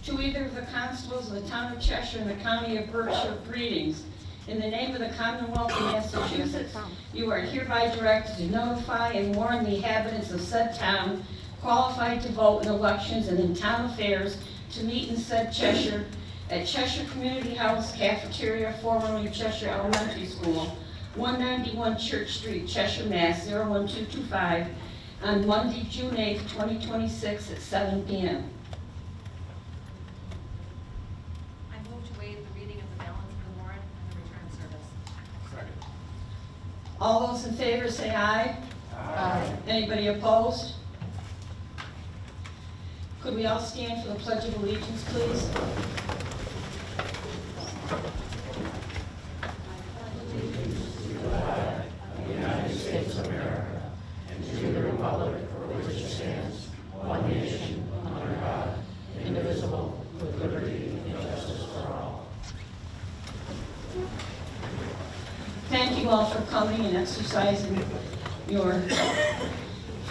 To either of the constables of the town of Cheshire and the county of Berkshire, greetings. In the name of the Commonwealth of Massachusetts, you are hereby directed to notify and warn the inhabitants of said town qualified to vote in elections and in town affairs to meet in said Cheshire at Cheshire Community House Cafeteria, formerly Cheshire Elementary School, 191 Church Street, Cheshire, Mass. 01225, on Monday, June 8th, 2026 at 7 p.m. All those in favor say aye. Aye. Anybody opposed? Could we all stand for the Pledge of Allegiance, please? United States of America, and to the republic for which it stands, one nation, under God, indivisible, with liberty and justice for all. Thank you all for coming and exercising your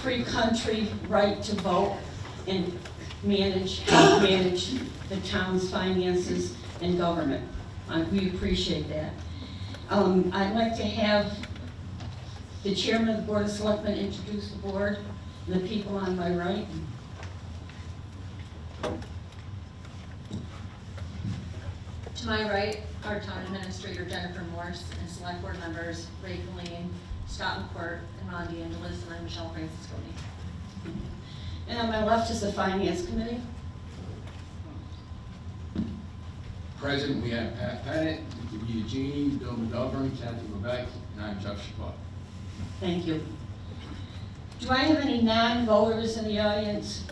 free country right to vote and help manage the town's finances and government. We appreciate that. I'd like to have the chairman of the Board of Selectmen introduce the board and the people on my right. To my right, our town administrator Jennifer Morse and select board members Ray Colleen, Scott McCourt, and Ron DeAngelis, and I'm Michelle Francisconi. And on my left is the Finance Committee. Present, we have Pat Pettit, Victor Eugene, Bill McGovern, Kathy Levesque, and I'm Jeff Chappelle. Thank you. Do I have any non-voters in the audience?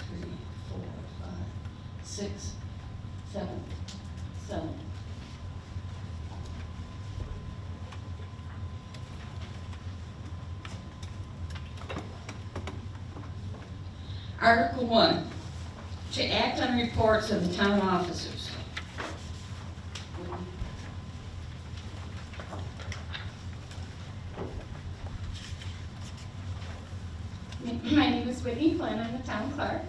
2, 3, 4, 5, 6, 7. Article 1, to act on reports of the town officers. My name is Whitney Flynn, I'm the town clerk.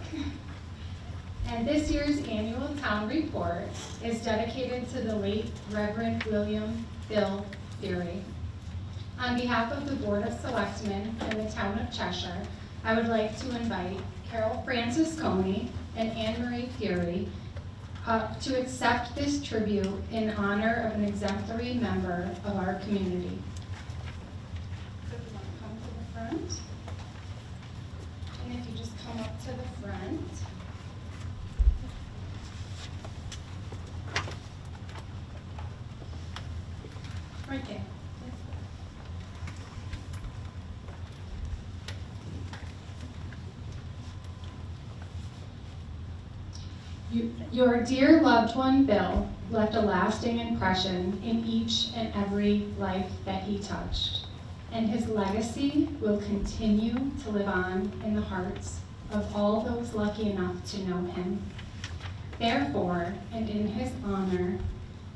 And this year's annual town report is dedicated to the late Reverend William Bill Feary. On behalf of the Board of Selectmen and the town of Cheshire, I would like to invite Carol Francisconi and Anne Marie Feary to accept this tribute in honor of an exemplary member of our community. So if you want to come to the front. And if you just come up to the front. Right there. Your dear loved one, Bill, left a lasting impression in each and every life that he touched, and his legacy will continue to live on in the hearts of all those lucky enough to know him. Therefore, and in his honor,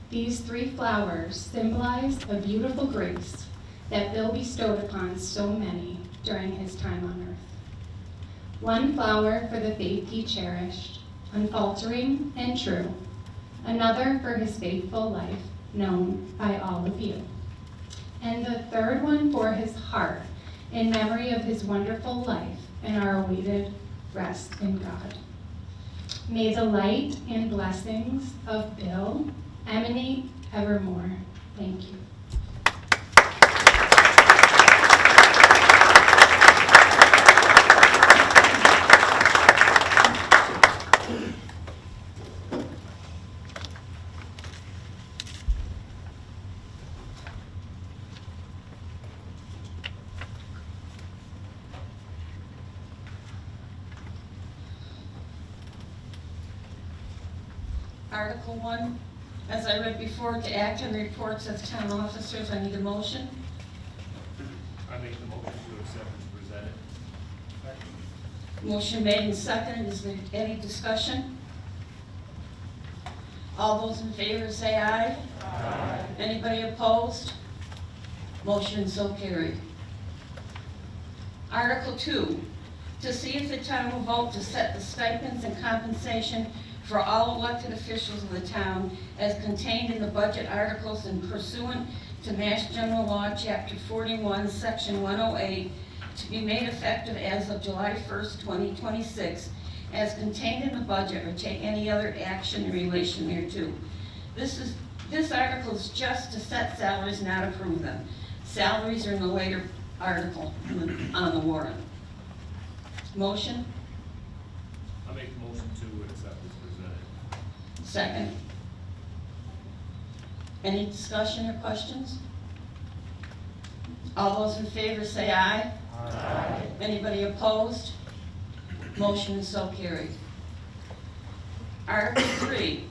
these 3 flowers symbolize a beautiful grace that Bill bestowed upon so many during his time on earth. 1 flower for the faith he cherished, unfaltering and true. Another for his faithful life, known by all of you. And the 3rd one for his heart, in memory of his wonderful life and our awaited rest in God. May the light and blessings of Bill emanate evermore. Thank you. Article 1, as I read before, to act on reports of town officers, I need a motion. I make the motion to accept as presented. Motion made and seconded, is there any discussion? All those in favor say aye. Aye. Anybody opposed? Motion so carried. Article 2, to see if the town will vote to set the stipends and compensation for all elected officials of the town as contained in the budget articles and pursuant to Mass General Law, Chapter 41, Section 108, to be made effective as of July 1st, 2026, as contained in the budget, or take any other action in relation thereto. This article is just to set salaries, not approve them. Salaries are in the later article on the warrant. Motion? I make the motion to accept as presented. Second. Any discussion or questions? All those in favor say aye. Aye. Anybody opposed? Motion is so carried. Article 3,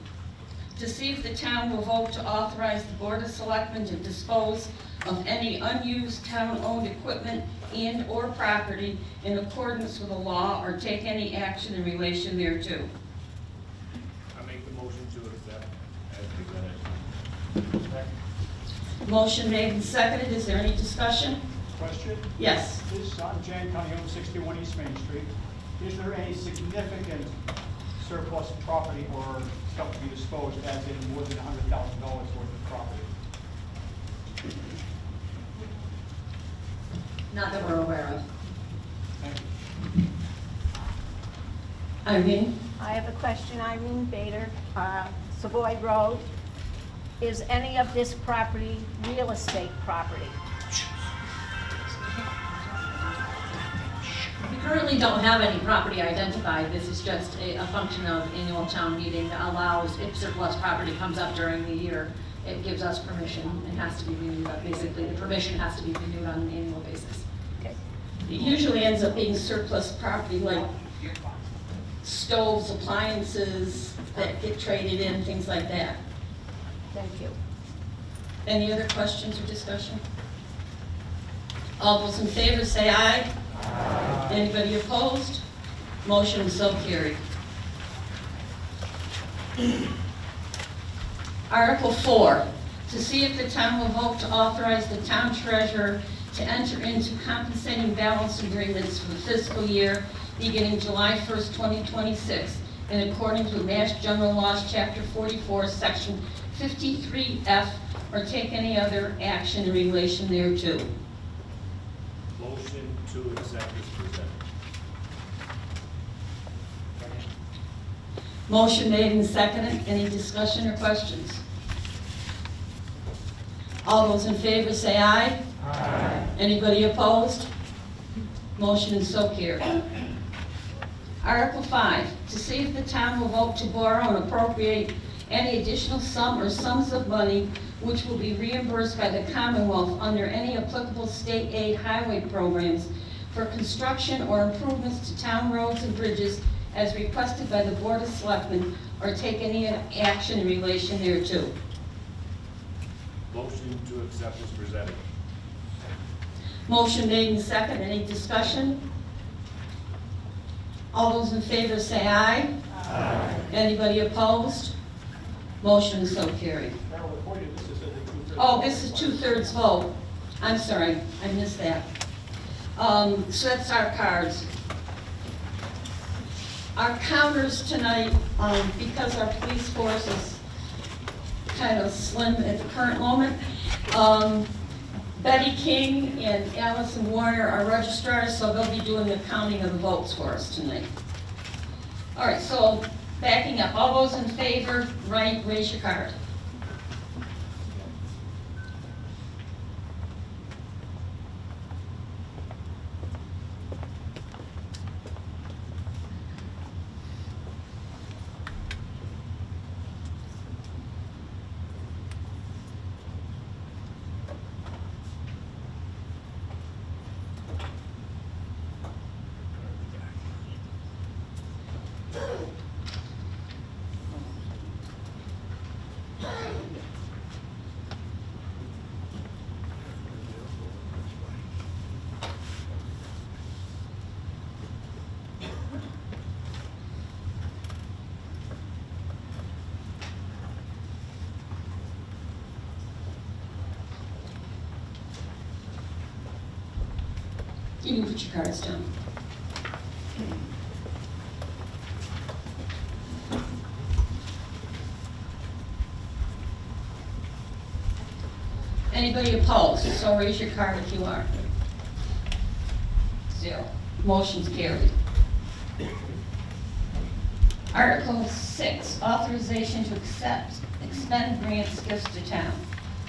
to see if the town will vote to authorize the Board of Selectmen to dispose of any unused town-owned equipment and/or property in accordance with the law or take any action in relation thereto. I make the motion to accept as presented. Motion made and seconded, is there any discussion? Question? Yes. This on Jan County Home 61 East Main Street. Is there any significant surplus property or stuff to be disposed as in more than $100,000 worth of property? Not that we're aware of. Thank you. Irene? I have a question, Irene Bader, Savoy Road. Is any of this property real estate property? We currently don't have any property identified. This is just a function of annual town meeting that allows, if surplus property comes up during the year, it gives us permission and has to be renewed. Basically, the permission has to be renewed on an annual basis. Okay. It usually ends up being surplus property like stoves, appliances that get traded in, things like that. Thank you. Any other questions or discussion? All those in favor say aye. Aye. Anybody opposed? Motion is so carried. Article 4, to see if the town will vote to authorize the town treasurer to enter into compensating balance agreements for the fiscal year beginning July 1st, 2026, in accordance with Mass General Laws, Chapter 44, Section 53F, or take any other action in relation thereto. Motion to accept as presented. Motion made and seconded. Any discussion or questions? All those in favor say aye. Aye. Anybody opposed? Motion is so carried. Article 5, to see if the town will vote to borrow and appropriate any additional sum or sums of money which will be reimbursed by the Commonwealth under any applicable state aid highway programs for construction or improvements to town roads and bridges as requested by the Board of Selectmen, or take any action in relation thereto. Motion to accept as presented. Motion made and seconded. Any discussion? All those in favor say aye. Aye. Anybody opposed? Motion is so carried. Carol, according to this, it says a 2/3. Oh, this is 2/3 vote. I'm sorry, I missed that. So that's our cards. Our counters tonight, because our police force is kind of slim at the current moment, Betty King and Allison Warner are registrars, so they'll be doing the counting of the votes for us tonight. All right, so backing up, all those in favor, right, raise your card. You can put your cards down. Anybody opposed? So raise your card if you are. 0. Motion's carried. Article 6, authorization to expend grants, gifts to town.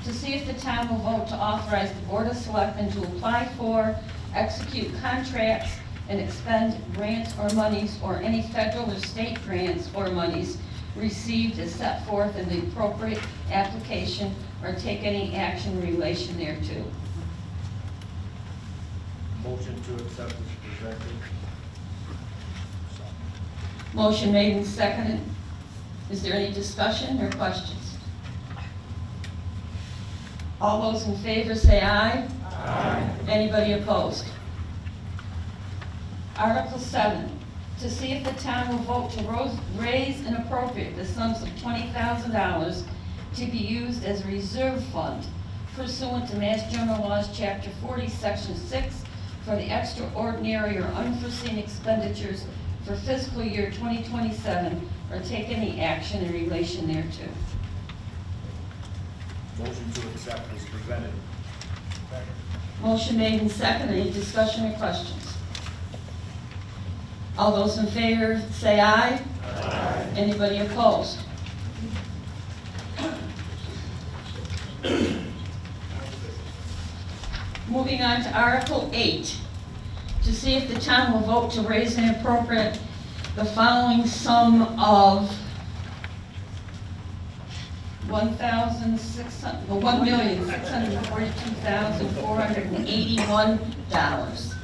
To see if the town will vote to authorize the Board of Selectmen to apply for, execute contracts, and expend grants or monies or any federal or state grants or monies received as set forth in the appropriate application or take any action in relation thereto. Motion to accept is presented. Motion made and seconded. Is there any discussion or questions? All those in favor say aye. Aye. Anybody opposed? Article 7, to see if the town will vote to raise and appropriate the sums of $20,000 to be used as a reserve fund pursuant to Mass General Laws, Chapter 40, Section 6, for the extraordinary or unforeseen expenditures for fiscal year 2027, or take any action in relation thereto. Motion to accept is presented. Motion made and seconded. Any discussion or questions? All those in favor say aye. Aye. Anybody opposed? Moving on to Article 8, to see if the town will vote to raise and appropriate the following sum of $1,642,481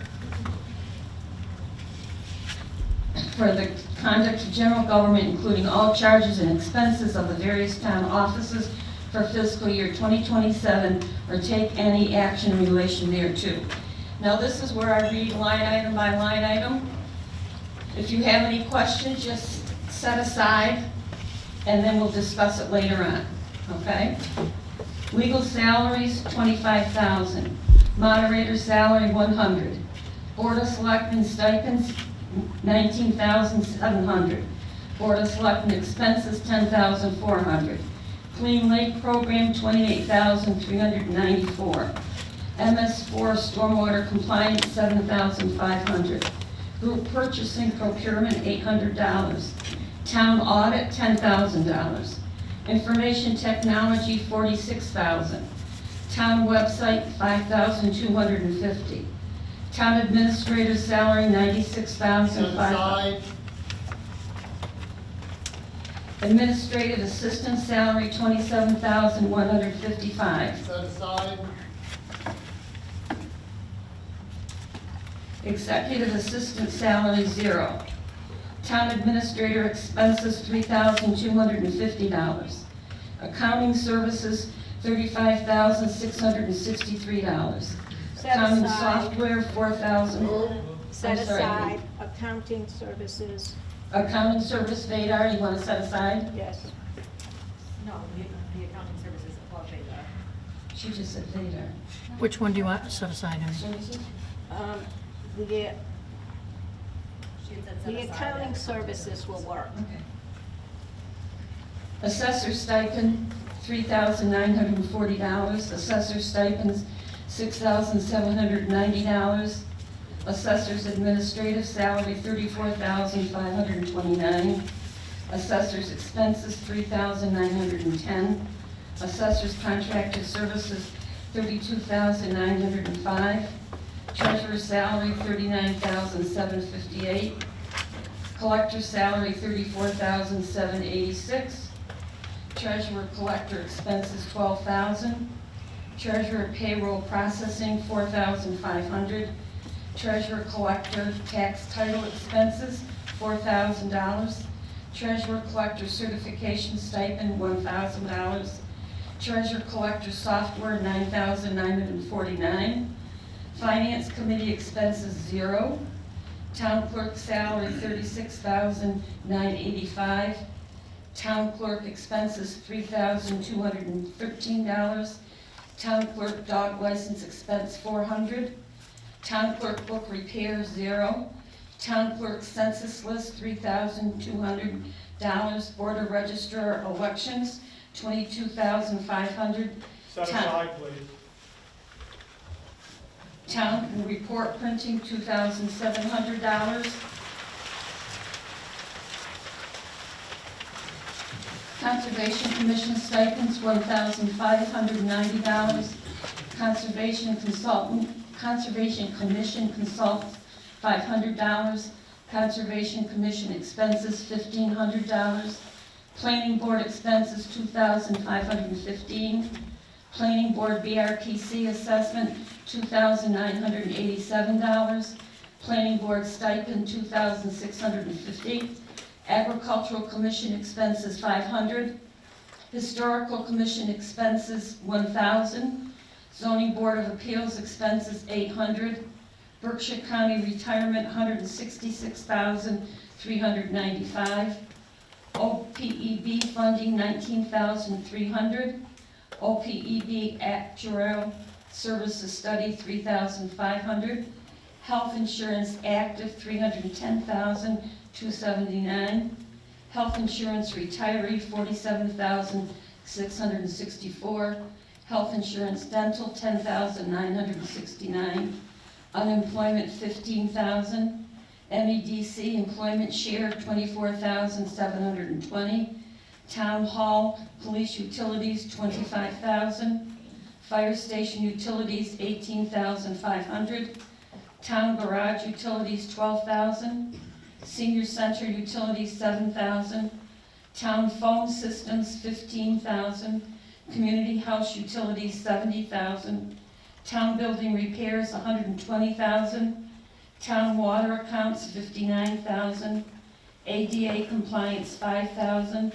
for the conduct of general government, including all charges and expenses of the various town offices for fiscal year 2027, or take any action in relation thereto. Now, this is where I read line item by line item. If you have any questions, just set aside, and then we'll discuss it later on, okay? Legal salaries, $25,000. Moderator salary, $100. Board of Selectmen stipends, $19,700. Board of Selectmen expenses, $10,400. Clean Lake Program, $28,394. MS4 Stormwater Compliance, $7,500. Group Purchasing Procurement, $800. Town Audit, $10,000. Information Technology, $46,000. Town Website, $5,250. Town Administrator salary, $96,500. Administrative Assistant salary, $27,155. Set aside. Executive Assistant salary, $0. Town Administrator expenses, $3,250. Accounting Services, $35,663. Set Accounting aside. Software, $4,000. Set I'm sorry. aside accounting services, Accounting Service, Vadar, you want to set aside? yes. No, the accounting services above Vadar. She just said Vadar. Which one do you want to set aside, honey? Services? The She had said set the aside accounting that. services will work. Okay. Assessor stipend, $3,940. Assessor stipends, $6,790. Assessor's administrative salary, $34,529. Assessor's expenses, $3,910. Assessor's contracted services, $32,905. Treasurer's salary, $39,758. Collector's salary, $34,786. Treasurer collector expenses, $12,000. Treasurer payroll processing, $4,500. Treasurer collector tax title expenses, $4,000. Treasurer collector certification stipend, $1,000. Treasurer collector software, $9,949. Finance committee expenses, $0. Town clerk salary, $36,985. Town clerk expenses, $3,213. Town clerk dog license expense, $400. Town clerk book repair, $0. Town clerk census list, $3,200. Board of registrar elections, $22,500. Set aside, please. Town report printing, $2,700. Conservation Commission stipends, $1,590. Conservation Commission consultants, $500. Conservation Commission expenses, $1,500. Planning Board expenses, $2,515. Planning Board BRPC assessment, $2,987. Planning Board stipend, $2,650. Agricultural Commission expenses, $500. Historical Commission expenses, $1,000. Zoning Board of Appeals expenses, $800. Berkshire County retirement, $166,395. OPEB funding, $19,300. OPEB actuarial services study, $3,500. Health insurance active, $310,279. Health insurance retiree, $47,664. Health insurance dental, $10,969. Unemployment, $15,000. MEDC employment share, $24,720. Town hall, police utilities, $25,000. Fire station utilities, $18,500. Town garage utilities, $12,000. Senior center utilities, $7,000. Town phone systems, $15,000. Community house utilities, $70,000. Town building repairs, $120,000. Town water accounts, $59,000. ADA compliance, $5,000.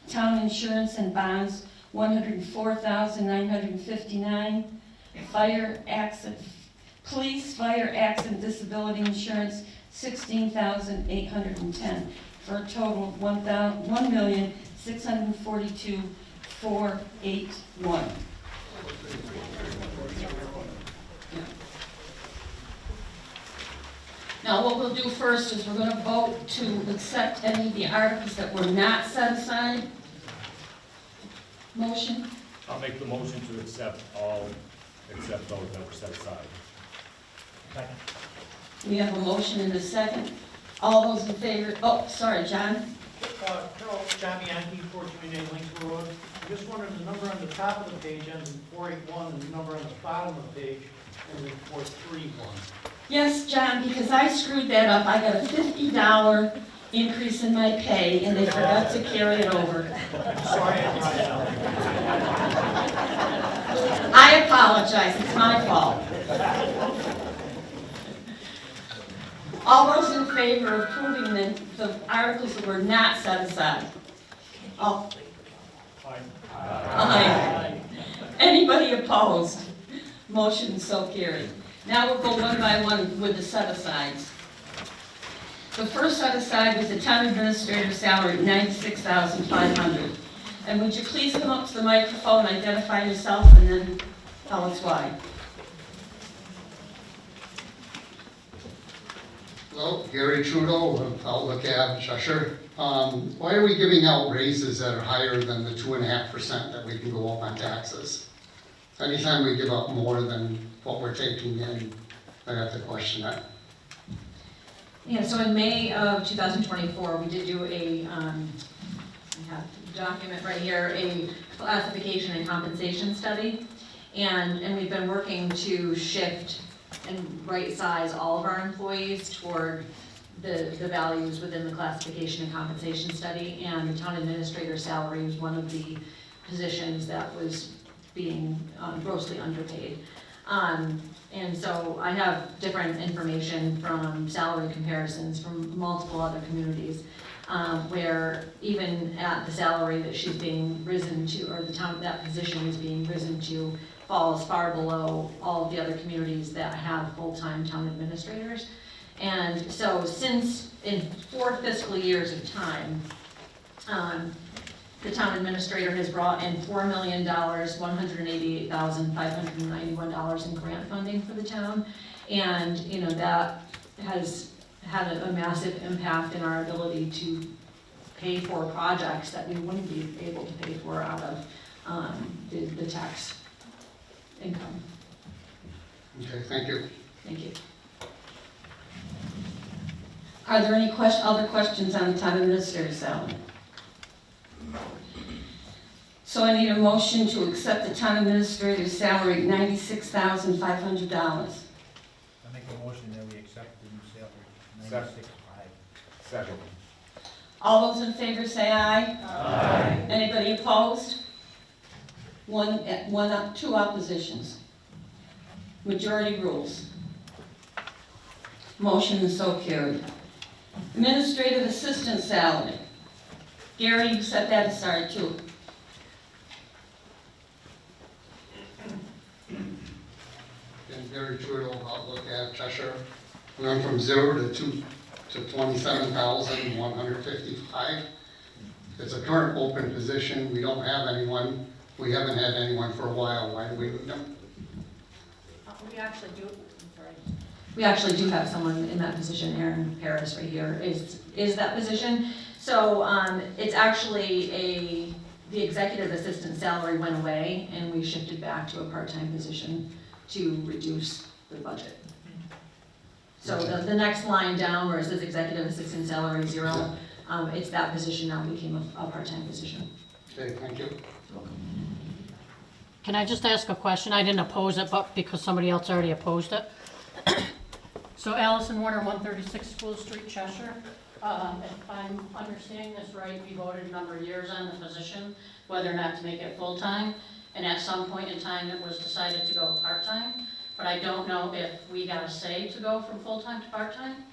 Town insurance and bonds, $104,959. Police, fire, accident, disability insurance, $16,810, for a total of $1,642,481. Now, what we'll do first is we're going to vote to accept any of the articles that were not set aside. Motion? I'll make the motion to accept all, except those that were set aside. We have a motion and a second. All those in favor, oh, sorry, John? Carol, John Bianchi, 429 Links Road. I'm just wondering, the number on the top of the page ends in 481, and the number on the bottom of the page ends in 431. Yes, John, because I screwed that up. I got a $50 increase in my pay, and they forgot to carry it over. Sorry, I tried out. I apologize, it's my fault. All those in favor of approving the articles that were not set aside? Oh. Aye. Anybody opposed? Motion so carried. Now we'll go one by one with the set-asides. The first set-aside was the town administrator's salary, $96,500. And would you please come up to the microphone, identify yourself, and then tell us why. Hello, Gary Trudeau of Outlook Ave, Cheshire. Why are we giving out raises that are higher than the 2.5% that we can go up on taxes? Anytime we give up more than what we're taking in, I have to question that. Yeah, so in May of 2024, we did do a, we have the document right here, a classification and compensation study. And we've been working to shift and right-size all of our employees toward the values within the classification and compensation study. And the town administrator salary was one of the positions that was being grossly underpaid. And so I have different information from salary comparisons from multiple other communities, where even at the salary that she's being risen to, or the town, that position is being risen to, falls far below all of the other communities that have full-time town administrators. And so since, in 4 fiscal years of time, the town administrator has brought in $4 million, $188,591 in grant funding for the town. And, you know, that has had a massive impact in our ability to pay for projects that we wouldn't be able to pay for out of the tax income. Okay, thank you. Thank you. Are there any other questions on the town administrator's salary? So I need a motion to accept the town administrator's salary, $96,500. I make a motion that we accept the new salary, $96,500. Second. All those in favor say aye. Aye. Anybody opposed? Two oppositions. Majority rules. Motion is so carried. Administrative assistant salary. Gary, you set that aside too. And Gary Trudeau, Outlook at Cheshire. We went from 0 to 27,155. It's a current open position. We don't have anyone. We haven't had anyone for a while. Why do we need them? We actually do, We actually do have someone in that position. Aaron Paris right here is that position. So it's actually the executive assistant salary went away and we shifted back to a part-time position to reduce the budget. So the next line down where it says executive assistant salary 0, it's that position now became a part-time position. Okay, thank you. Can I just ask a question? I didn't oppose it, but because somebody else already opposed it. So Allison Warner, 136 School Street, Cheshire. If I'm understanding this right, we voted a number of years on the position, whether or not to make it full-time. And at some point in time, it was decided to go part-time. But I don't know if we got a say to go from full-time to part-time.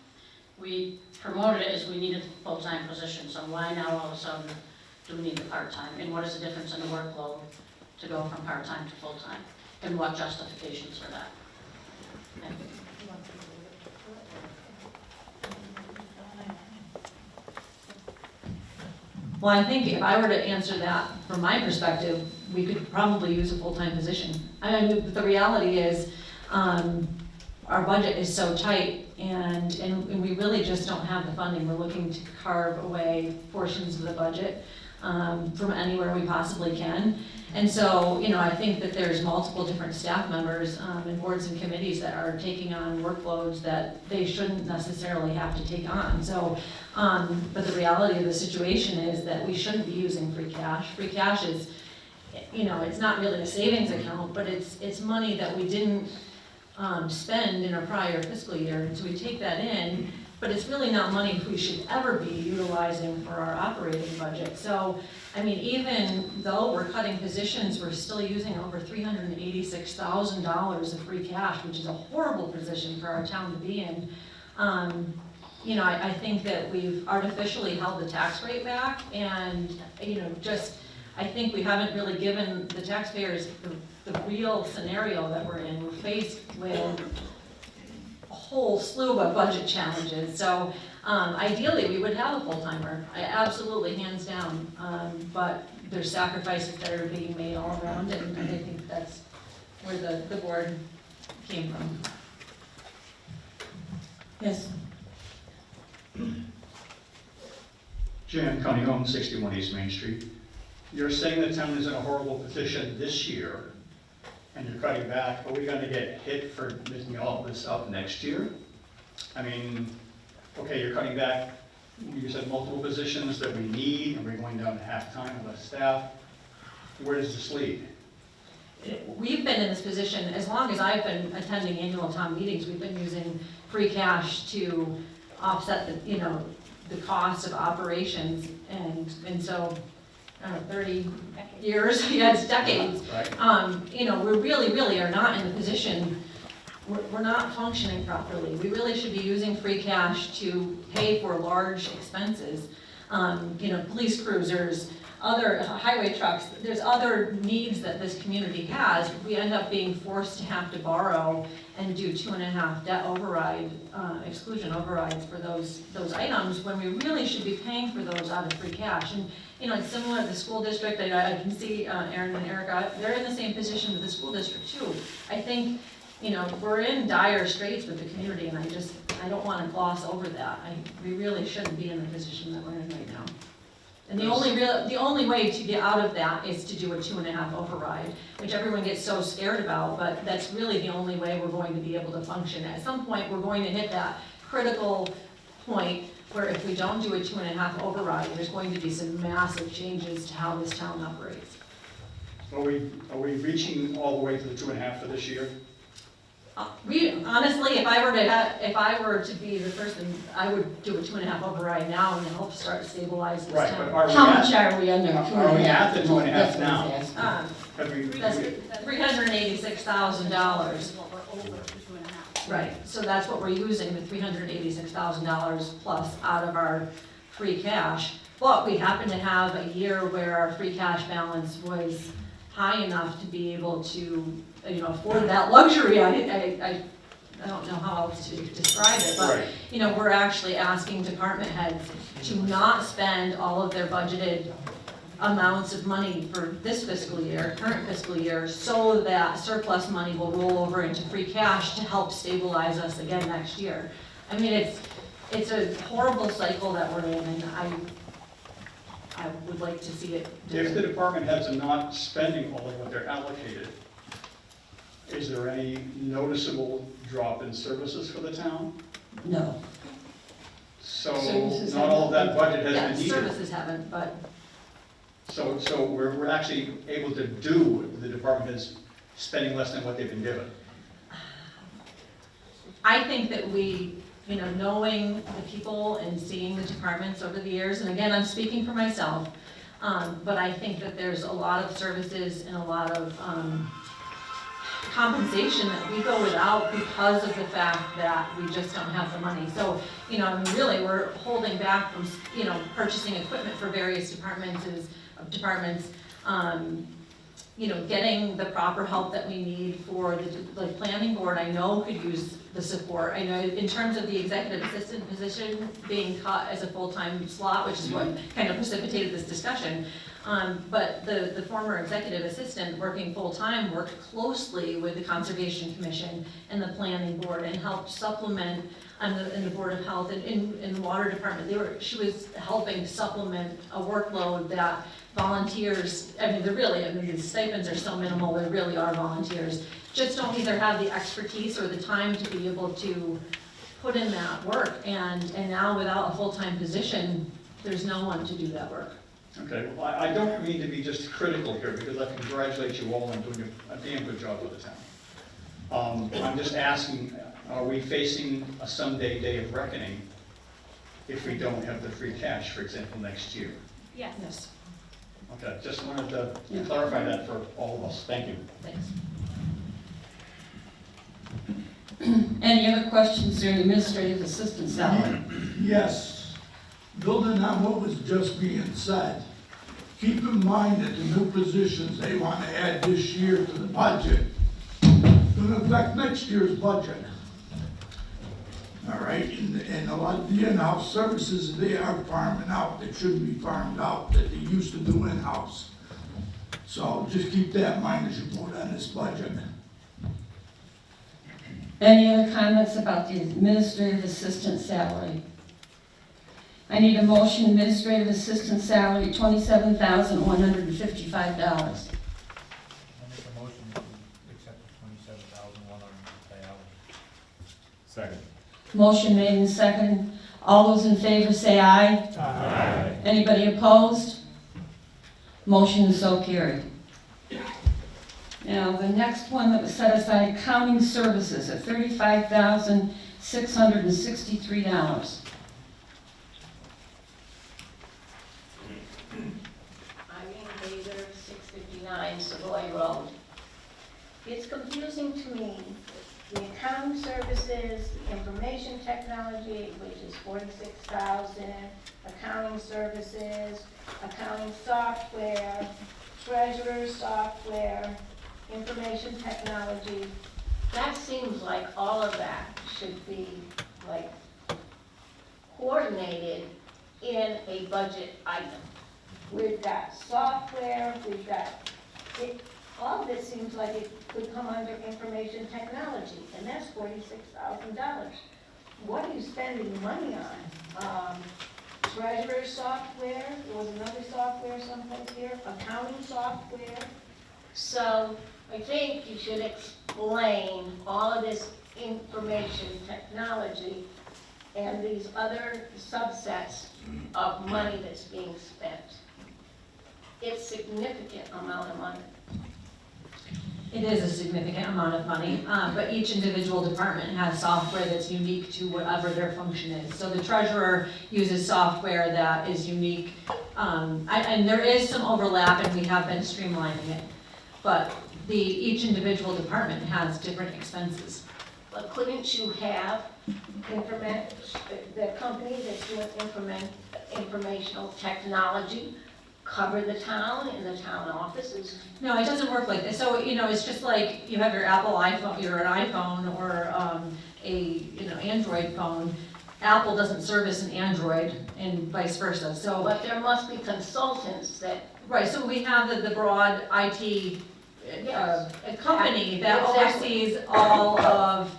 We promoted it as we needed a full-time position, so why now all of a sudden do we need the part-time? And what is the difference in the workload to go from part-time to full-time? And what justifications for that? Thank you. Well, I think if I were to answer that from my perspective, we could probably use a full-time position. I mean, the reality is, our budget is so tight and we really just don't have the funding. We're looking to carve away portions of the budget from anywhere we possibly can. And so, you know, I think that there's multiple different staff members and boards and committees that are taking on workloads that they shouldn't necessarily have to take on. So, but the reality of the situation is that we shouldn't be using free cash. Free cash is, you know, it's not really a savings account, but it's money that we didn't spend in a prior fiscal year. And so we take that in, but it's really not money we should ever be utilizing for our operating budget. So, I mean, even though we're cutting positions, we're still using over $386,000 of free cash, which is a horrible position for our town to be in. You know, I think that we've artificially held the tax rate back and, you know, just, I think we haven't really given the taxpayers the real scenario that we're in. We're faced with a whole slew of budget challenges. So ideally, we would have a full-timer, absolutely, hands down. But there's sacrifices that are being made all around, and I think that's where the board came from. Yes? Jan Cunningham, 61 East Main Street. You're saying the town is in a horrible position this year, and you're cutting back. Are we going to get hit for making all of this up next year? I mean, okay, you're cutting back, you said multiple positions that we need, and we're going down to half-time with less staff. Where does this lead? We've been in this position, as long as I've been attending annual town meetings, we've been using free cash to offset the, you know, the cost of operations, and so, I don't know, 30 years, yeah, it's decades. Right. You know, we really are not in the position, we're not functioning properly. We really should be using free cash to pay for large expenses. police cruisers, other highway trucks, there's other needs that this community has. We end up being forced to have to borrow and do 2.5 debt override, exclusion overrides for those items, when we really should be paying for those out of free cash. And, it's similar to the school district. I can see Aaron and Erica, they're in the same position as the school district too. I think, we're in dire straits with the community, and I don't want to gloss over that. We really shouldn't be in the position that we're in right now. And the only way to get out of that is to do a 2.5 override, which everyone gets so scared about, but that's really the only way we're going to be able to function. At some point, we're going to hit that critical point where if we don't do a 2.5 override, there's going to be some massive changes to how this town operates. Are we reaching all the way to the 2.5 for this year? Honestly, if I were to be the person, I would do a 2.5 override now and help start stabilize this Right, but town. are we How much at, are we under? are we at the 2.5 That's what now? he's asking. Have we, That's $386,000. Right, so that's what we're using, the $386,000 plus out of our free cash. But we happen to have a year where our free cash balance was high enough to be able to, afford that luxury. I don't know how else to describe it, but, Right. We're actually asking department heads to not spend all of their budgeted amounts of money for this fiscal year, current fiscal year, so that surplus money will roll over into free cash to help stabilize us again next year. I mean, it's a horrible cycle that we're in, and I would like to see it. if the department heads are not spending all of what they're allocated, is there any noticeable drop in services for the town? No. So Services not all of that budget has Yeah, been needed. services haven't, but So we're actually able to do, the department is spending less than what they've been given. I think that we, knowing the people and seeing the departments over the years, and again, I'm speaking for myself, but I think that there's a lot of services and a lot of compensation that we go without because of the fact that we just don't have the money. So, really, we're holding back from, purchasing equipment for various departments, getting the proper help that we need for the planning board, I know could use the support. I know in terms of the executive assistant position being cut as a full-time slot, which is what kind of precipitated this discussion. But the former executive assistant working full-time worked closely with the Conservation Commission and the planning board and helped supplement in the Board of Health and in the water department. She was helping supplement a workload that volunteers, the stipends are so minimal, they really are volunteers, just don't either have the expertise or the time to be able to put in that work. And now without a full-time position, there's no one to do that work. Okay, well, I don't mean to be just critical here, because I congratulate you all on doing a damn good job with the town. I'm just asking, are we facing a someday day of reckoning if we don't have the free cash, for example, next year? Yes. Okay, just wanted to clarify that for all of us. Thank you. Thanks. Any other questions during administrative assistant salary? Yes, building on what was just being said, keep in mind that the new positions they want to add this year to the budget will affect next year's budget. All right, and a lot of the in-house services, they are farming out, that shouldn't be farmed out, that they used to do in-house. So just keep that in mind as you vote on this budget. Any other comments about the administrative assistant salary? I need a motion, administrative assistant salary, $27,155. I'll make a motion to accept the $27,155. Second. Motion made and seconded. All those in favor say aye. Aye. Anybody opposed? Motion is so carried. Now, the next one that was set aside, accounting services at $35,663. Irene Bader, 659 Savoy Road. It's confusing to me the accounting services, information technology, which is 46,000, accounting services, accounting software, treasurer software, information technology. That seems like all of that should be like coordinated in a budget item. We've got software, we've got, all of it seems like it could come under information technology, and that's $46,000. What are you spending money on? Treasurer software, there was another software someplace here, accounting software. So I think you should explain all of this information technology and these other subsets of money that's being spent. It's a significant amount of money. It is a significant amount of money, but each individual department has software that's unique to whatever their function is. So the treasurer uses software that is unique, and there is some overlap, and we have been streamlining it. But each individual department has different expenses. But couldn't you have the company that's doing informational technology cover the town and the town offices? No, it doesn't work like this. So, it's just like you have your Apple iPhone, you're an iPhone or Android phone. Apple doesn't service an Android and vice versa. So, But there must be consultants that. right, so we have the broad IT company that Exactly. oversees all of,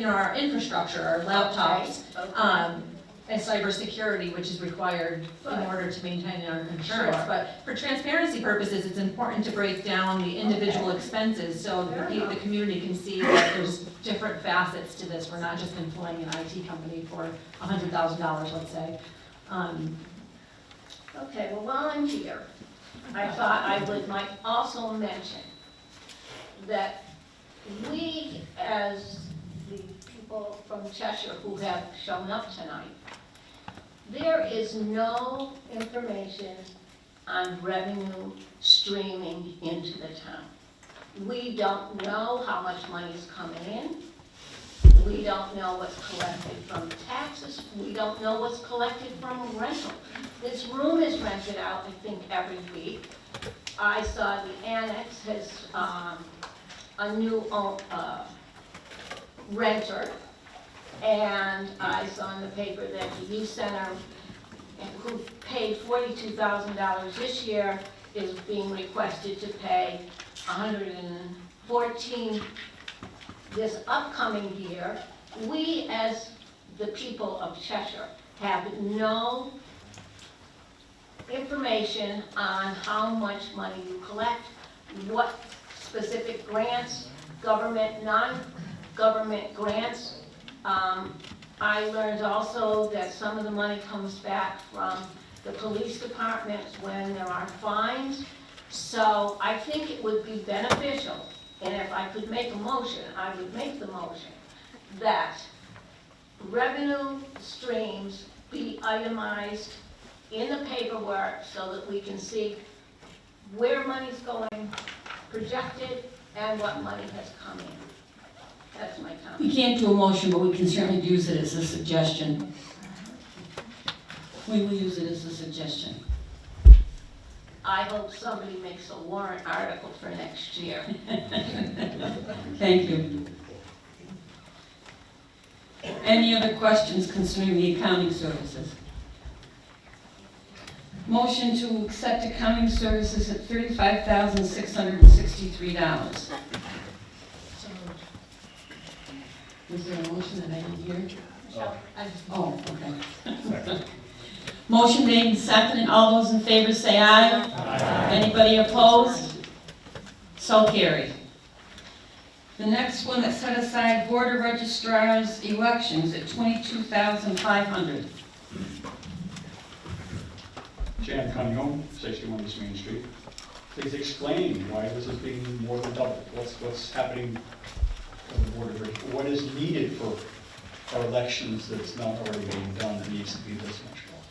our infrastructure, our laptops, Okay. and cybersecurity, which is required in Right. order to maintain our insurance. Sure. But for transparency purposes, it's important to break down the individual expenses so Fair the enough. community can see that there's different facets to this. We're not just employing an IT company for $100,000, let's say. Okay, well, while I'm here, I thought I might also mention that we, as the people from Cheshire who have shown up tonight, there is no information on revenue streaming into the town. We don't know how much money is coming in. We don't know what's collected from taxes. We don't know what's collected from rental. This room is rented out, I think, every week. I saw the annex has a new renter, and I saw in the paper that the youth center, who paid $42,000 this year, is being requested to pay $114,000 this upcoming year. We, as the people of Cheshire, have no information on how much money you collect, what specific grants, government, non-government grants. I learned also that some of the money comes back from the police departments when there are fines. So I think it would be beneficial, and if I could make a motion, I would make the motion, that revenue streams be itemized in the paperwork so that we can see where money's going, projected, and what money has come in. That's my comment. We can't do a motion, but we can certainly use it as a suggestion. We will use it as a suggestion. I hope somebody makes a warrant article for next year. Thank you. Any other questions concerning the accounting services? Motion to accept accounting services at $35,663. Was there a motion that I didn't hear? Oh, okay. Motion made and seconded. All those in favor say aye. Aye. Anybody opposed? So carried. The next one that set aside Board of Registrars elections at $22,500. Jan Cunningham, 61 East Main Street. Please explain why this is being more than double. What's happening on the Board of Registrar? What is needed for our elections that's not already being done that needs to be this much more,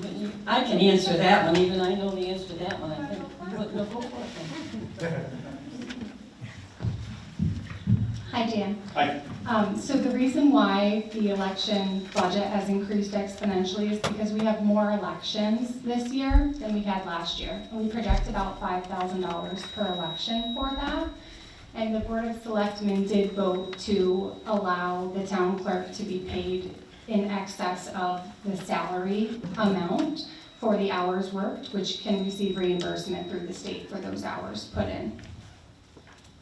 please? I can answer that one, even I know the answer to that one, I think. No, go for it then. Hi, Dan. Hi. So the reason why the election budget has increased exponentially is because we have more elections this year than we had last year. And we project about $5,000 per election for that. And the Board of Selectmen did vote to allow the town clerk to be paid in excess of the salary amount for the hours worked, which can receive reimbursement through the state for those hours put in.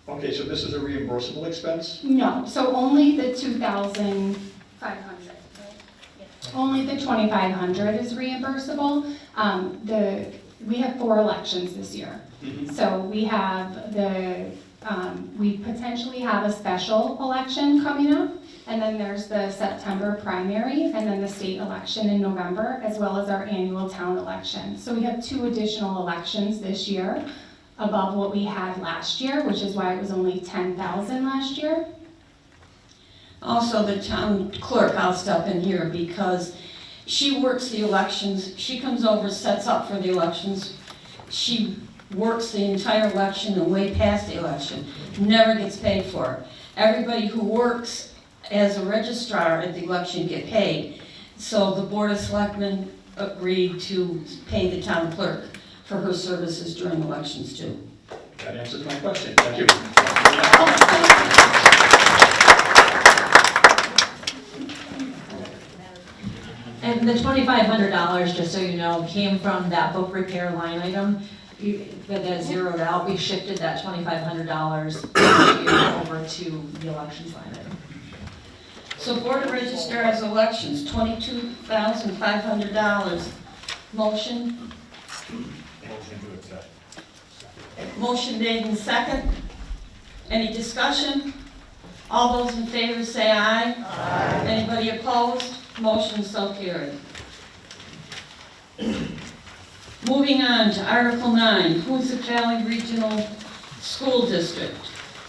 Okay, so this is a reimbursable expense? No, so only the 2,500, only the 2,500 is reimbursable. We have 4 elections this year. So we have we potentially have a special election coming up, and then there's the September primary, and then the state election in November, as well as our annual town election. So we have 2 additional elections this year above what we had last year, which is why it was only 10,000 last year. Also, the town clerk, I'll step in here because she works the elections. She comes over, sets up for the elections. She works the entire election and way past the election. Never gets paid for it. Everybody who works as a registrar at the election get paid. So the Board of Selectmen agreed to pay the town clerk for her services during elections too. That answers my question. Thank you. And the $2,500, just so you know, came from that book repair line item. That zeroed out, we shifted that $2,500 over to the elections line item. So Board of Registrars elections, $22,500. Motion? Motion to accept. Motion made and second. Any discussion? All those in favor say aye. Aye. Anybody opposed? Motion so carried. Moving on to Article 9, Hoosick Valley Regional School District.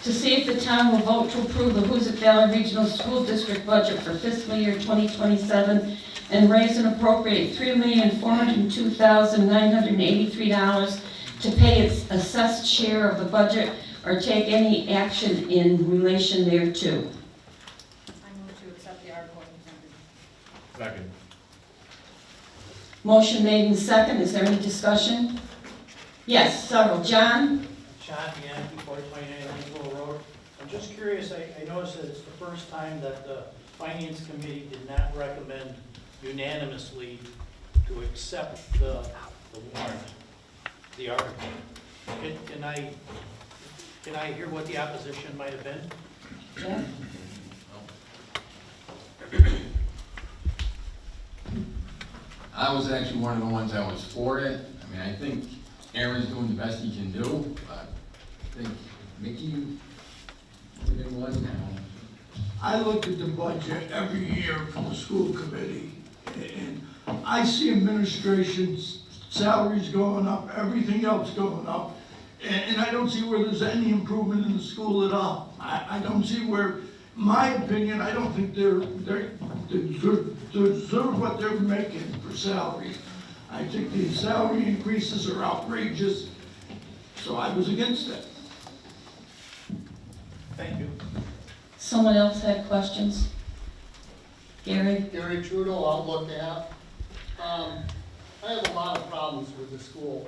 To see if the town will vote to approve the Hoosick Valley Regional School District budget for fiscal year 2027 and raise and appropriate $3,402,983 to pay its assessed share of the budget or take any action in relation thereto. I move to accept the article as presented. Second. Motion made and second. Is there any discussion? Yes, several. John? Sean Bianchi, 429 Lakeville Road. I'm just curious, I noticed that it's the first time that the Finance Committee did not recommend unanimously to accept the warrant, the article. Can I hear what the opposition might have been? Jeff? I was actually one of the ones that was for it. I mean, I think Aaron's doing the best he can do, but I think Mickey did one now. I look at the budget every year for the school committee, and I see administration's salaries going up, everything else going up, and I don't see where there's any improvement in the school at all. I don't see where, in my opinion, I don't think they deserve what they're making for salaries. I think the salary increases are outrageous, so I was against it. Thank you. Someone else had questions? Gary? Gary Trudeau, Outlook app. I have a lot of problems with the school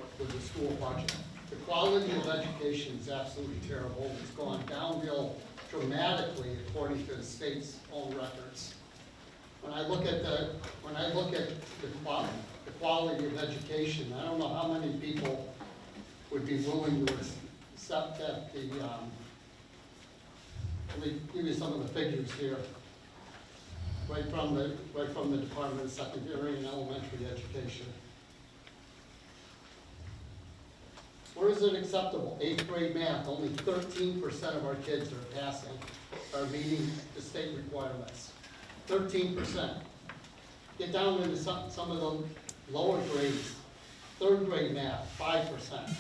budget. The quality of education is absolutely terrible. It's gone downhill dramatically according to the state's own records. When I look at the quality of education, I don't know how many people would be willing to accept that let me give you some of the figures here. Right from the Department of Secondary and Elementary Education. Where is it acceptable? 8th grade math, only 13% of our kids are passing, are meeting the state requirements. 13%. Get down into some of the lower grades, 3rd grade math, 5%.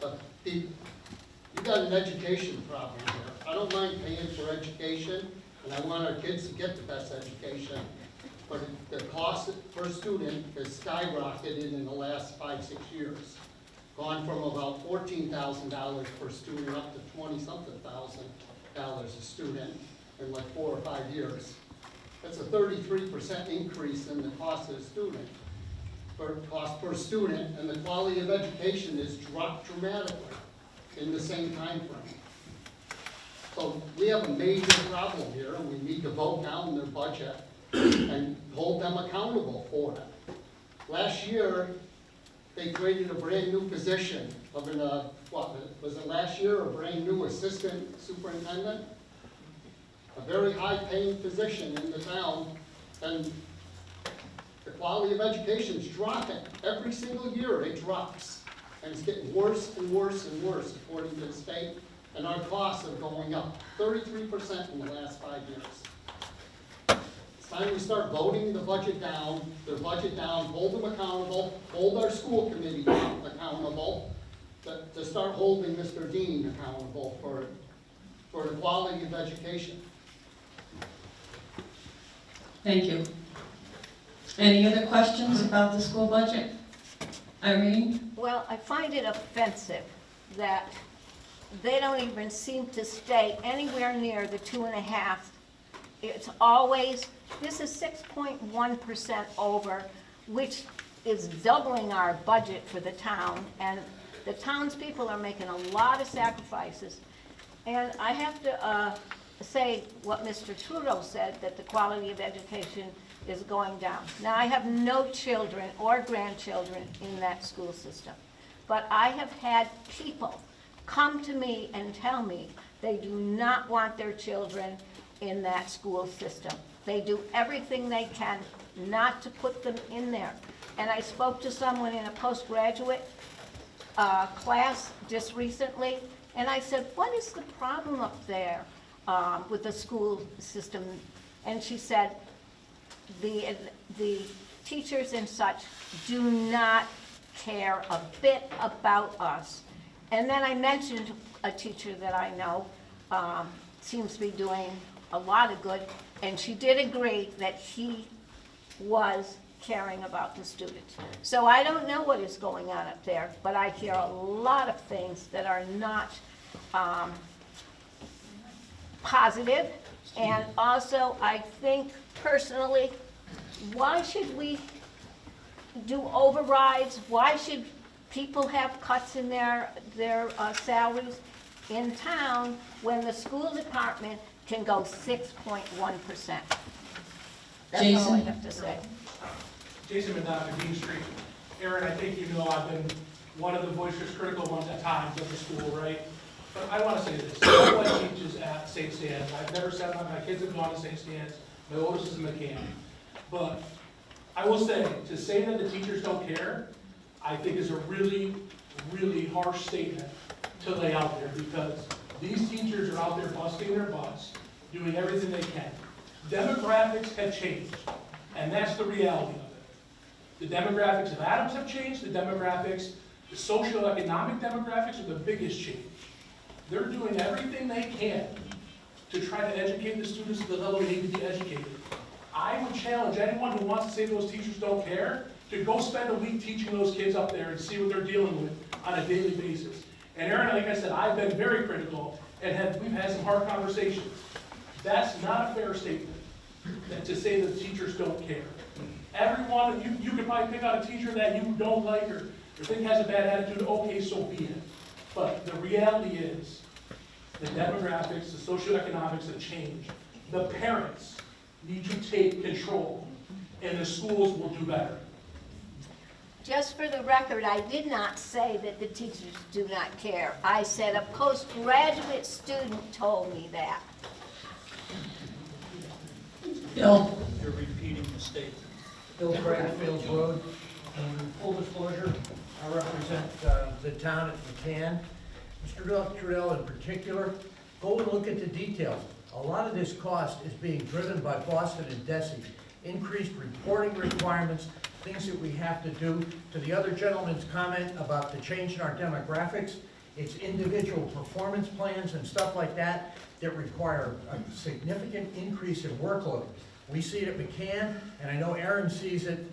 But you got an education problem here. I don't mind paying for education, and I want our kids to get the best education. But the cost per student has skyrocketed in the last 5-6 years. Gone from about $14,000 per student up to 20-something thousand a student in like 4 or 5 years. That's a 33% increase in the cost of the student, cost per student, and the quality of education has dropped dramatically in the same time frame. So we have a major problem here, and we need to vote down their budget and hold them accountable for it. Last year, they created a brand-new position of an, was it last year, a brand-new assistant superintendent? A very high-paying position in the town, and the quality of education is dropping. Every single year, it drops. And it's getting worse and worse and worse, according to the state, and our costs are going up 33% in the last 5 years. It's time we start voting the budget down, their budget down, hold them accountable, hold our school committee accountable, to start holding Mr. Dean accountable for the quality of education. Thank you. Any other questions about the school budget? Irene? Well, I find it offensive that they don't even seem to stay anywhere near the 2.5. It's always, this is 6.1% over, which is doubling our budget for the town, and the townspeople are making a lot of sacrifices. And I have to say what Mr. Trudeau said, that the quality of education is going down. Now, I have no children or grandchildren in that school system, but I have had people come to me and tell me they do not want their children in that school system. They do everything they can not to put them in there. And I spoke to someone in a postgraduate class just recently, and I said, what is the problem up there with the school system? And she said, the teachers and such do not care a bit about us. And then I mentioned a teacher that I know seems to be doing a lot of good, and she did agree that he was caring about the students. So I don't know what is going on up there, but I hear a lot of things that are not positive. And also, I think personally, why should we do overrides? Why should people have cuts in their salaries in town when the school department can go 6.1%? That's all I have to say. Jason Madonna, Dean Street. Aaron, I think you know I've been one of the boisterous critical ones at times of the school, right? But I want to say this, no one teaches at St. Stan's. I've never said my kids have gone to St. Stan's. My oldest is a mechanic. But I will say, to say that the teachers don't care, I think is a really, really harsh statement to lay out there, because these teachers are out there busting their butts, doing everything they can. Demographics have changed, and that's the reality of it. The demographics of Adams have changed, the socioeconomic demographics are the biggest change. They're doing everything they can to try to educate the students at the level they need to be educated. I would challenge anyone who wants to say those teachers don't care to go spend a week teaching those kids up there and see what they're dealing with on a daily basis. And Aaron, like I said, I've been very critical, and we've had some hard conversations. That's not a fair statement, to say that teachers don't care. Everyone, you could probably pick out a teacher that you don't like or think has a bad attitude, okay, so be it. But the reality is, the demographics, the socioeconomics have changed. The parents need to take control, and the schools will do better. Just for the record, I did not say that the teachers do not care. I said a postgraduate student told me that. Bill? You're repeating the statement. Bill Craig, Fields Road. Full disclosure, I represent the town at McCann. Mr. Trudell in particular, go and look at the details. A lot of this cost is being driven by Boston and Desi. Increased reporting requirements, things that we have to do. To the other gentleman's comment about the change in our demographics, it's individual performance plans and stuff like that that require a significant increase in workload. We see it at McCann, and I know Aaron sees it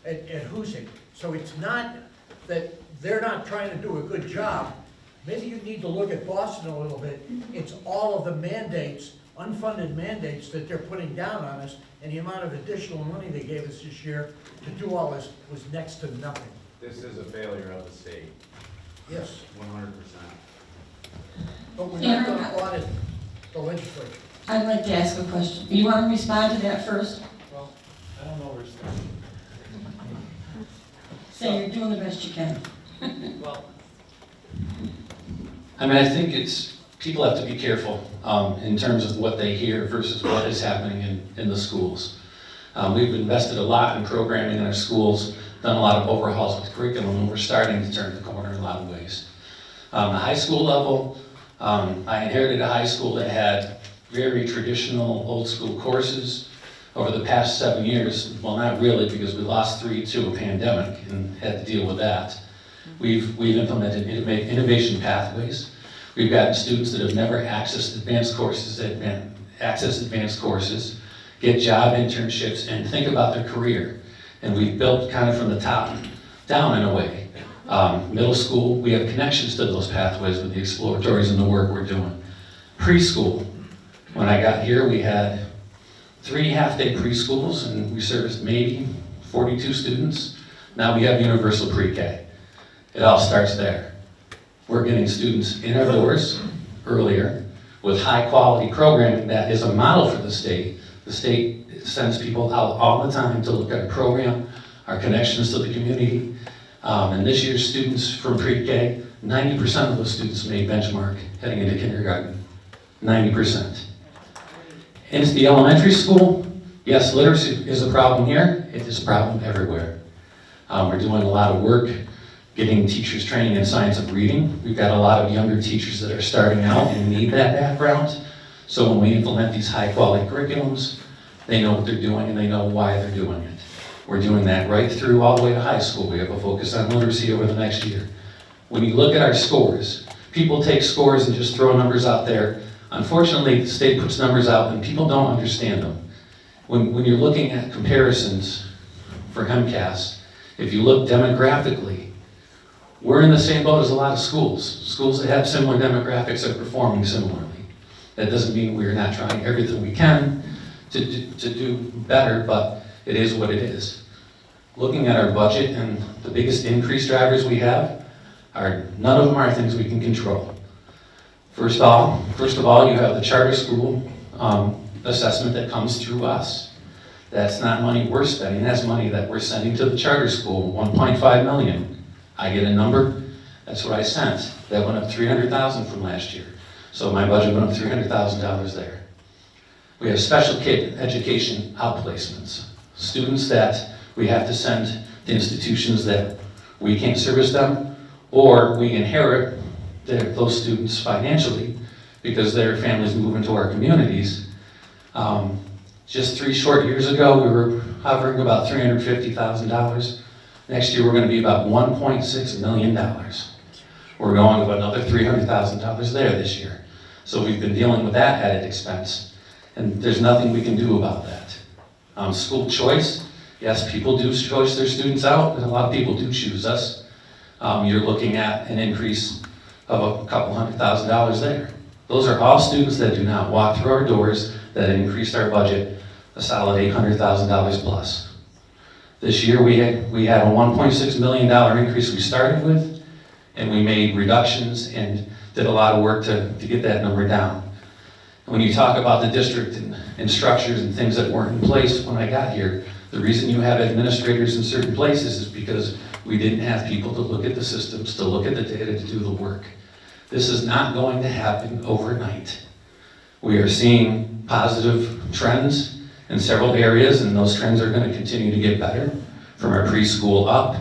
at Hoosick. So it's not that they're not trying to do a good job. maybe you need to look at Boston a little bit. It's all of the mandates, unfunded mandates that they're putting down on us, and the amount of additional money they gave us this year to do all this was next to nothing. This is a failure of the state, Yes, 100%. but we're not gonna audit the legislature. I'd like to ask a question. You want to respond to that first? Well, I don't know where to start. Say you're doing the best you can. Well, I mean, I think people have to be careful in terms of what they hear versus what is happening in the schools. We've invested a lot in programming in our schools, done a lot of overhauls with curriculum, and we're starting to turn the corner in a lot of ways. The high school level, I inherited a high school that had very traditional old school courses. Over the past 7 years, well, not really, because we lost 3 to a pandemic and had to deal with that. We've implemented innovation pathways. We've gotten students that have never accessed advanced courses, get job internships, and think about their career. And we've built kind of from the top down in a way. Middle school, we have connections to those pathways with the exploratories and the work we're doing. Preschool, when I got here, we had 3 half-day preschools, and we serviced maybe 42 students. Now we have universal pre-K. It all starts there. We're getting students in our doors earlier with high-quality programming that is a model for the state. The state sends people out all the time to look at our program, our connections to the community. And this year's students from pre-K, 90% of those students made benchmark heading into kindergarten. 90%. Into the elementary school, yes, literacy is a problem here. It is a problem everywhere. We're doing a lot of work getting teachers training in science of reading. We've got a lot of younger teachers that are starting out and need that background. So when we implement these high-quality curriculums, they know what they're doing and they know why they're doing it. We're doing that right through all the way to high school. We have a focus on literacy over the next year. When you look at our scores, people take scores and just throw numbers out there. Unfortunately, the state puts numbers out and people don't understand them. When you're looking at comparisons for MCAS, if you look demographically, we're in the same boat as a lot of schools. Schools that have similar demographics are performing similarly. That doesn't mean we're not trying everything we can to do better, but it is what it is. Looking at our budget, and the biggest increase drivers we have are, none of them are things we can control. First of all, you have the charter school assessment that comes through us. That's not money we're spending, that's money that we're sending to the charter school, 1.5 million. I get a number, that's what I sent. That went up 300,000 from last year. So my budget went up $300,000 there. We have special kid education outplacements. Students that we have to send to institutions that we can't service them, or we inherit those students financially because their families move into our communities. Just 3 short years ago, we were hovering about $350,000. Next year, we're going to be about $1.6 million. We're going to another $300,000 there this year. So we've been dealing with that added expense, and there's nothing we can do about that. School choice, yes, people do choice their students out, and a lot of people do choose us. You're looking at an increase of a couple $100,000 there. Those are all students that do not walk through our doors that increased our budget a solid $800,000 plus. This year we had a $1.6 million increase we started with, and we made reductions and did a lot of work to get that number down. And when you talk about the district and structures and things that weren't in place when I got here, the reason you have administrators in certain places is because we didn't have people to look at the systems, to look at the data, to do the work. This is not going to happen overnight. We are seeing positive trends in several areas, and those trends are going to continue to get better. From our preschool up,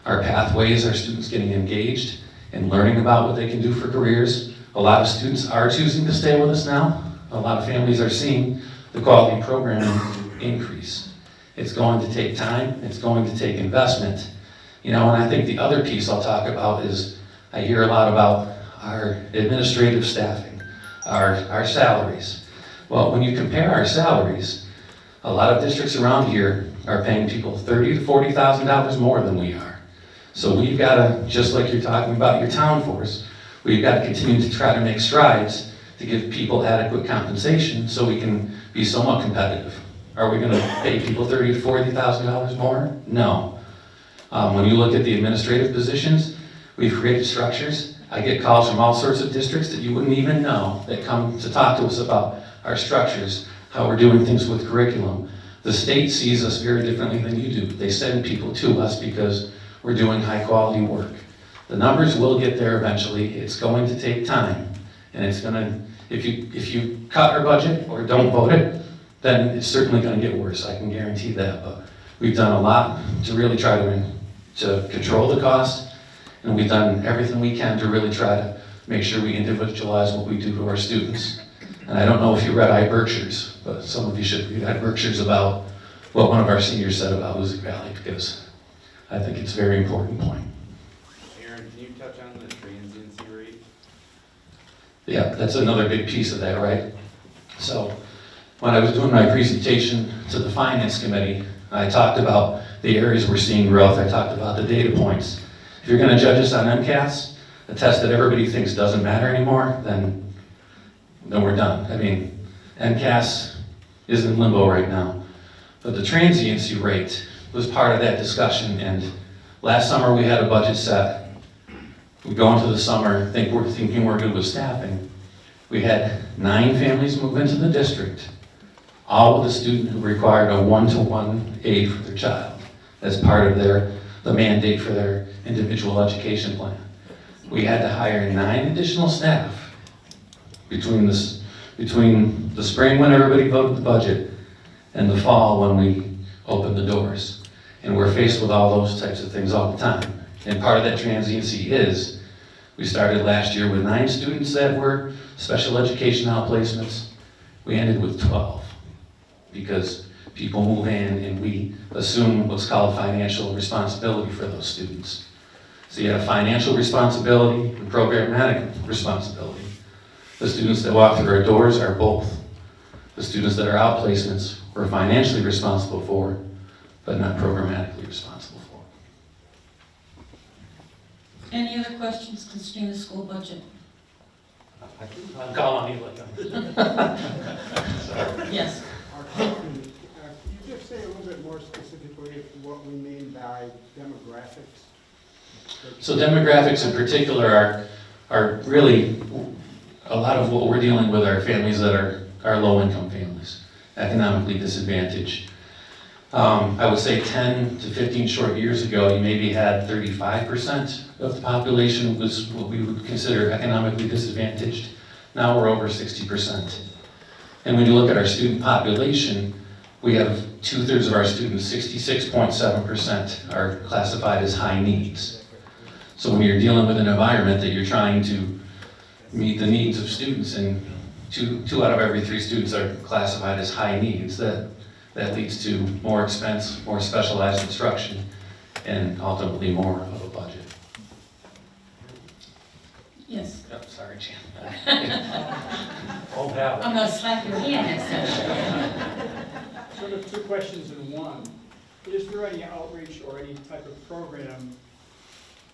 our pathways, our students getting engaged and learning about what they can do for careers. A lot of students are choosing to stay with us now. A lot of families are seeing the quality programming increase. It's going to take time, it's going to take investment. You know, and I think the other piece I'll talk about is, I hear a lot about our administrative staffing, our salaries. Well, when you compare our salaries, a lot of districts around here are paying people $30,000 to $40,000 more than we are. So we've got to, just like you're talking about your town force, we've got to continue to try to make strides to give people adequate compensation so we can be somewhat competitive. Are we gonna pay people $30,000 to $40,000 more? No. When you look at the administrative positions, we've created structures. I get calls from all sorts of districts that you wouldn't even know that come to talk to us about our structures, how we're doing things with curriculum. The state sees us very differently than you do. They send people to us because we're doing high quality work. The numbers will get there eventually. It's going to take time. And it's gonna, if you cut our budget or don't vote it, then it's certainly gonna get worse. I can guarantee that. But we've done a lot to really try to control the cost. And we've done everything we can to really try to make sure we individualize what we do to our students. And I don't know if you read iBerkshires, but some of you should read iBerkshires about what one of our seniors said about Hoosick Valley, because I think it's a very important point. Aaron, can you touch on the transiency rate? Yeah, that's another big piece of that, right? So when I was doing my presentation to the Finance Committee, I talked about the areas we're seeing growth. I talked about the data points. If you're going to judge us on MCAS, a test that everybody thinks doesn't matter anymore, then we're done. I mean, MCAS is in limbo right now. But the transiency rate was part of that discussion, and last summer we had a budget set. We go into the summer thinking we're good with staffing. We had 9 families move into the district, all with a student who required a one-to-one aid for their child as part of the mandate for their individual education plan. We had to hire 9 additional staff between the spring when everybody voted the budget and the fall when we opened the doors. And we're faced with all those types of things all the time. And part of that transiency is, we started last year with 9 students that were special education outplacements. We ended with 12 because people move in and we assume what's called financial responsibility for those students. So you have financial responsibility and programmatic responsibility. The students that walk through our doors are both. The students that are outplacements we're financially responsible for, but not programmatically responsible for. Any other questions concerning the school budget? I'm calling you like Yes. Could you just say a little bit more specifically what we mean by demographics? So demographics in particular are really, a lot of what we're dealing with are families that are low-income families, economically disadvantaged. I would say 10 to 15 short years ago, you maybe had 35% of the population was what we would consider economically disadvantaged. Now we're over 60%. And when you look at our student population, we have 2/3 of our students, 66.7%, are classified as high needs. So when you're dealing with an environment that you're trying to meet the needs of students, and two out of every 3 students are classified as high needs, that leads to more expense, more specialized instruction, and ultimately more of a budget. Yes. Oh, sorry, Jan. Old habit. I'm gonna slap your hand next time. Sort of 2 questions in one. Is there any outreach or any type of program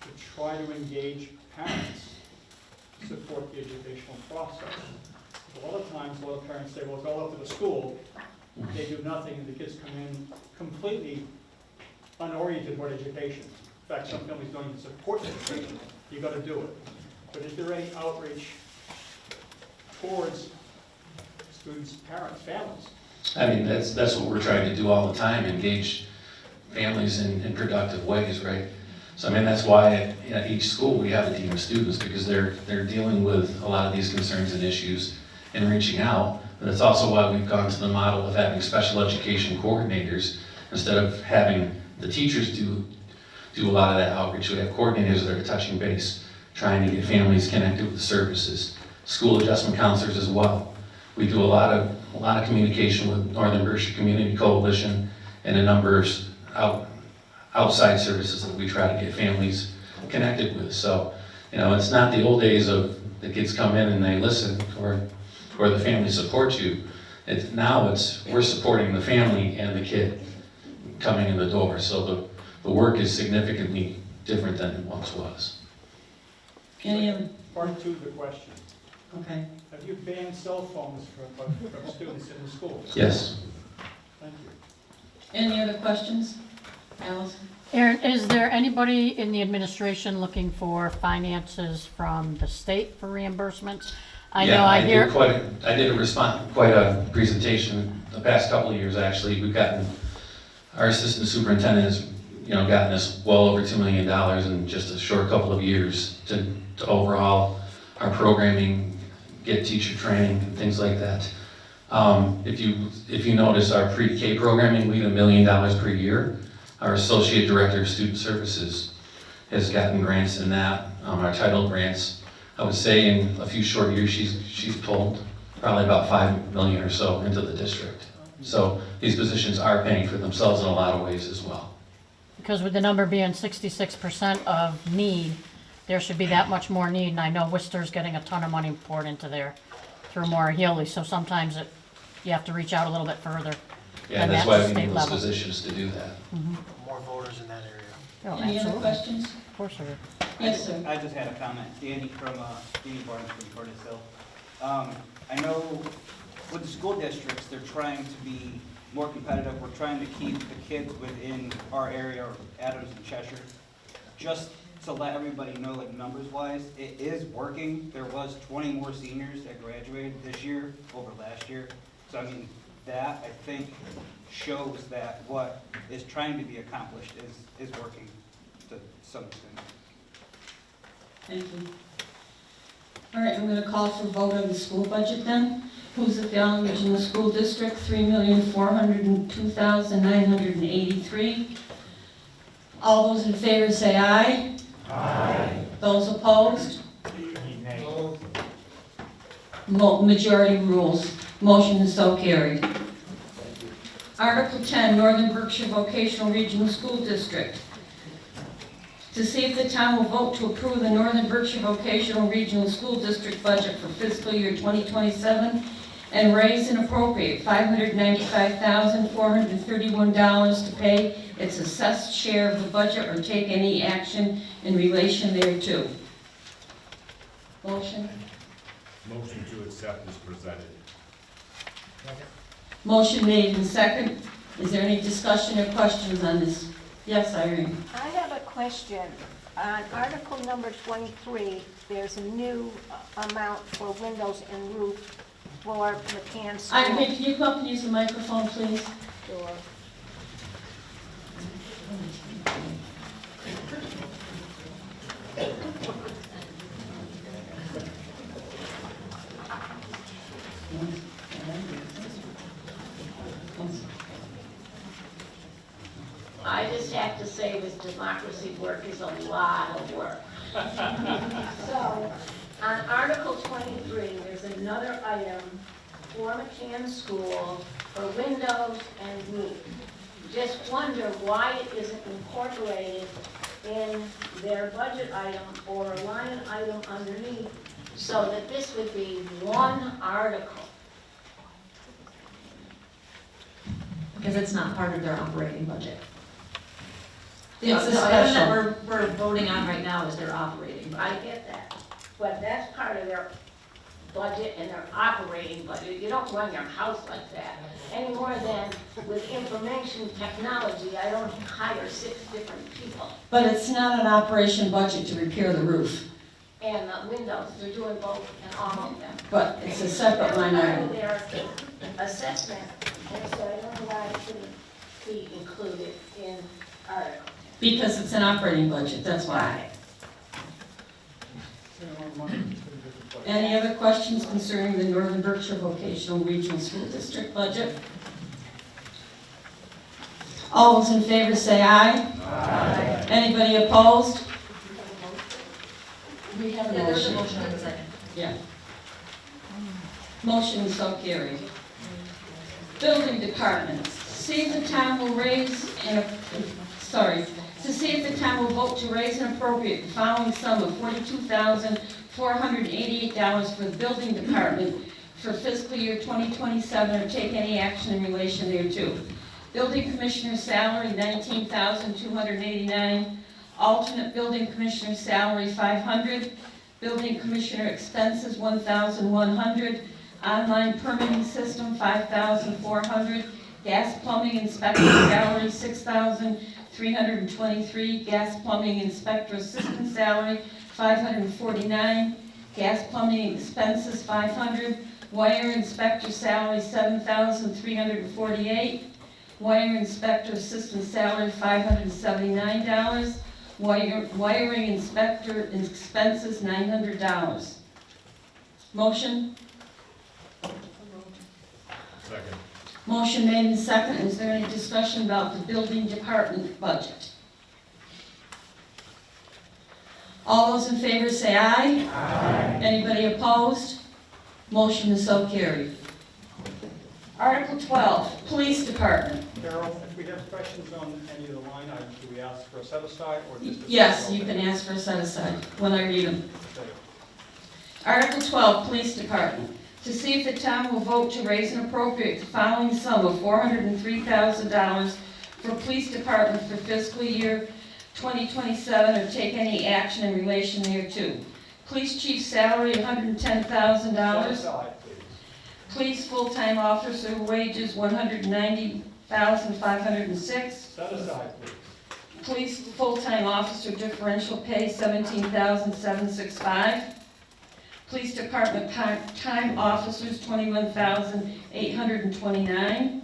to try to engage parents to support the educational process? A lot of times, a lot of parents say, well, go up to the school, they do nothing, and the kids come in completely unoriented toward education. In fact, some families don't even support education. You gotta do it. But is there any outreach towards students, parents, families? I mean, that's what we're trying to do all the time, engage families in productive ways, right? So I mean, that's why at each school we have a team of students, because they're dealing with a lot of these concerns and issues and reaching out. But it's also why we've gone to the model of having special education coordinators instead of having the teachers do a lot of that outreach. We have coordinators that are touching base, trying to get families connected with services, school adjustment counselors as well. We do a lot of communication with Northern Berkshire Community Coalition and a number of outside services that we try to get families connected with. So, you know, it's not the old days of the kids come in and they listen, or the family supports you. Now we're supporting the family and the kid coming in the door. So the work is significantly different than it once was. Any other Part two of the question. Okay. Have you banned cell phones from students in the schools? Yes. Thank you. Any other questions? Allison? Aaron, is there anybody in the administration looking for finances from the state for reimbursements? I know Yeah, I hear. I did quite a presentation the past couple of years, actually. Our assistant superintendent has, gotten us well over $2 million in just a short couple of years to overhaul our programming, get teacher training, and things like that. If you notice, our pre-K programming, we get $1 million per year. Our associate director of student services has gotten grants in that, our title grants. I would say in a few short years, she's pulled probably about $5 million or so into the district. So these positions are paying for themselves in a lot of ways as well. Because with the number being 66% of need, there should be that much more need, and I know Worcester's getting a ton of money poured into there through Maura Healy, so sometimes you have to reach out a little bit further. Yeah, than that's that why we state need those level. positions to do that. More voters in that area. Oh, Any other absolutely. questions? Of course there is. Yes, sir. I just had a comment. Danny Barnes from Curtis Hill. I know with the school districts, they're trying to be more competitive. We're trying to keep the kids within our area, or Adams and Cheshire. Just to let everybody know, like numbers wise, it is working. There was 20 more seniors that graduated this year over last year. So I mean, that I think shows that what is trying to be accomplished is working to some extent. Thank you. All right, I'm going to call for vote on the school budget then. Hoosick Valley Regional School District, $3,402,983. All those in favor say aye. Aye. Those opposed? Majority rules. Motion is so carried. Article 10, Northern Berkshire Vocational Regional School District. To see if the town will vote to approve the Northern Berkshire Vocational Regional School District budget for fiscal year 2027 and raise and appropriate $595,431 to pay its assessed share of the budget or take any action in relation thereto. Motion? Motion to accept is presented. Motion made and second. Is there any discussion or questions on this? Yes, Irene. I have a question. On article number 23, there's a new amount for windows and roof for McCann School. Irene, can you come up and use the microphone, please? Sure. I just have to say this democracy work is a lot of work. So, on Article 23, there's another item for McCann School for windows and roof. Just wonder why it isn't incorporated in their budget item or a line item underneath, so that this would be one article. Because it's not part of their operating budget. It's a The item that special. we're voting on right now is their operating I budget. get that, but that's part of their budget and their operating budget. You don't run your house like that, any more than with information technology, I don't hire 6 different people. But it's not an operation budget to repair the roof, And the windows, they're doing both and all of them. but it's a separate line That's part of item. their assessment, and so I don't know why it shouldn't be included in article. Because it's an operating budget, that's why. Any other questions concerning the Northern Berkshire Vocational Regional School District budget? All those in favor say aye. Aye. Anybody opposed? We have a There's a motion. motion in a second. Yeah. Motion is so carried. Building departments, see if the town will to see if the town will vote to raise and appropriate the following sum of $42,488 for the building department for fiscal year 2027 or take any action in relation thereto. Building commissioner's salary, $19,289. Alternate building commissioner's salary, $500. Building commissioner expenses, $1,100. Online permitting system, $5,400. Gas plumbing inspector salary, $6,323. Gas plumbing inspector assistant salary, $549. Gas plumbing expenses, $500. Wire inspector salary, $7,348. Wire inspector assistant salary, $579. Wiring inspector expenses, $900. Motion? Second. Motion made and second. Is there any discussion about the building department budget? All those in favor say aye. Aye. Anybody opposed? Motion is so carried. Article 12, Police Department. Carol, if we have questions on any of the line items, do we ask for a set aside or just a? Yes, you can ask for a set aside when I read them. Article 12, Police Department. To see if the town will vote to raise and appropriate the following sum of $403,000 for Police Department for fiscal year 2027 or take any action in relation thereto. Police Chief salary, $110,000. Police full-time officer wages, $190,506. Set aside, please. Police full-time officer differential pay, $17,765. Police department part-time officers, $21,829.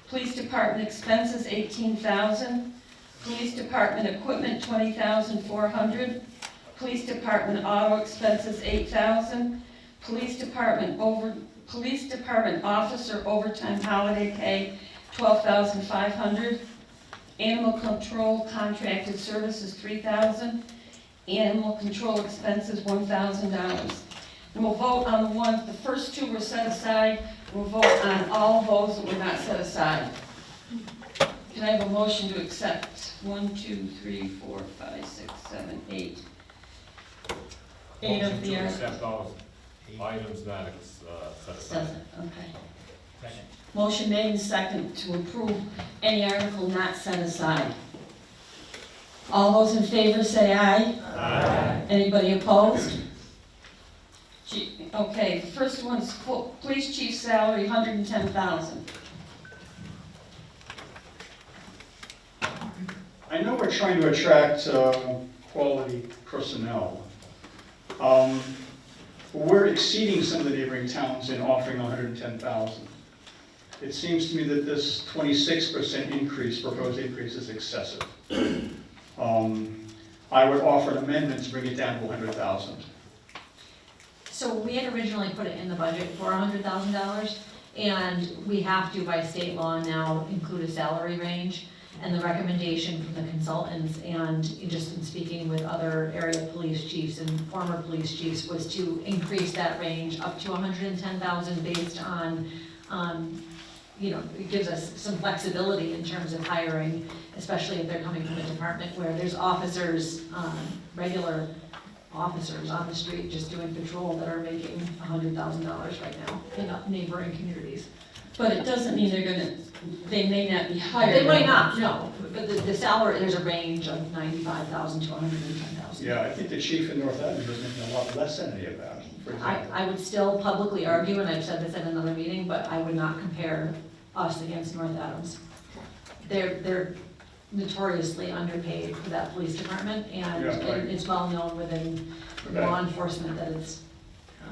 Police department expenses, $18,000. Police department equipment, $20,400. Police department auto expenses, $8,000. Police department officer overtime holiday pay, $12,500. Animal control contracted services, $3,000. Animal control expenses, $1,000. And we'll vote on the ones, the first two were set aside. We'll vote on all those that were not set aside. Can I have a motion to accept? 1, 2, 3, 4, 5, 6, 7, 8. 8 of Motion the to articles. accept all items not set aside. Okay. Motion made and second to approve any article not set aside. All those in favor say aye. Aye. Anybody opposed? Okay, the first one's police chief salary, $110,000. I know we're trying to attract quality personnel. We're exceeding some of the neighboring towns in offering $110,000. It seems to me that this 26% increase, proposed increase, is excessive. I would offer an amendment to bring it down to $100,000. So we had originally put it in the budget for $100,000, and we have to, by state law now, include a salary range. And the recommendation from the consultants, and just in speaking with other area police chiefs and former police chiefs, was to increase that range up to $110,000 based on, it gives us some flexibility in terms of hiring, especially if they're coming from a department where there's officers, regular officers on the street just doing patrol that are making $100,000 right now in neighboring communities. But it doesn't mean they may not be hired. They might not, no, but the salary, there's a range of $95,000 to $110,000. Yeah, I think the chief in North Adams is making a lot less than any of that, for example. I would still publicly argue, and I've said this in another meeting, but I would not compare us against North Adams. They're notoriously underpaid for that police department, and it's well known within law enforcement that it's.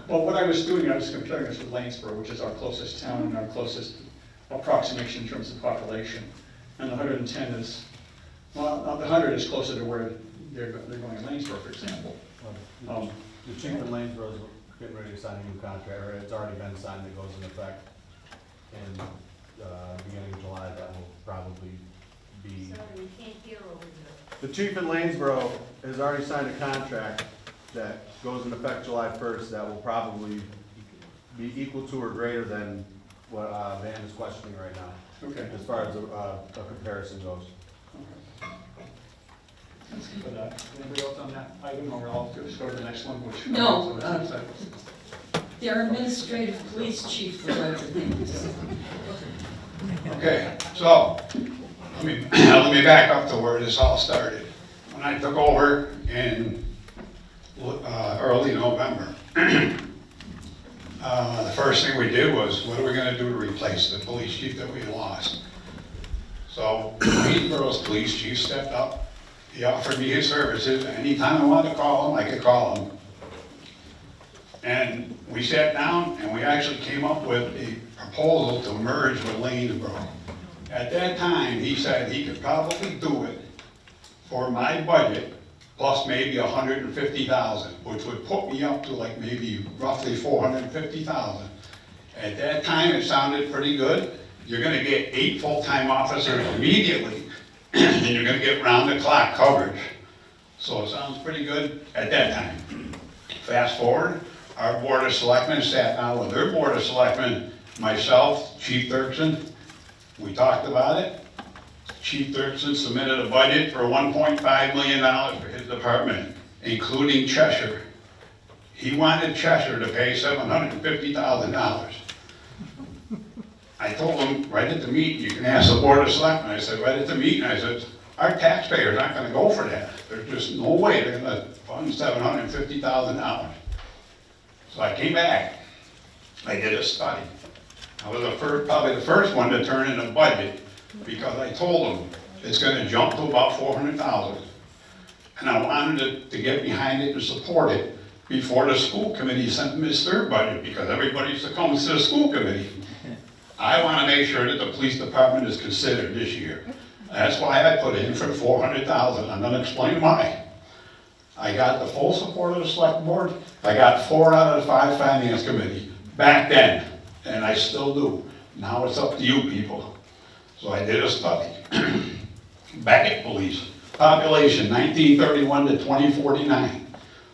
Well, what I was doing, I was comparing this with Lanesboro, which is our closest town and our closest approximation in terms of population. And the 110 is, well, the 100 is closer to where they're going in Lanesboro, for example. The chief in Lanesboro is getting ready to sign a new contract, or it's already been signed, that goes into effect in beginning of July. That will probably be. Sorry, we can't hear over here. The chief in Lanesboro has already signed a contract that goes into effect July 1st, that will probably be equal to or greater than what Van is questioning right now. Okay. As far as a comparison goes. But anybody else on that item, or I'll just go to the next one, which. No, their administrative police chief would like to think. Okay, so, let me back up to where this all started. When I took over in early November. The first thing we did was, what are we gonna do to replace the police chief that we lost? So, Waynesboro's police chief stepped up. He offered me his services. Anytime I wanted to call him, I could call him. And we sat down and we actually came up with a proposal to merge with Lanesboro. At that time, he said he could probably do it for my budget, plus maybe 150,000, which would put me up to like maybe roughly 450,000. At that time, it sounded pretty good. You're gonna get 8 full-time officers immediately, and you're gonna get round-the-clock coverage. So it sounds pretty good at that time. Fast forward, our Board of Selectmen sat down with their Board of Selectmen, myself, Chief Dirksen. We talked about it. Chief Dirksen submitted a budget for $1.5 million for his department, including Cheshire. He wanted Cheshire to pay $750,000. I told him right at the meeting, you can ask the Board of Selectmen. I said, right at the meeting, I said, our taxpayers aren't gonna go for that. There's just no way they're gonna fund $750,000. So I came back, I did a study. I was probably the first one to turn in a budget, because I told them it's gonna jump to about 400,000. And I wanted to get behind it and support it before the school committee sent them its third budget, because everybody succumbs to the school committee. I wanna make sure that the police department is considered this year. That's why I put in for 400,000. I'm gonna explain why. I got the full support of the select board. I got 4 out of the 5 finance committee back then, and I still do. Now it's up to you people. So I did a study. Beckett Police, population 1931 to 2049.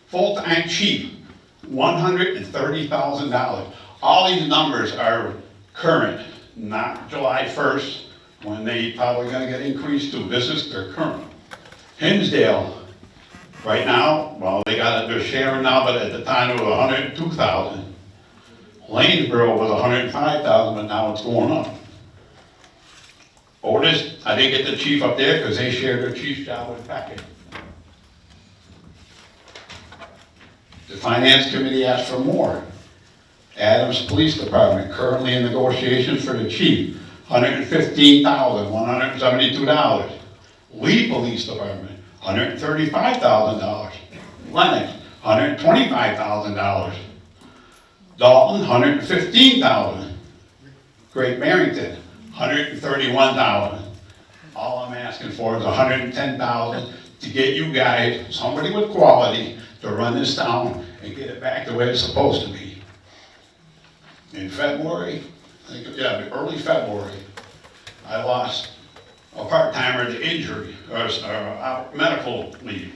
Full-time chief, $130,000. All these numbers are current, not July 1st, when they probably gonna get increased to. This is their current. Hinsdale, right now, well, they got their share now, but at the time it was 102,000. Lanesboro was 105,000, but now it's going up. Otis, I didn't get the chief up there because they shared their chief's job with Beckett. The finance committee asked for more. Adams Police Department, currently in negotiations for the chief, $115,172. Lee Police Department, $135,000. Lennox, $125,000. Dalton, $115,000. Great Barrington, $131,000. All I'm asking for is $110,000 to get you guys, somebody with quality, to run this town and get it back the way it's supposed to be. In February, early February, I lost a part-timer to injury, or medical leave.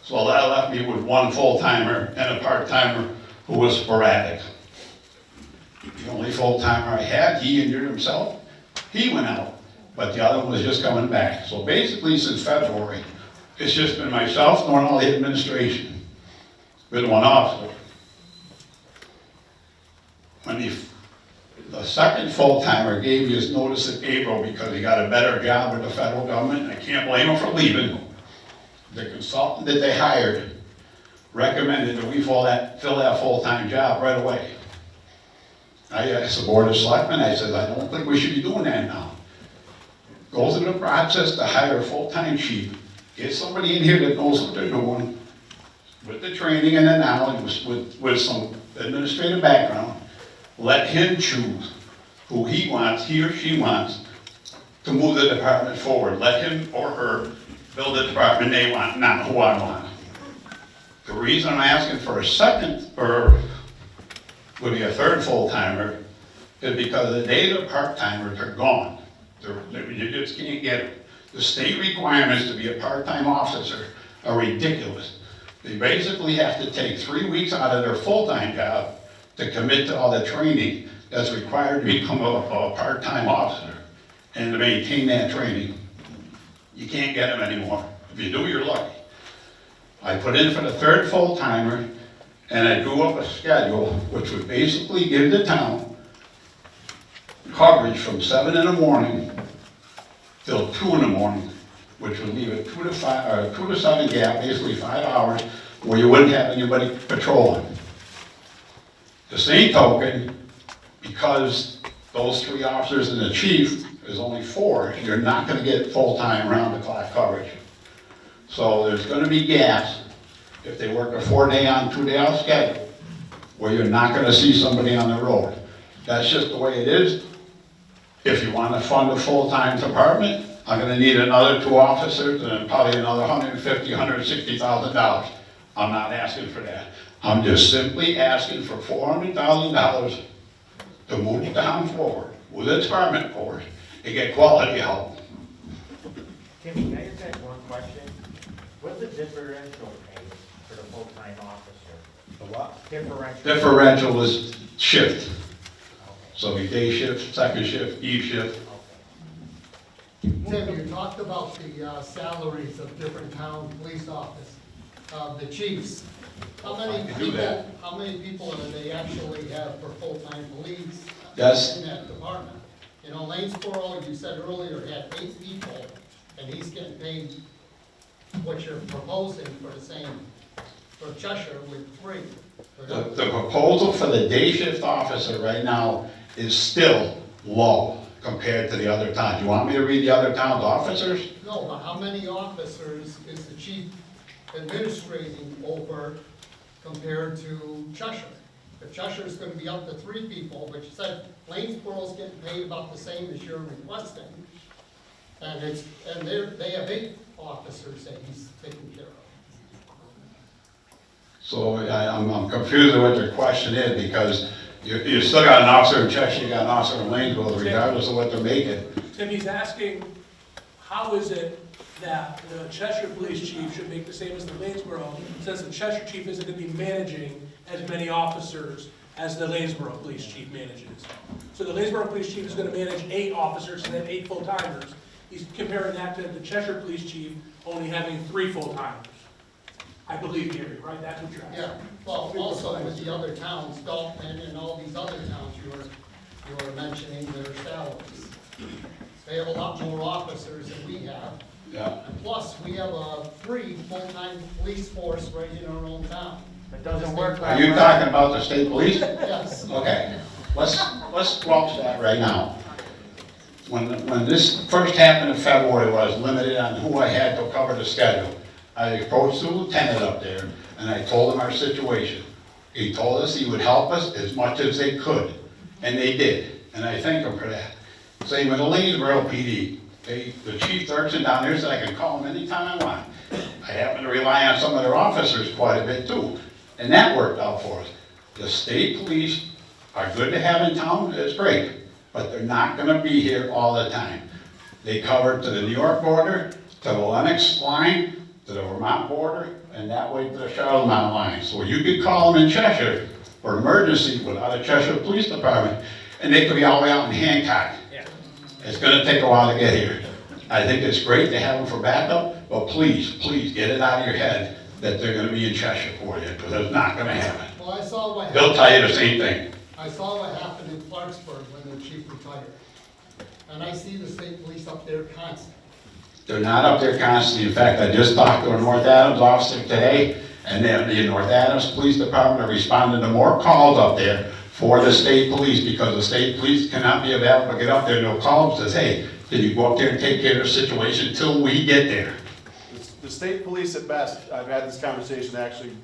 So that left me with 1 full-timer and a part-timer who was sporadic. The only full-timer I had, he injured himself, he went out, but the other one was just coming back. So basically since February, it's just been myself doing all the administration with 1 officer. When the second full-timer gave me his notice in April because he got a better job with the federal government, and I can't blame him for leaving. The consultant that they hired recommended that we fill that full-time job right away. I asked the Board of Selectmen, I said, I don't think we should be doing that now. Go through the process to hire a full-time chief, get somebody in here that knows what they're doing, with the training and the knowledge, with some administrative background. Let him choose who he wants, he or she wants, to move the department forward. Let him or her build the department they want, not who I want. The reason I'm asking for a second, or would be a third full-timer, is because the day the part-timers are gone. You just can't get it. The state requirements to be a part-time officer are ridiculous. They basically have to take 3 weeks out of their full-time job to commit to all the training that's required to become a part-time officer and to maintain that training. You can't get them anymore. If you do, you're lucky. I put in for the third full-timer, and I drew up a schedule which would basically give the town coverage from 7 in the morning till 2 in the morning, which would leave a 2 to 7 gap, basically 5 hours where you wouldn't have anybody patrolling. The same token, because those 3 officers and the chief is only 4, you're not gonna get full-time round-the-clock coverage. So there's gonna be gaps if they work a 4-day on, 2-day off schedule, where you're not gonna see somebody on the road. That's just the way it is. If you wanna fund a full-time department, I'm gonna need another 2 officers and probably another $150,000, $160,000. I'm not asking for that. I'm just simply asking for $400,000 to move the town forward, with the department forward, and get quality help. Timmy, can I just ask one question? What's the differential pay for the full-time officer? The what? Differential. Differential is shift. So be day shift, second shift, eve shift. Tim, you talked about the salaries of different town police officers, the chiefs. How many I can do that. people do they actually have for full-time police Yes. in that department? You know, Lanesboro, you said earlier, had 8 people, and he's getting paid what you're proposing for the same, for Cheshire with 3. The proposal for the day shift officer right now is still low compared to the other towns. You want me to read the other towns' officers? No, but how many officers is the chief administrating over compared to Cheshire? If Cheshire's gonna be up to 3 people, but you said Lanesboro's getting paid about the same as you're requesting. And they have 8 officers that he's taking care of. So I'm confused with what your question is, because you still got an officer in Cheshire, you got an officer in Lanesboro, regardless of what they're making. Tim, he's asking, how is it that the Cheshire Police Chief should make the same as the Lanesboro, since the Cheshire Chief isn't gonna be managing as many officers as the Lanesboro Police Chief manages? So the Lanesboro Police Chief is gonna manage 8 officers and then 8 full-timers. He's comparing that to the Cheshire Police Chief only having 3 full-timers. I believe, Gary, right? That's what you're asking. Yeah, well, also with the other towns, Dalton and all these other towns you were mentioning their salaries. They have a lot more officers than we have. Yeah. And plus, we have a 3 full-time police force right in our own town. It doesn't work Are you talking about the state police? Yes. Okay, let's squelch that right now. When this first happened in February, where I was limited on who I had to cover the schedule, I approached the lieutenant up there, and I told him our situation. He told us he would help us as much as they could, and they did, and I thank him for that. Same with the Lanesboro PD. The chief Dirksen down there said I can call him anytime I want. I happen to rely on some of their officers quite a bit too, and that worked out for us. The state police are good to have in town, it's great, but they're not gonna be here all the time. They cover to the New York border, to the Lennox line, to the Vermont border, and that way to the Charlemont line. So you could call them in Cheshire for emergency without a Cheshire Police Department, and they could be all the way out in Hancock. It's gonna take a while to get here. I think it's great to have them for backup, but please, please get it out of your head that they're gonna be in Cheshire for you, because it's not gonna happen. Well, I saw what They'll happened. tell you the same thing. I saw what happened in Clarksburg when the chief retired. And I see the state police up there constantly. They're not up there constantly. In fact, I just talked to a North Adams officer today, and the North Adams Police Department are responding to more calls up there for the state police, because the state police cannot be available to get up there. No call says, hey, can you go up there and take care of the situation until we get there? The state police at best, I've had this conversation actually,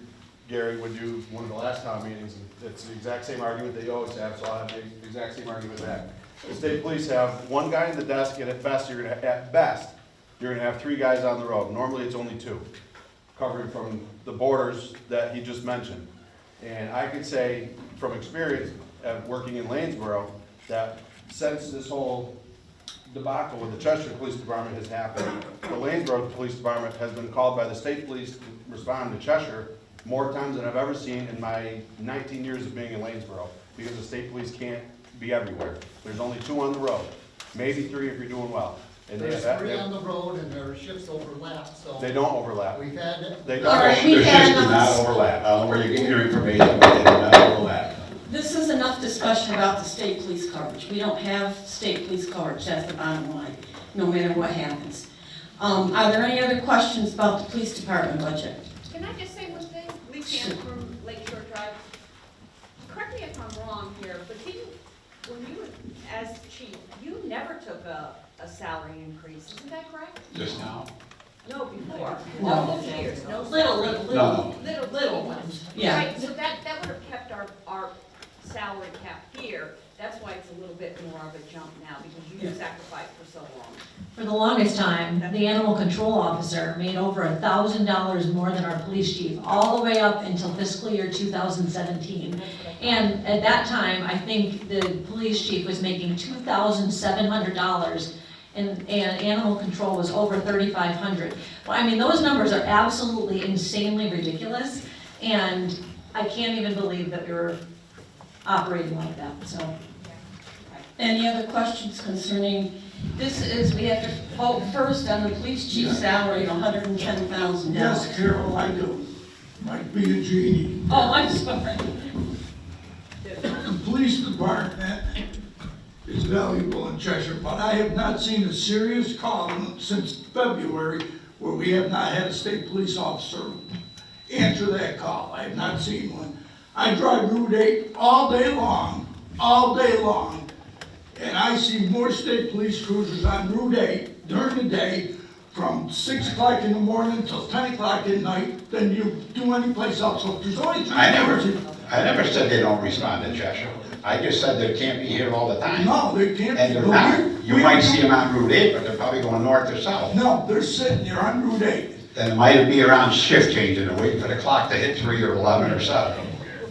Gary, with you, one of the last town meetings, and it's the exact same argument they always have, so I'll have the exact same argument back. The state police have 1 guy in the desk, and at best, you're gonna have 3 guys on the road. Normally, it's only 2, covering from the borders that he just mentioned. And I could say, from experience, working in Lanesboro, that since this whole debacle with the Cheshire Police Department has happened, the Lanesboro Police Department has been called by the state police to respond to Cheshire more times than I've ever seen in my 19 years of being in Lanesboro, because the state police can't be everywhere. There's only 2 on the road, maybe 3 if you're doing well. And There's 3 on the road and their shifts overlap, so. They don't overlap. We've had. They All right, don't. we've Their had shifts do not enough. overlap. I don't know where you're getting your information, but they do not overlap. This is enough discussion about the state police coverage. We don't have state police coverage, that's the bottom line, no matter what happens. Are there any other questions about the police department budget? Can I just say one thing? Lisa Hanna from Lakeshore Drive. Correct me if I'm wrong here, but when you were as chief, you never took a salary increase, isn't that correct? Just now. No, before. No. Those years, no Little salary. No. Little ones. Yeah. Right, so that would have kept our salary cap here. That's why it's a little bit more of a jump now, because you sacrificed for so long. For the longest time, the animal control officer made over $1,000 more than our police chief, all the way up until fiscal year 2017. And at that time, I think the police chief was making $2,700, and animal control was over $3,500. Well, I mean, those numbers are absolutely insanely ridiculous, and I can't even believe that we were operating like that, so. Any other questions concerning, we have to vote first on the police chief's salary of $110,000. Yes, Carol, I do. Like being a genie. Oh, I'm sorry. The police department is valuable in Cheshire, but I have not seen a serious call since February where we have not had a state police officer answer that call. I have not seen one. I drive Route 8 all day long, and I see more state police cruisers on Route 8 during the day from 6 o'clock in the morning till 10 o'clock at night than you do any place else. So if there's only 3 hours. I never said they don't respond to Cheshire. I just said they can't be here all the time. No, they can't. And they're not. You might see them on Route 8, but they're probably going north or south. No, they're sitting there on Route 8. Then it might be around shift changing and waiting for the clock to hit 3 or 11 or 7.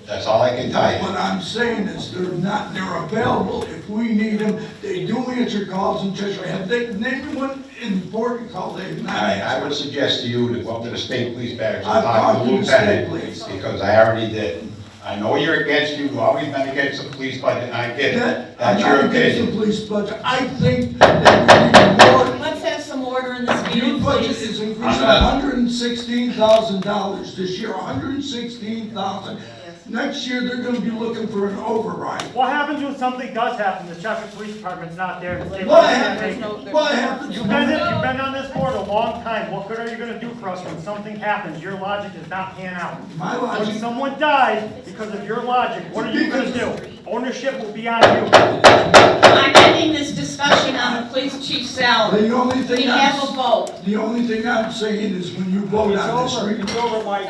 That's all I can tell you. What I'm saying is they're available if we need them. They do answer calls in Cheshire. Have they, name me one important call they have not I answered. would suggest to you to go up to the state police barracks and I've talk to talked the to the state lieutenant, police. because I already did. I know you're against, you've always been against the police budget, and I get it. I'm That's not your against the opinion. police budget. I think that we need more. Let's have some order in this Your meeting, budget please. is increased $116,000 this year, $116,000. Next year, they're gonna be looking for an override. What happens when something does happen, the Cheshire Police Department's not there? What happens? What happens? You've been on this board a long time, what good are you gonna do for us when something happens? Your logic does not pan out. My logic. When someone dies because of your logic, what are you gonna do? Ownership will be on you. I'm ending this discussion on the police chief's salary. The only We thing have a vote. The only thing I'm saying is when you vote on this. It's over, Mike.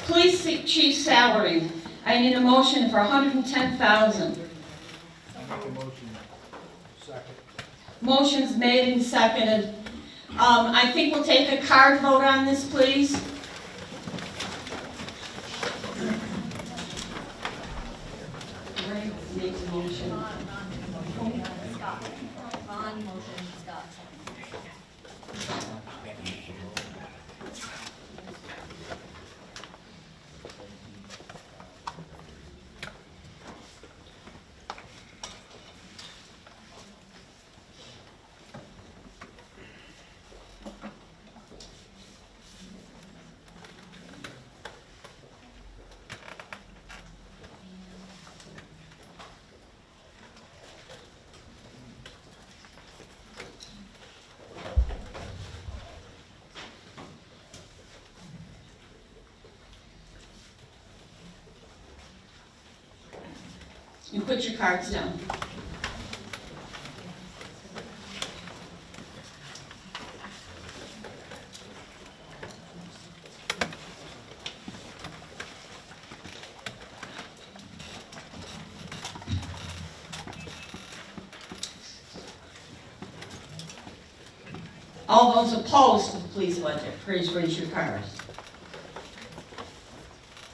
Police chief salary, I need a motion for $110,000. Motion's made and seconded. I think we'll take a card vote on this, please. Ray makes a motion. Bond motion, Scott. You put your cards down. All those opposed to the police budget, please raise your cards.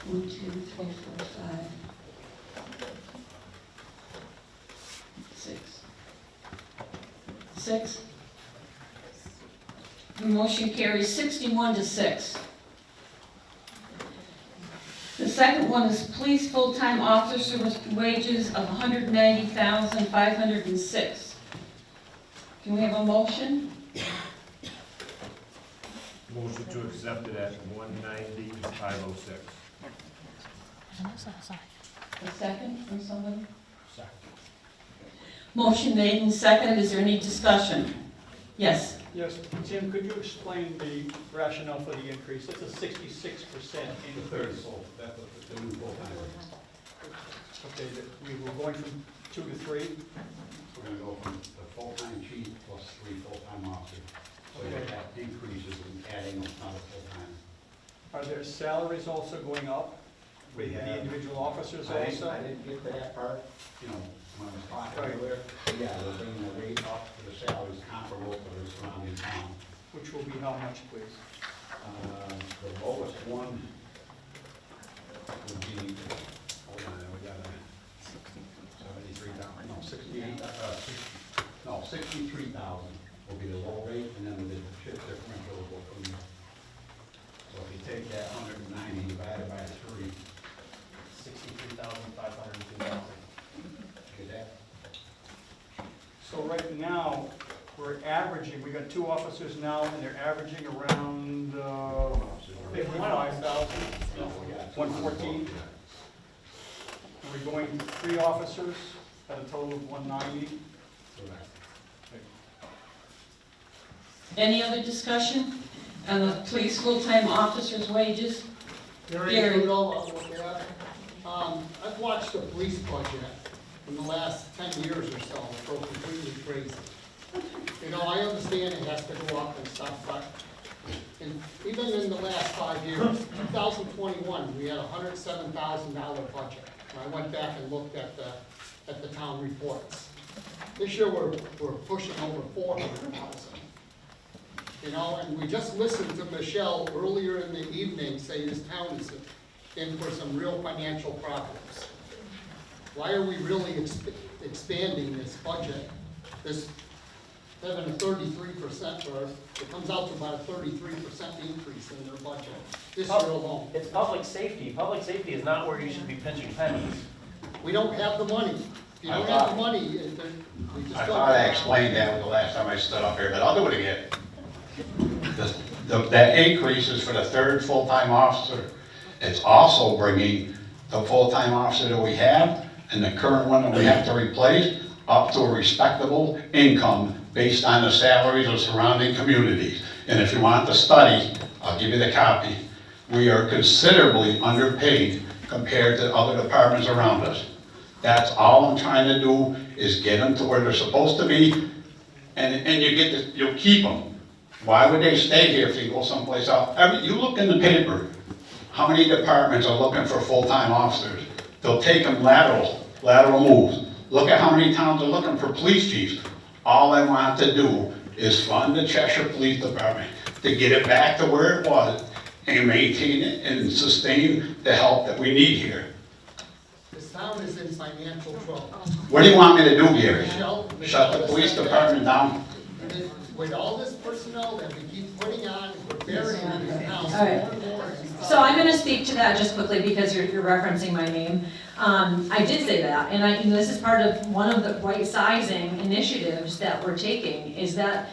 1, 2, 3, 4, 5. 6. The motion carries 61-6. The second one is police full-time officer with wages of $190,506. Can we have a motion? Motion to accept it at 190,506. A second from somebody? Motion made and seconded. Is there any discussion? Yes. Yes, Tim, could you explain the rationale for the increase? It's a 66% increase. That's the new full-time. Okay, we were going from 2 to 3? We're gonna go from the full-time chief plus 3 full-time officers. So Okay. that increases in adding another full-time. Are their salaries also going up We with the have- individual officers I also? didn't get to that part, you know, when I was talking Right. earlier. Yeah, we're bringing the rate up to the salaries comparable to the surrounding town. Which will be how much, please? The lowest one would be, hold on, we got a 73,000, no, 63,000 will be the low rate, and then the shift differential will go from there. So if you take that 190 divided by 3, 63,502. get that? So right now, we're averaging, we got 2 officers now, and they're averaging around 55,000, 114. And we're going 3 officers at a total of 190. Any other discussion on the police full-time officers' wages? Gary. I've watched the police budget in the last 10 years or so go completely crazy. You know, I understand it has to go up and stuff, but even in the last 5 years, 2021, we had a $107,000 budget. And I went back and looked at the town reports. This year, we're pushing over 400,000. You know, and we just listened to Michelle earlier in the evening say this town is in for some real financial problems. Why are we really expanding this budget? This having a 33% growth, it comes out to about a 33% increase in their budget this year alone. It's public safety. Public safety is not where you should be pinching pennies. We don't have the money. If you don't have the money, we just don't. I thought I explained that the last time I stood up here, but I'll do it again. That increase is for the 3rd full-time officer. It's also bringing the full-time officer that we have and the current one that we have to replace up to a respectable income based on the salaries of surrounding communities. And if you want the study, I'll give you the copy. We are considerably underpaid compared to other departments around us. That's all I'm trying to do is get them to where they're supposed to be, and you'll keep them. Why would they stay here if they go someplace else? You look in the paper, how many departments are looking for full-time officers? They'll take them lateral moves. Look at how many towns are looking for police chiefs. All I want to do is fund the Cheshire Police Department to get it back to where it was and maintain it and sustain the help that we need here. This town is in financial trouble. What do you want me to do, Gary? Michelle Shut the police department down? With all this personnel that we keep putting on, we're burying this town All right. more and more. So I'm going to speak to that just quickly because you're referencing my name. I did say that, and this is part of one of the right sizing initiatives that we're taking, is that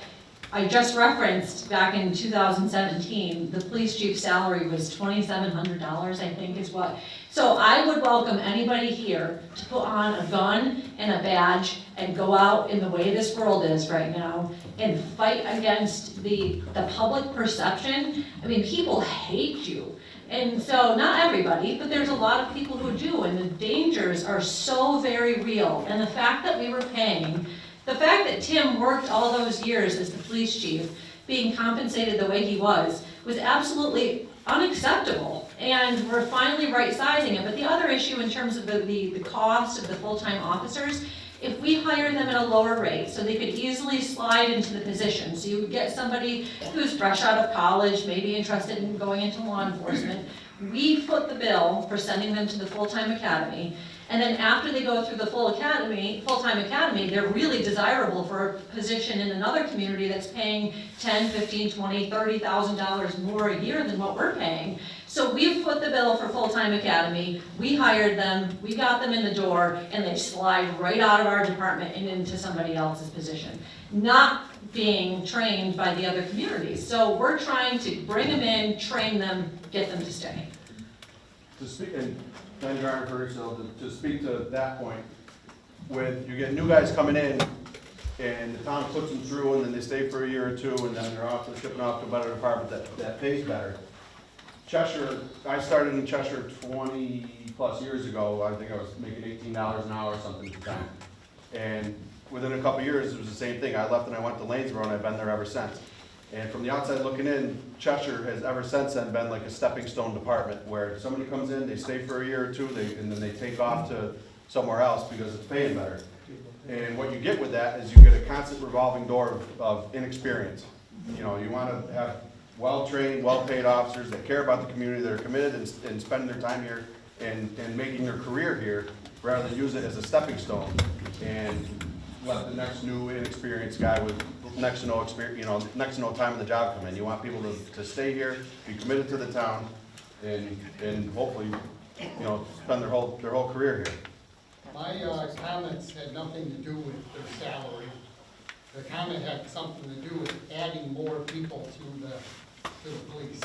I just referenced back in 2017, the police chief's salary was $2,700, I think is what. So I would welcome anybody here to put on a gun and a badge and go out in the way this world is right now and fight against the public perception. I mean, people hate you. And so, not everybody, but there's a lot of people who do, and the dangers are so very real. And the fact that we were paying, the fact that Tim worked all those years as the police chief, being compensated the way he was absolutely unacceptable. And we're finally right-sizing it. But the other issue in terms of the cost of the full-time officers, if we hire them at a lower rate, so they could easily slide into the position, so you would get somebody who's fresh out of college, maybe interested in going into law enforcement, we foot the bill for sending them to the full-time academy, and then after they go through the full-time academy, they're really desirable for a position in another community that's paying $10, $15, $20, $30,000 more a year than what we're paying. So we foot the bill for full-time academy, we hired them, we got them in the door, and they slide right out of our department and into somebody else's position, not being trained by the other communities. So we're trying to bring them in, train them, get them to stay. To speak, and then John for yourself, to speak to that point, when you get new guys coming in, and the town puts them through, and then they stay for a year or two, and then they're off, they're shipping off to a better department that pays better. Cheshire, I started in Cheshire 20-plus years ago. I think I was making $18 an hour or something at the time. And within a couple of years, it was the same thing. I left and I went to Lanesboro, and I've been there ever since. And from the outside looking in, Cheshire has ever since then been like a stepping stone department, where somebody comes in, they stay for a year or two, and then they take off to somewhere else because it's paying better. And what you get with that is you get a constant revolving door of inexperience. You know, you want to have well-trained, well-paid officers that care about the community, that are committed and spending their time here and making their career here, rather than use it as a stepping stone and let the next new inexperienced guy with next to no experience, next to no time in the job come in. You want people to stay here, be committed to the town, and hopefully, spend their whole career here. My comments had nothing to do with their salary. The comment had something to do with adding more people to the police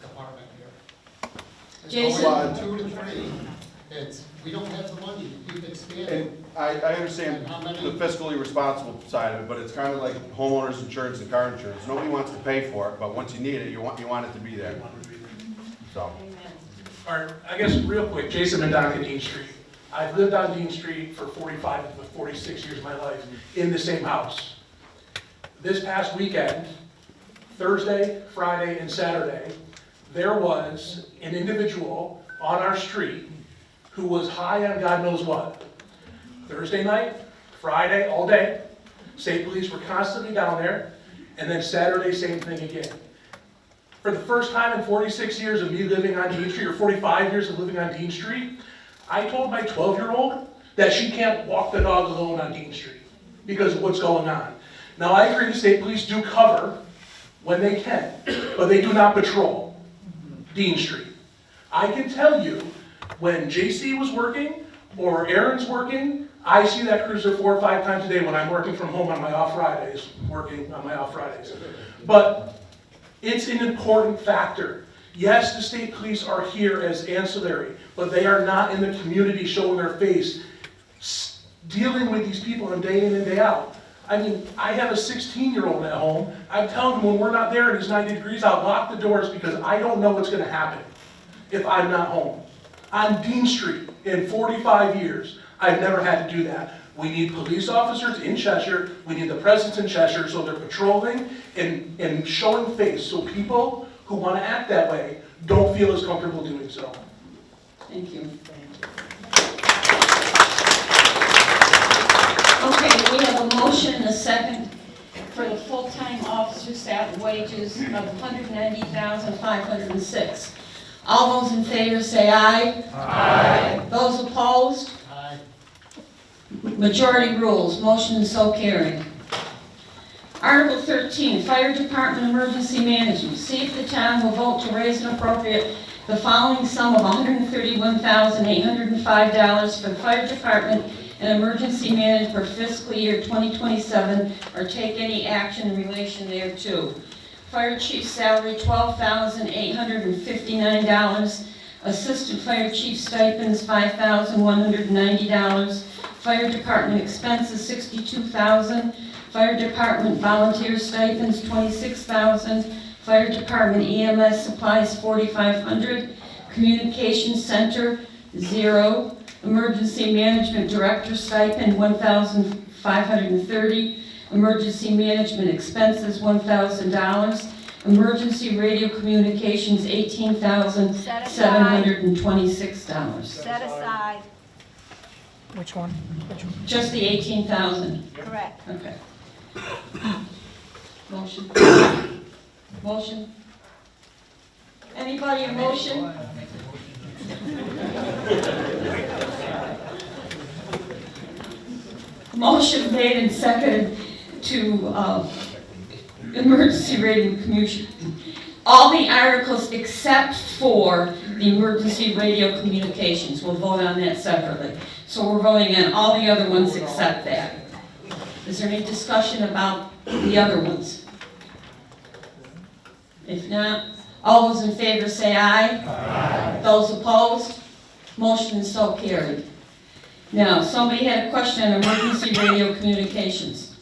department here. Jason? Going from 2 to 3, we don't have the money to keep expanding. And I understand the fiscally responsible side of it, but it's kind of like homeowners insurance and car insurance. Nobody wants to pay for it, but once you need it, you want it to be there. So. All right, I guess real quick, Jason Mendonca, Dean Street. I've lived on Dean Street for 45 of the 46 years of my life in the same house. This past weekend, Thursday, Friday, and Saturday, there was an individual on our street who was high on God knows what. Thursday night, Friday, all day, state police were constantly down there, and then Saturday, same thing again. For the first time in 46 years of me living on Dean Street, or 45 years of living on Dean Street, I told my 12-year-old that she can't walk the dog alone on Dean Street because of what's going on. Now, I agree the state police do cover when they can, but they do not patrol Dean Street. I can tell you, when JC was working or Aaron's working, I see that cruiser 4 or 5 times a day when I'm working from home on my off Fridays, But it's an important factor. Yes, the state police are here as ancillary, but they are not in the community showing their face, dealing with these people day in and day out. I mean, I have a 16-year-old at home. I'm telling him when we're not there and it's 90 degrees, I'll lock the doors because I don't know what's going to happen if I'm not home. On Dean Street, in 45 years, I've never had to do that. We need police officers in Cheshire. We need the presence in Cheshire so they're patrolling and showing face so people who want to act that way don't feel as comfortable doing so. Thank you. Okay, we have a motion and a second for the full-time officer staff wages of $190,506. All those in favor say aye. Aye. Those opposed? Aye. Majority rules, motion is so carried. Article 13, Fire Department Emergency Management. See if the town will vote to raise and appropriate the following sum of $131,805 for the Fire Department and Emergency Management for fiscal year 2027, or take any action in relation thereto. Fire Chief salary, $12,859. Assistant Fire Chief stipends, $5,190. Fire Department expenses, $62,000. Fire Department volunteer stipends, $26,000. Fire Department EMS supplies, $4,500. Communications Center, $0. Emergency Management Director stipend, $1,530. Emergency Management expenses, $1,000. Emergency Radio Communications, $18,726. Set aside. Which one? Just the $18,000. Correct. Okay. Motion. Motion. Anybody a motion? Motion made and seconded to emergency radio communication. All the articles except for the emergency radio communications. We'll vote on that separately. So we're voting on all the other ones except that. Is there any discussion about the other ones? If not, all those in favor say aye. Aye. Those opposed? Motion is so carried. Now, somebody had a question on emergency radio communications.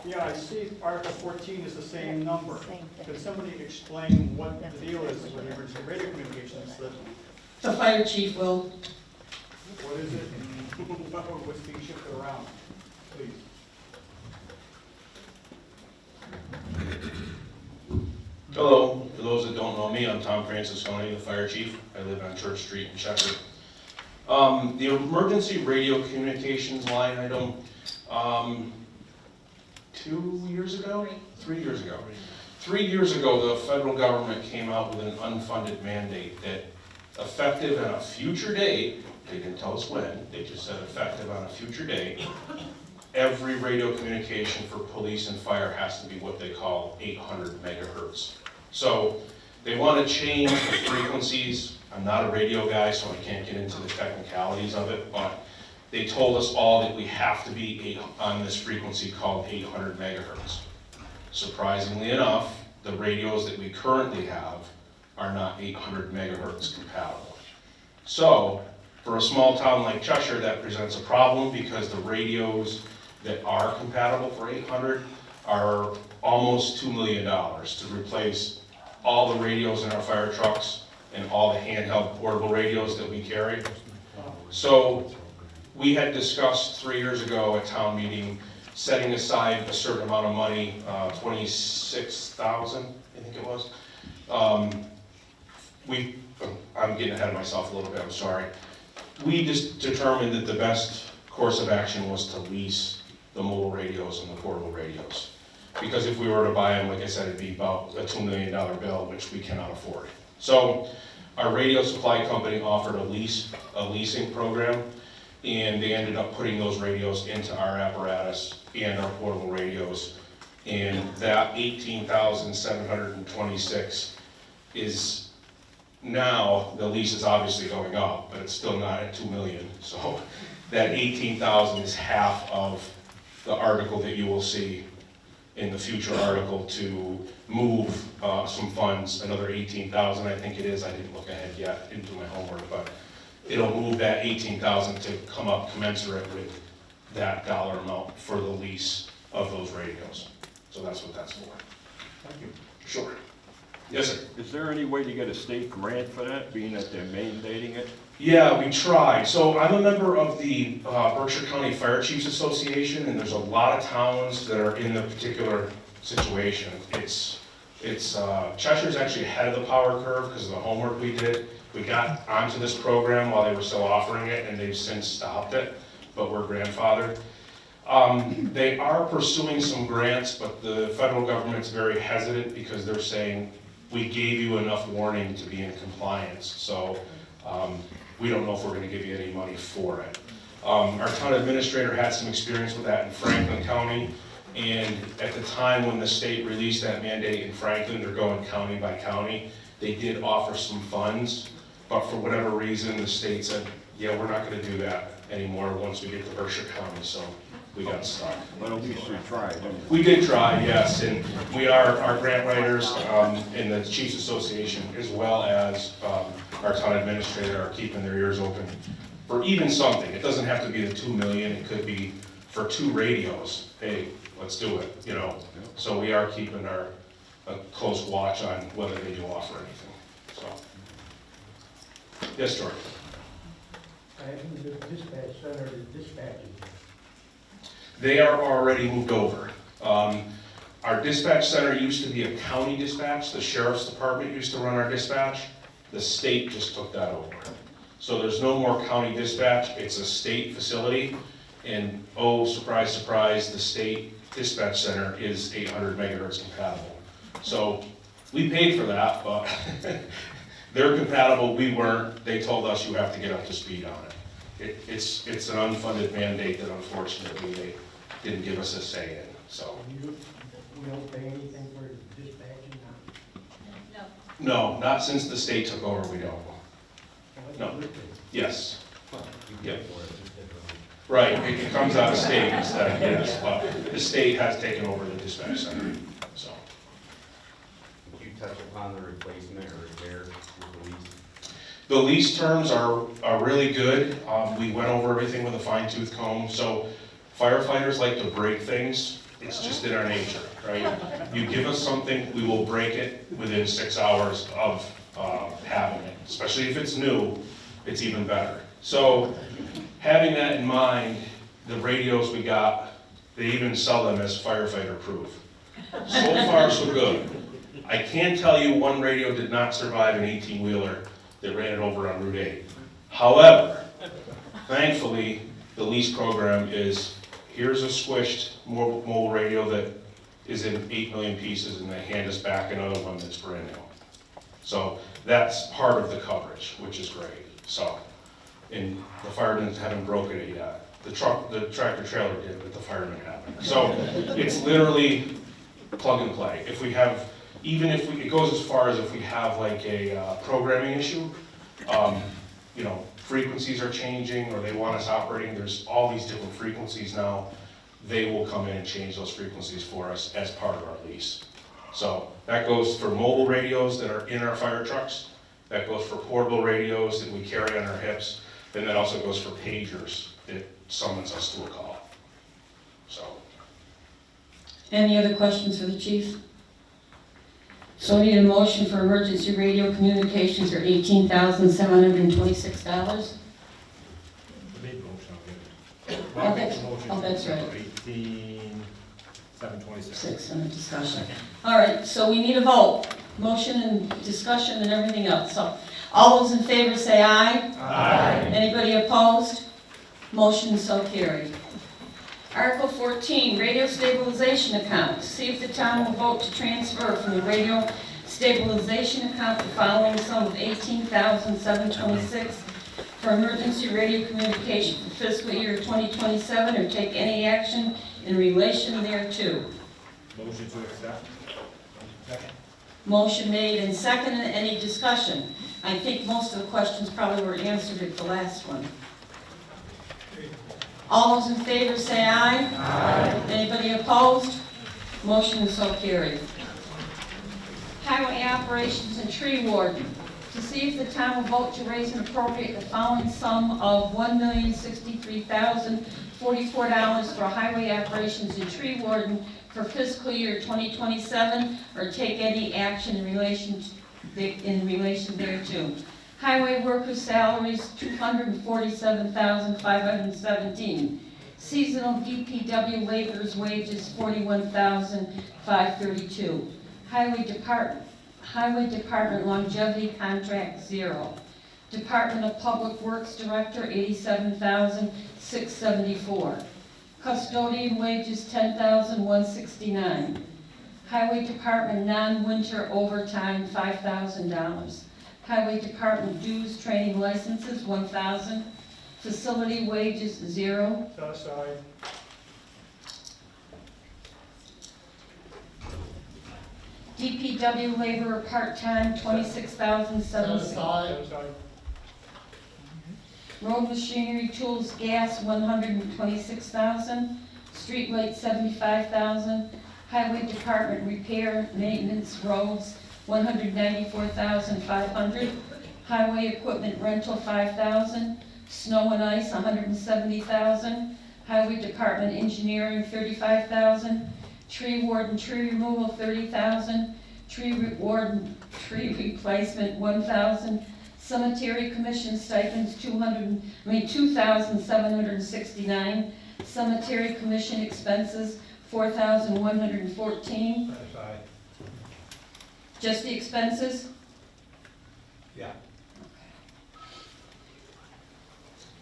Yeah, I see Article 14 is the same number. Could somebody explain what the deal is with the emergency radio communications? The fire chief will. What is it? What's being shifted around, please? Hello, for those that don't know me, I'm Tom Francisconi, the fire chief. I live on Church Street in Cheshire. The emergency radio communications line item, 3 years ago, the federal government came out with an unfunded mandate that effective on a future date, they didn't tell us when, they just said effective on a future date, every radio communication for police and fire has to be what they call 800 megahertz. So they want to change the frequencies. I'm not a radio guy, so I can't get into the technicalities of it, but they told us all that we have to be on this frequency called 800 megahertz. Surprisingly enough, the radios that we currently have are not 800 megahertz compatible. So for a small town like Cheshire, that presents a problem because the radios that are compatible for 800 are almost $2 million to replace all the radios in our fire trucks and all the handheld portable radios that we carry. So we had discussed 3 years ago at town meeting setting aside a certain amount of money, 26,000, I think it was. I'm getting ahead of myself a little bit, I'm sorry. We just determined that the best course of action was to lease the mobile radios and the portable radios. Because if we were to buy them, like I said, it'd be about a $2 million bill, which we cannot afford. So our radio supply company offered a leasing program, and they ended up putting those radios into our apparatus and our portable radios. And that 18,726 is now, the lease is obviously going up, but it's still not at 2 million. So that 18,000 is half of the article that you will see in the future article to move some funds, another 18,000, I think it is. I didn't look ahead yet, didn't do my homework, but it'll move that 18,000 to come up commensurate with that dollar amount for the lease of those radios. So that's what that's for. Thank you. Sure. Yes, sir. Is there any way to get a state grant for that, being that they're mandating it? Yeah, we tried. So I'm a member of the Berkshire County Fire Chiefs Association, and there's a lot of towns that are in the particular situation. Cheshire's actually ahead of the power curve because of the homework we did. We got onto this program while they were still offering it, and they've since stopped it, but we're grandfathered. They are pursuing some grants, but the federal government's very hesitant because they're saying, we gave you enough warning to be in compliance, so we don't know if we're going to give you any money for it. Our town administrator had some experience with that in Franklin County, and at the time when the state released that mandate in Franklin, they're going county by county, they did offer some funds, but for whatever reason, the state said, yeah, we're not going to do that anymore once we get to Berkshire County, so we got stuck. But at least we tried. We did try, yes, and we are, our grant writers in the Chiefs Association, as well as our town administrator, are keeping their ears open for even something. It doesn't have to be the 2 million, it could be for 2 radios. Hey, let's do it, you know. So we are keeping a close watch on whether they do offer anything, so. Yes, George? I think the dispatch center is dispatching. They are already moved over. Our dispatch center used to be a county dispatch. The sheriff's department used to run our dispatch. The state just took that over. So there's no more county dispatch. It's a state facility. And oh, surprise, surprise, the state dispatch center is 800 megahertz compatible. So we paid for that, but they're compatible, we weren't. They told us you have to get up to speed on it. It's an unfunded mandate that unfortunately they didn't give us a say in, so. We don't pay anything for dispatching now? No. No, not since the state took over, we don't. No, yes. Yep. Right, it comes out of state instead, yes, but the state has taken over the dispatch center, so. Would you touch upon the replacement or repair with the lease? The lease terms are really good. We went over everything with a fine tooth comb. So firefighters like to break things, It's just in our nature, right? You give us something, we will break it within 6 hours of having it. Especially if it's new, it's even better. So having that in mind, the radios we got, they even sell them as firefighter proof. So far, so good. I can tell you one radio did not survive an 18-wheeler that ran it over on Route 8. However, thankfully, the lease program is, here's a squished mobile radio that is in 8 million pieces, and they hand us back another one that's brand new. So that's part of the coverage, which is great. So, and the firemen haven't broken it yet. The tractor trailer did, but the firemen haven't. So it's literally plug and play. If we have, even if we, it goes as far as if we have like a programming issue, you know, frequencies are changing or they want us operating, there's all these different frequencies now. They will come in and change those frequencies for us as part of our lease. So that goes for mobile radios that are in our fire trucks. That goes for portable radios that we carry on our hips. And that also goes for pagers that summons us to a call. So. Any other questions for the chief? So we need a motion for emergency radio communications for $18,726. Oh, that's right. 18,726. 6 in the discussion. All right, so we need a vote. Motion and discussion and everything else. So all those in favor say aye. Aye. Anybody opposed? Motion so carried. Article 14, radio stabilization account. See if the town will vote to transfer from the radio stabilization account the following sum of $18,726 for emergency radio communication for fiscal year 2027 or take any action in relation thereto. Motion to accept. Second. Motion made and seconded. Any discussion? I think most of the questions probably were answered at the last one. All those in favor say aye. Aye. Anybody opposed? Motion is so carried. Highway operations and tree warden. To see if the town will vote to raise and appropriate the following sum of $1,063,044 for highway operations and tree warden for fiscal year 2027, or take any action in relation thereto. Highway workers' salaries, $247,517. Seasonal DPW laborers' wages, $41,532. Highway Department longevity contract, 0. Department of Public Works Director, $87,674. Custodian wages, $10,169. Highway Department non-winter overtime, $5,000. Highway Department dues, training licenses, $1,000. Facility wages, 0. Set aside. DPW laborer part-time, $26,760. Set aside. Road machinery, tools, gas, $126,000. Street light, $75,000. Highway Department repair, maintenance, roads, $194,500. Highway equipment rental, $5,000. Snow and ice, $170,000. Highway Department engineering, $35,000. Tree warden, tree removal, $30,000. Tree warden, tree replacement, $1,000. Cemetery commission stipends, $2,769. Cemetery commission expenses, $4,114. Set aside. Just the expenses? Yeah.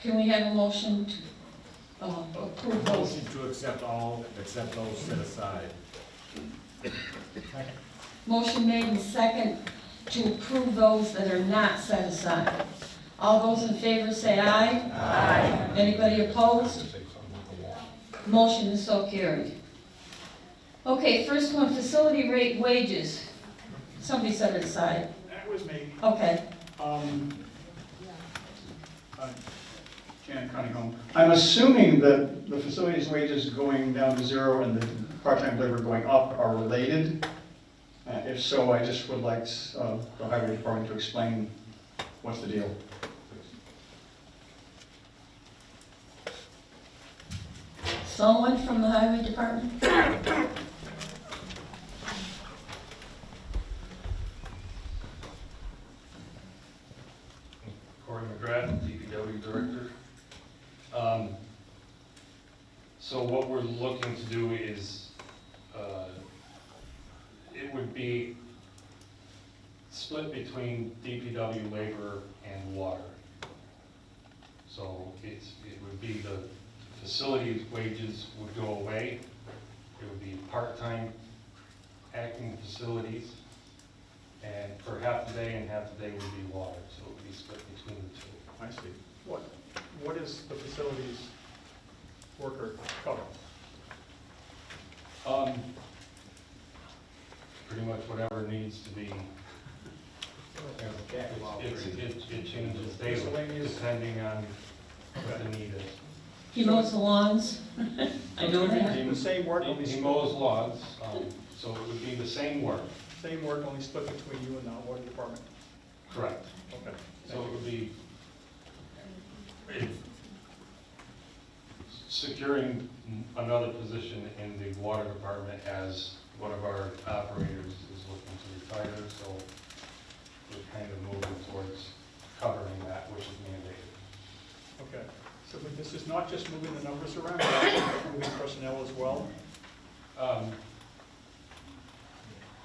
Can we have a motion to approve those? Motion to accept all, except those set aside. Motion made and second to approve those that are not set aside. All those in favor say aye. Aye. Anybody opposed? Motion is so carried. Okay, first one, facility rate wages. Somebody set it aside. That was me. Okay. Jan Cunningham. I'm assuming that the facilities wages going down to 0 and the part-time labor going up are related. If so, I just would like the highway department to explain what's the deal. Someone from the highway department? Corey McGrath, DPW Director. So what we're looking to do is, it would be split between DPW labor and water. So it would be the facilities wages would go away. It would be part-time acting facilities. And for half the day and half the day would be water, so it would be split between the two. I see. What is the facilities worker cover? Pretty much whatever needs to be, it changes daily, depending on what the need is. He mows the lawns? I know that. The same work, only He split, mows lawns, so it would be the same work. same work, only split between you and the water department. Correct. Okay. So it would be securing another position in the water department as one of our operators is looking to retire, so we're kind of moving towards covering that, which is mandated. Okay, so but this is not just moving the numbers around, but also moving personnel as well?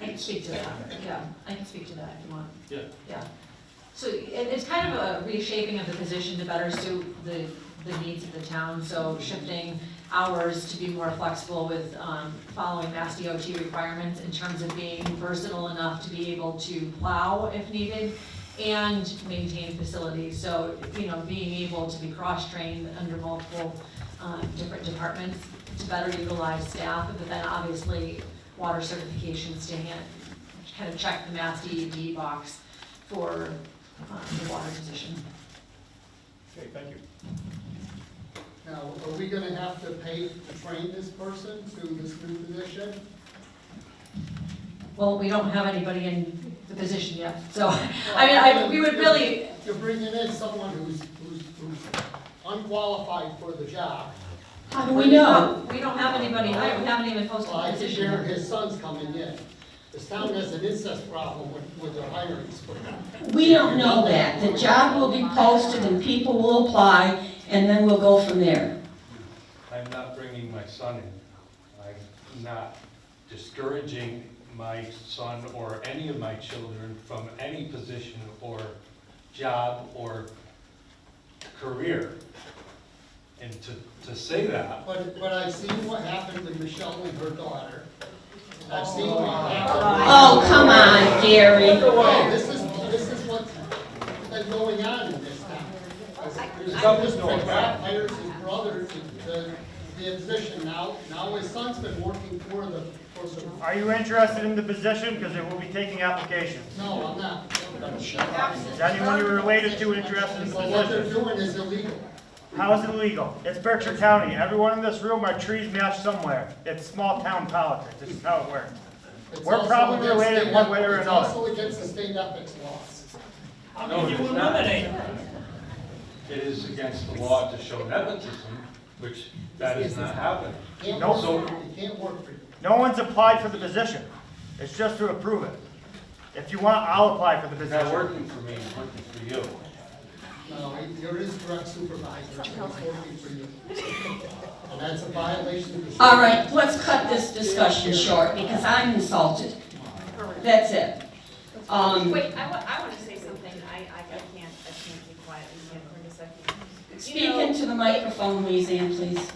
I can speak to that, yeah, I can speak to that if you want. Yeah. Yeah. So it's kind of a reshaping of the position to better suit the needs of the town, so shifting hours to be more flexible with following Mass DOT requirements in terms of being versatile enough to be able to plow if needed and maintain facilities. So, you know, being able to be cross-trained under multiple different departments to better utilize staff, but then obviously water certifications to kind of check the Mass DED box for the water position. Okay, thank you. Now, are we gonna have to pay to train this person to this new position? Well, we don't have anybody in the position yet, so, I mean, we would really, You're bringing in someone who's unqualified for the job. How do we know? we don't have anybody, I haven't even posted Well, the I think position. his son's coming in. This town has an incest problem with their hirings. We don't know that. The job will be posted and people will apply, and then we'll go from there. I'm not bringing my son in. I'm not discouraging my son or any of my children from any position or job or career. And to say that. But I've seen what happened with Michelle and her daughter. I've seen what happened. Oh, come on, Gary. This is what's been going on in this town. Mr. McGrath hires his brother to be in position now. Now his son's been working for the. Are you interested in the position? Because they will be taking applications. No, I'm not. Is anyone you're related to interested in the So what they're position? doing is illegal. How is it illegal? It's Berkshire County. Everyone in this room, our trees match somewhere. It's small town politics. This is how it works. It's We're also probably against related state- one way or It's another. also against the state ethics laws. No, You it's not. eliminate. It is against the law to show nepotism, which that is not happening. Can't No, work so- for you. It can't work for you. No one's applied for the position. It's just to approve it. If you want, I'll apply for the It's not position. working for me, it's working for you. No, you're his direct supervisor, and he's working for you. And that's a violation of the. All right, let's cut this discussion short because I'm insulted. That's it. Wait, I want to say something. I can't be quiet. We can't for a second. Speak into the microphone, Louisanne, please.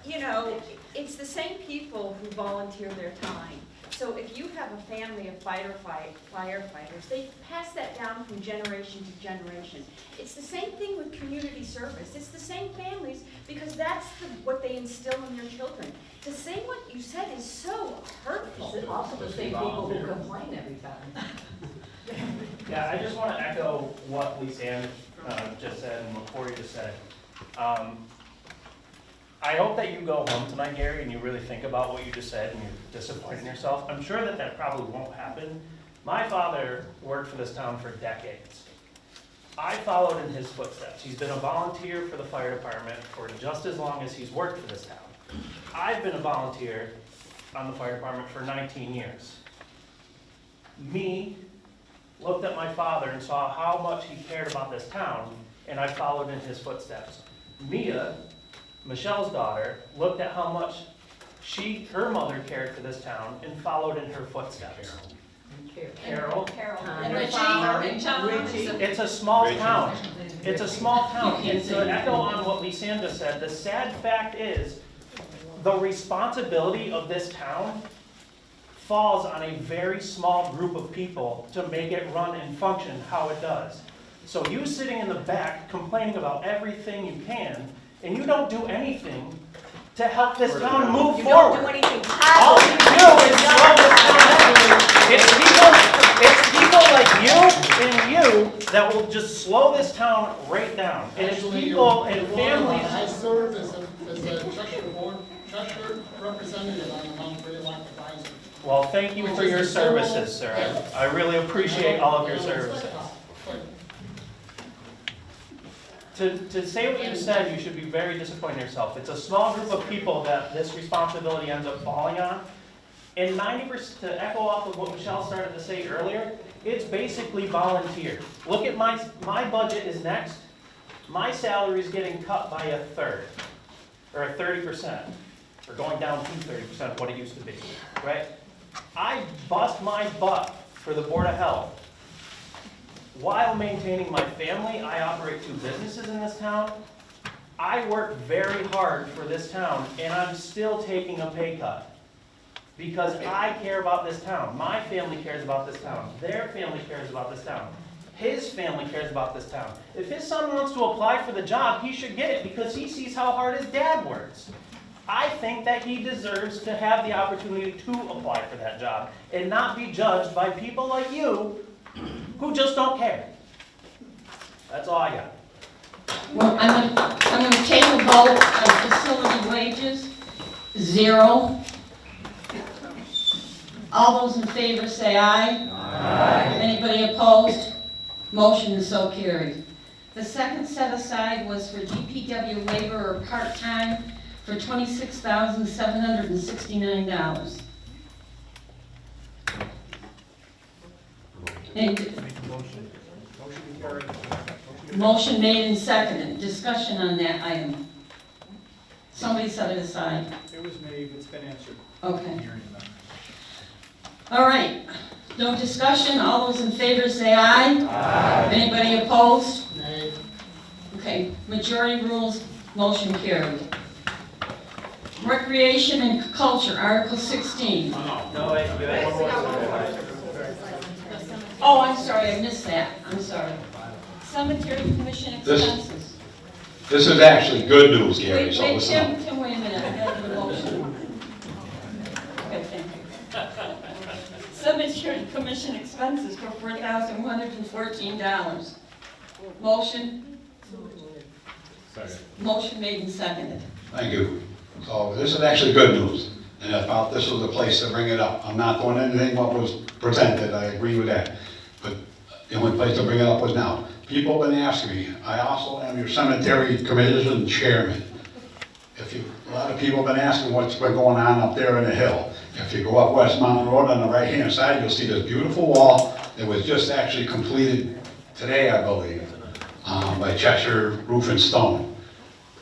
You know, it's the same people who volunteer their time. So if you have a family of firefighters, they pass that down from generation to generation. It's the same thing with community service. It's the same families because that's what they instill in their children. To say what you said is so hurtful. Is it also the same people who complain every time? Yeah, I just want to echo what Lisanne just said and what Corey just said. I hope that you go home tonight, Gary, and you really think about what you just said and you're disappointed in yourself. I'm sure that that probably won't happen. My father worked for this town for decades. I followed in his footsteps. He's been a volunteer for the fire department for just as long as he's worked for this town. I've been a volunteer on the fire department for 19 years. Me looked at my father and saw how much he cared about this town, and I followed in his footsteps. Mia, Michelle's daughter, looked at how much her mother cared for this town and followed in her footsteps. Carol. And Richie. It's a small town. It's a small town. And to echo on what Lysandra said, the sad fact is, the responsibility of this town falls on a very small group of people to make it run and function how it does. So you sitting in the back complaining about everything you can, and you don't do anything to help this town move forward. You don't do anything All you do is slow this town down. It's people like you and you that will just slow this town right down. And it's people and families. I serve as a Cheshire representative on the Mount Greylock Advisory. Well, thank you for your services, sir. I really appreciate all of your services. To say what you said, you should be very disappointed in yourself. It's a small group of people that this responsibility ends up falling on. And 90%, to echo off of what Michelle started to say earlier, it's basically volunteer. Look at my budget is next. My salary is getting cut by a third, or a 30%, or going down to 30% of what it used to be, right? I bust my butt for the Board of Health. While maintaining my family, I operate 2 businesses in this town. I work very hard for this town, and I'm still taking a pay cut. Because I care about this town. My family cares about this town. Their family cares about this town. His family cares about this town. If his son wants to apply for the job, he should get it because he sees how hard his dad works. I think that he deserves to have the opportunity to apply for that job and not be judged by people like you who just don't care. That's all I got. Well, I'm gonna take a vote on facility wages, 0. All those in favor say aye. Aye. Anybody opposed? Motion is so carried. The second set aside was for DPW labor or part-time for $26,769. Motion made and seconded. Discussion on that item. Somebody set it aside. It was made, it's been answered. Okay. All right. No discussion. All those in favor say aye. Aye. Anybody opposed? Nay. Okay. Majority rules. Motion carried. Recreation and Culture, Article 16. No, wait, you have one more. Oh, I'm sorry, I missed that. I'm sorry. Cemetery Commission expenses. This is actually good news, Gary, Wait, so wait, listen up. Tim, wait a minute. I got the motion. Okay, thank you. Cemetery Commission expenses for $4,114. Motion? Second. Motion made and seconded. Thank you. So this is actually good news, and I thought this was the place to bring it up. I'm not doing anything what was presented, I agree with that. But the only place to bring it up was now. People have been asking me, I also am your cemetery commission chairman. A lot of people have been asking what's been going on up there in the hill. If you go up West Mountain Road on the right-hand side, you'll see this beautiful wall that was just actually completed today, I believe, by Cheshire Roof and Stone.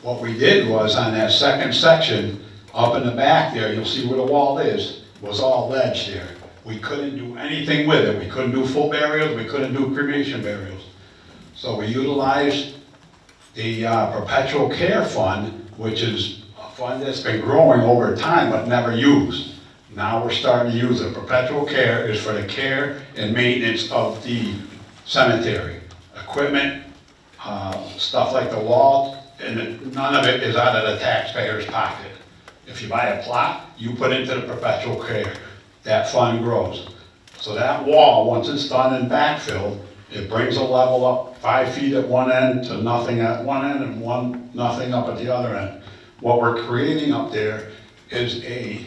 What we did was on that second section, up in the back there, you'll see where the wall is, was all ledge there. We couldn't do anything with it. We couldn't do full burials, we couldn't do cremation burials. So we utilized the Perpetual Care Fund, which is a fund that's been growing over time but never used. Now we're starting to use it. Perpetual Care is for the care and maintenance of the cemetery. Equipment, stuff like the wall, and none of it is out of the taxpayer's pocket. If you buy a plot, you put into the Perpetual Care. That fund grows. So that wall, once it's done and backfilled, it brings a level up 5 feet at one end to nothing at one end and nothing up at the other end. What we're creating up there is a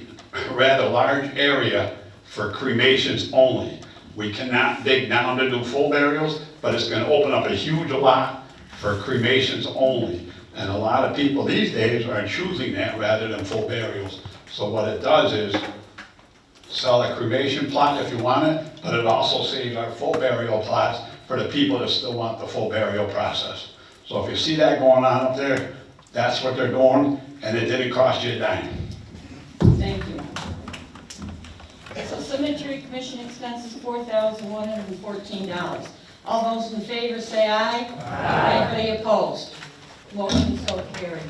rather large area for cremations only. We cannot dig down to do full burials, but it's going to open up a huge lot for cremations only. And a lot of people these days are choosing that rather than full burials. So what it does is sell a cremation plot if you want it, but it also saves our full burial plots for the people that still want the full burial process. So if you see that going on up there, that's what they're doing, and it didn't cost you a dime. Thank you. So cemetery commission expenses, $4,114. All those in favor say aye. Aye. Anybody opposed? Motion so carried.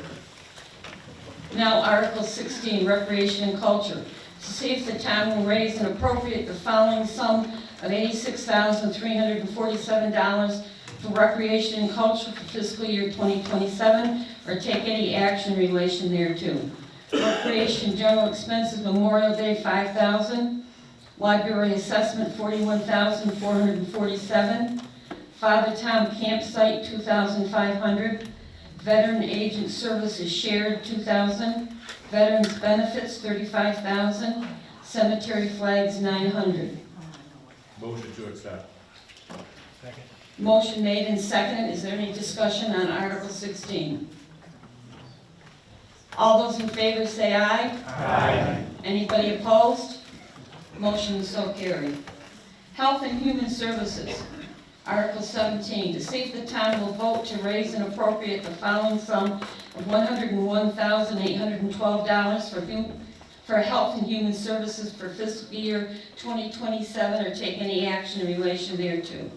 Now, Article 16, Recreation and Culture. To see if the town will raise and appropriate the following sum of $86,347 for recreation and culture for fiscal year 2027, or take any action in relation thereto. Recreation general expenses, Memorial Day, $5,000. Library assessment, $41,447. Father Tom campsite, $2,500. Veteran agent services shared, $2,000. Veterans benefits, $35,000. Cemetery flags, $900. Motion to accept. Motion made and seconded. Is there any discussion on Article 16? All those in favor say aye. Aye. Anybody opposed? Motion is so carried. Health and Human Services. Article 17, to see if the town will vote to raise and appropriate the following sum of $101,812 for Health and Human Services for fiscal year 2027, or take any action in relation thereto.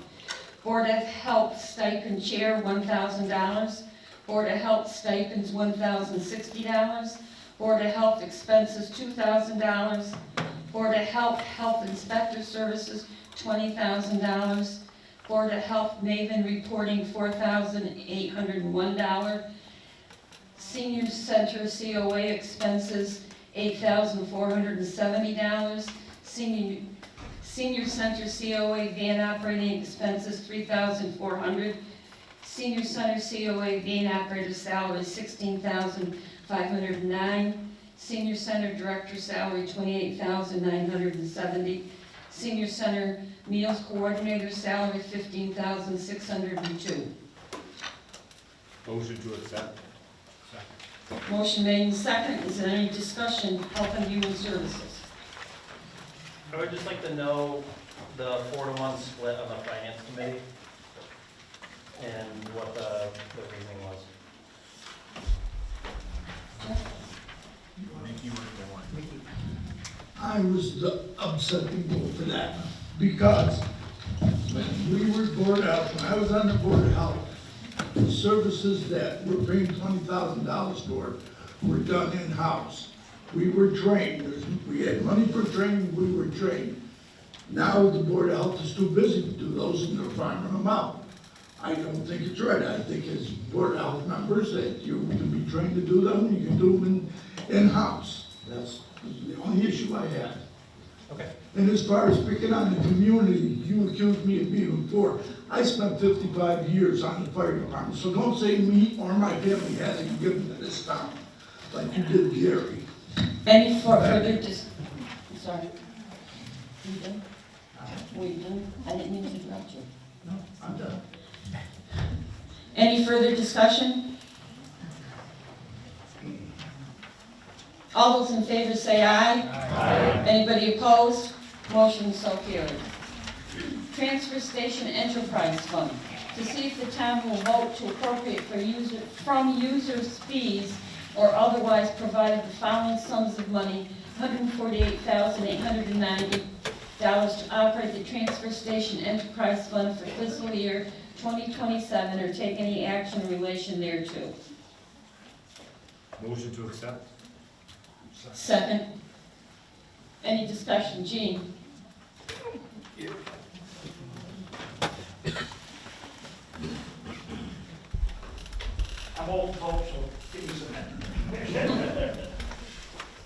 Board of Health stipend chair, $1,000. Board of Health stipends, $1,060. Board of Health expenses, $2,000. Board of Health Health Inspector Services, $20,000. Board of Health Maven reporting, $4,801. Senior Center COA expenses, $8,470. Senior Center COA van operating expenses, $3,400. Senior Center COA van operator salary, $16,509. Senior Center Director salary, $28,970. Senior Center Meals Coordinator salary, $15,602. Motion to accept. Motion made and second. Is there any discussion? Health and Human Services. I would just like to know the 4-to-1 split of the finance committee and what the reasoning was. I was the upsetting vote for that, because when we were Board of Health, when I was on the Board of Health, the services that we're paying $20,000 for were done in-house. We were trained, we had money for training, we were trained. Now the Board of Health is too busy to do those, and they're farming them out. I don't think it's right. I think as Board of Health members that you can be trained to do them, you can do them in-house. That's the only issue I had. Okay. And as far as picking on the community, you accused me of being poor. I spent 55 years on the fire department, so don't say me or my family hasn't given to this town, like you did Gary. Any further sorry. You done? Were you done? I didn't mean to interrupt you. No, I'm done. Any further discussion? All those in favor say aye. Aye. Anybody opposed? Motion so carried. Transfer Station Enterprise Fund. To see if the town will vote to appropriate from users' fees or otherwise provide the following sums of money: $148,890 to operate the Transfer Station Enterprise Fund for fiscal year 2027, or take any action in relation thereto. Motion to accept. Second. Any discussion? Jean? I'm old folks, so give me some minutes.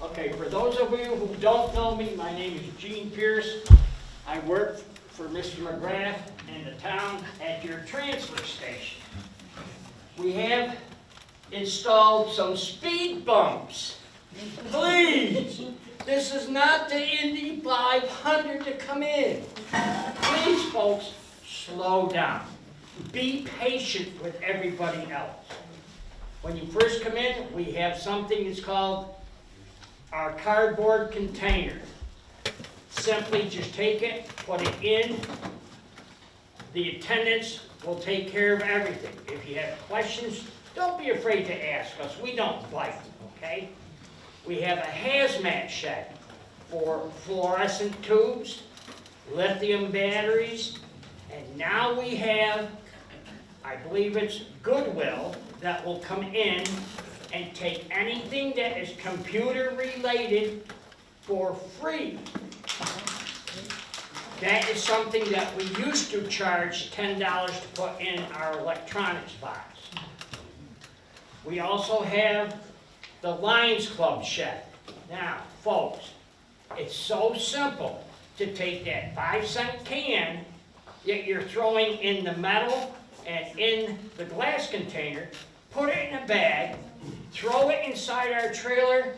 Okay, for those of you who don't know me, my name is Gene Pierce. I work for Mr. McGrath and the town at your transfer station. We have installed some speed bumps. Please, this is not the Indy 500 to come in. Please, folks, slow down. Be patient with everybody else. When you first come in, we have something that's called our cardboard container. Simply just take it, put it in. The attendants will take care of everything. If you have questions, don't be afraid to ask us. We don't bite, okay? We have a hazmat shed for fluorescent tubes, lithium batteries, and now we have, I believe it's Goodwill, that will come in and take anything that is computer related for free. That is something that we used to charge $10 to put in our electronics box. We also have the Lions Club shed. Now, folks, it's so simple to take that 5-cent can that you're throwing in the metal and in the glass container, put it in a bag, throw it inside our trailer.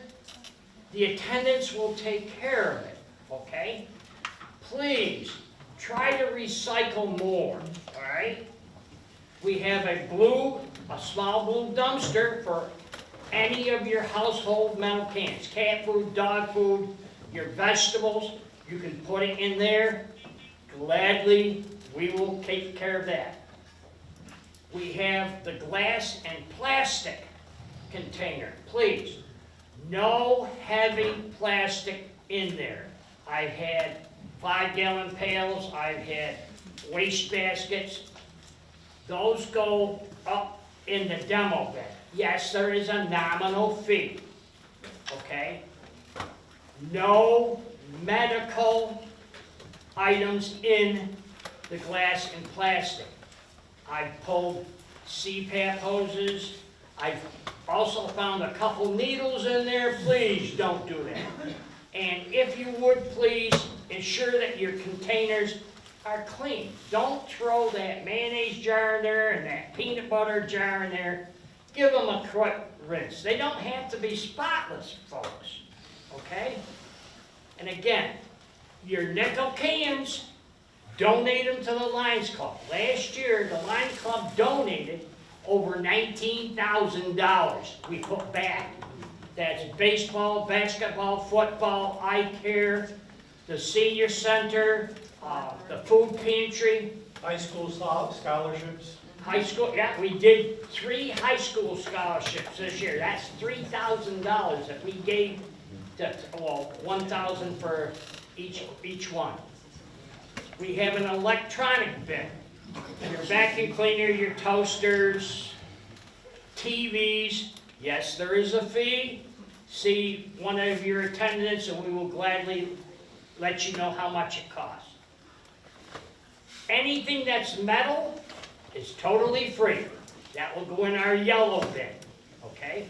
The attendants will take care of it, okay? Please, try to recycle more, all right? We have a small blue dumpster for any of your household metal cans, cat food, dog food, your vegetables. You can put it in there. Gladly, we will take care of that. We have the glass and plastic container. Please, no heavy plastic in there. I've had 5-gallon pails, I've had waste baskets. Those go up in the demo bin. Yes, there is a nominal fee, okay? No medical items in the glass and plastic. I've pulled CPAP hoses. I've also found a couple needles in there. Please don't do that. And if you would, please ensure that your containers are clean. Don't throw that mayonnaise jar in there and that peanut butter jar in there. Give them a quick rinse. They don't have to be spotless, folks, okay? And again, your nickel cans, donate them to the Lions Club. Last year, the Lions Club donated over $19,000 we put back. That's baseball, basketball, football, eye care, the senior center, the food pantry. High school scholarships. High school, yeah, we did 3 high school scholarships this year. That's $3,000 that we gave to, well, $1,000 for each one. We have an electronic bin. Your vacuum cleaner, your toasters, TVs. Yes, there is a fee. See one of your attendants and we will gladly let you know how much it costs. Anything that's metal is totally free. That will go in our yellow bin, okay?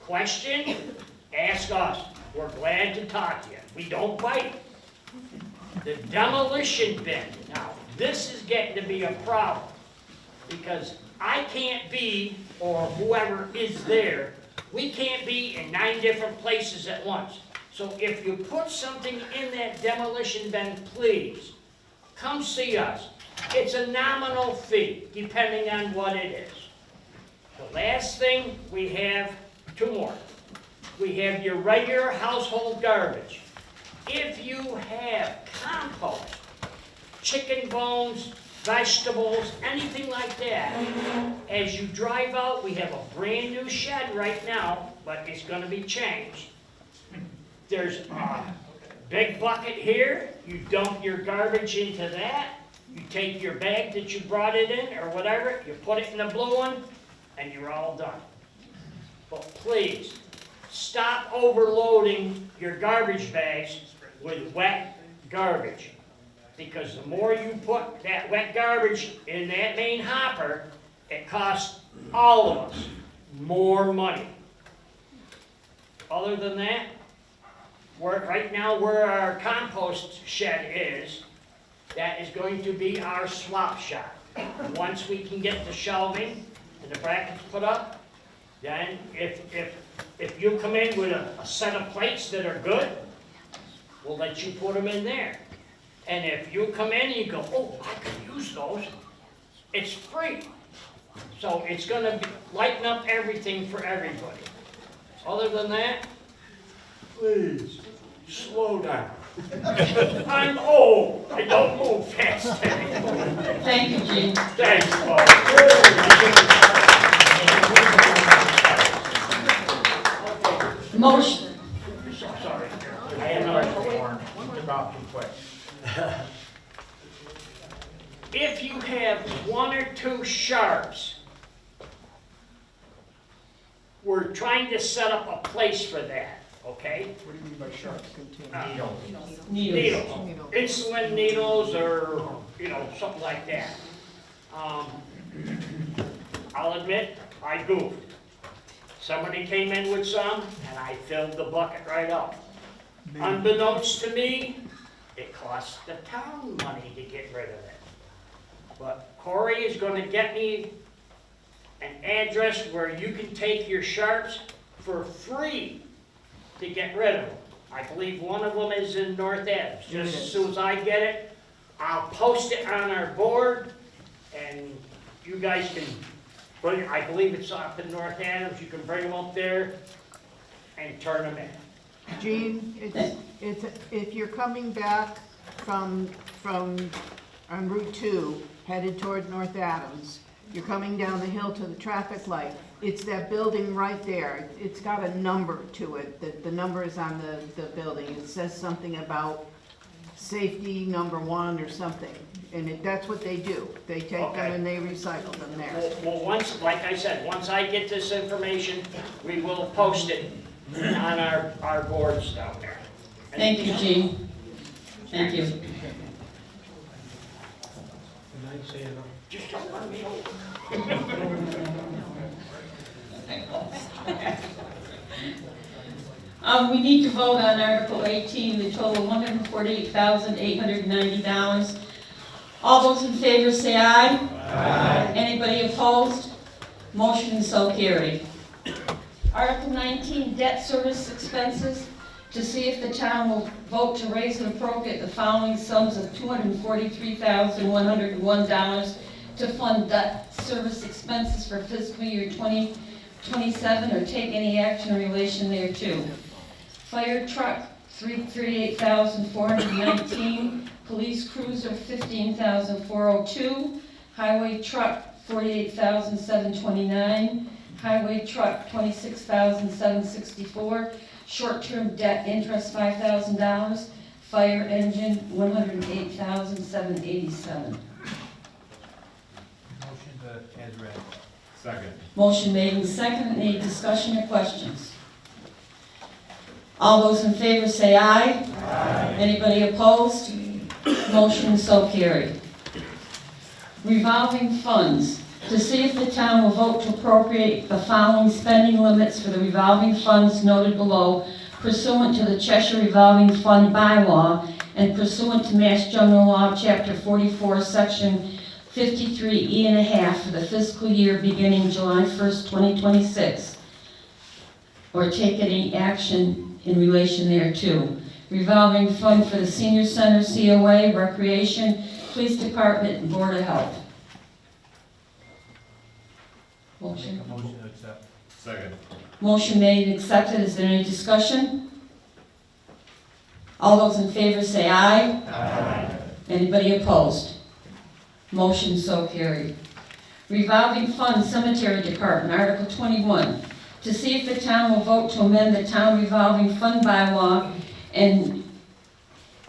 Question? Ask us. We're glad to talk to you. We don't bite. The demolition bin. Now, this is getting to be a problem because I can't be, or whoever is there, we can't be in 9 different places at once. So if you put something in that demolition bin, please, come see us. It's a nominal fee, depending on what it is. The last thing, we have 2 more. We have your regular household garbage. If you have compost, chicken bones, vegetables, anything like that, as you drive out, we have a brand new shed right now, but it's going to be changed. There's a big bucket here. You dump your garbage into that. You take your bag that you brought it in or whatever, you put it in the blue one, and you're all done. But please, stop overloading your garbage bags with wet garbage. Because the more you put that wet garbage in that main hopper, it costs all of us more money. Other than that, right now where our compost shed is, that is going to be our swap shop. Once we can get the shelving and the brackets put up, then if you come in with a set of plates that are good, we'll let you put them in there. And if you come in and you go, oh, I could use those, it's free. So it's gonna be, lighten up everything for everybody. Other than that, please, slow down. I'm old, I don't move fast anymore. Thank you, Gene. Thanks, Paul. Motion, Sorry, I had another one. Took off too quick. If you have one or two sharps, we're trying to set up a place for that, okay? What do you mean by sharps? Needles. Insulin needles or, something like that. I'll admit, I goofed. Somebody came in with some, and I filled the bucket right up. Unbeknownst to me, it cost the town money to get rid of it. But Corey is gonna get me an address where you can take your sharps for free to get rid of them. I believe one of them is in North Adams. Just as soon as I get it, I'll post it on our board, and you guys can bring it. I believe it's up in North Adams. You can bring them up there and turn them in. Gene, it's, if you're coming back from on Route 2, headed toward North Adams, you're coming down the hill to the traffic light, it's that building right there. It's got a number to it. The number is on the building. It says something about safety #1 or something. And that's what they do. They take them and they recycle them there. Well, once, like I said, once I get this information, we will post it on our boards down there. thank you, Gene. Thank you. Just don't run me over. We need to vote on Article 18, the total $148,890. All those in favor say aye. Aye. Anybody opposed? Motion so carried. Article 19, debt service expenses. To see if the town will vote to raise and appropriate the following sums of $243,101 to fund debt service expenses for fiscal year 2027 or take any action in relation thereto. Fire truck, $38,419. Police cruiser, $15,402. Highway truck, $48,729. Highway truck, $26,764. Short-term debt interest, $5,000. Fire engine, $108,787. Motion as read. Second. Motion made and seconded. Any discussion or questions? All those in favor say aye. Aye. Anybody opposed? Motion so carried. Revolving funds. To see if the town will vote to appropriate the following spending limits for the revolving funds noted below pursuant to the Cheshire Revolving Fund bylaw and pursuant to Mass General Law, Chapter 44, Section 53E and a half for the fiscal year beginning July 1st, 2026, or take any action in relation thereto. Revolving fund for the Senior Center, COA, Recreation, Police Department, and Board of Health. Motion. Make a motion to accept. Second. Motion made and accepted. Is there any discussion? All those in favor say aye. Aye. Anybody opposed? Motion so carried. Revolving Fund Cemetery Department, Article 21. To see if the town will vote to amend the town revolving fund bylaw and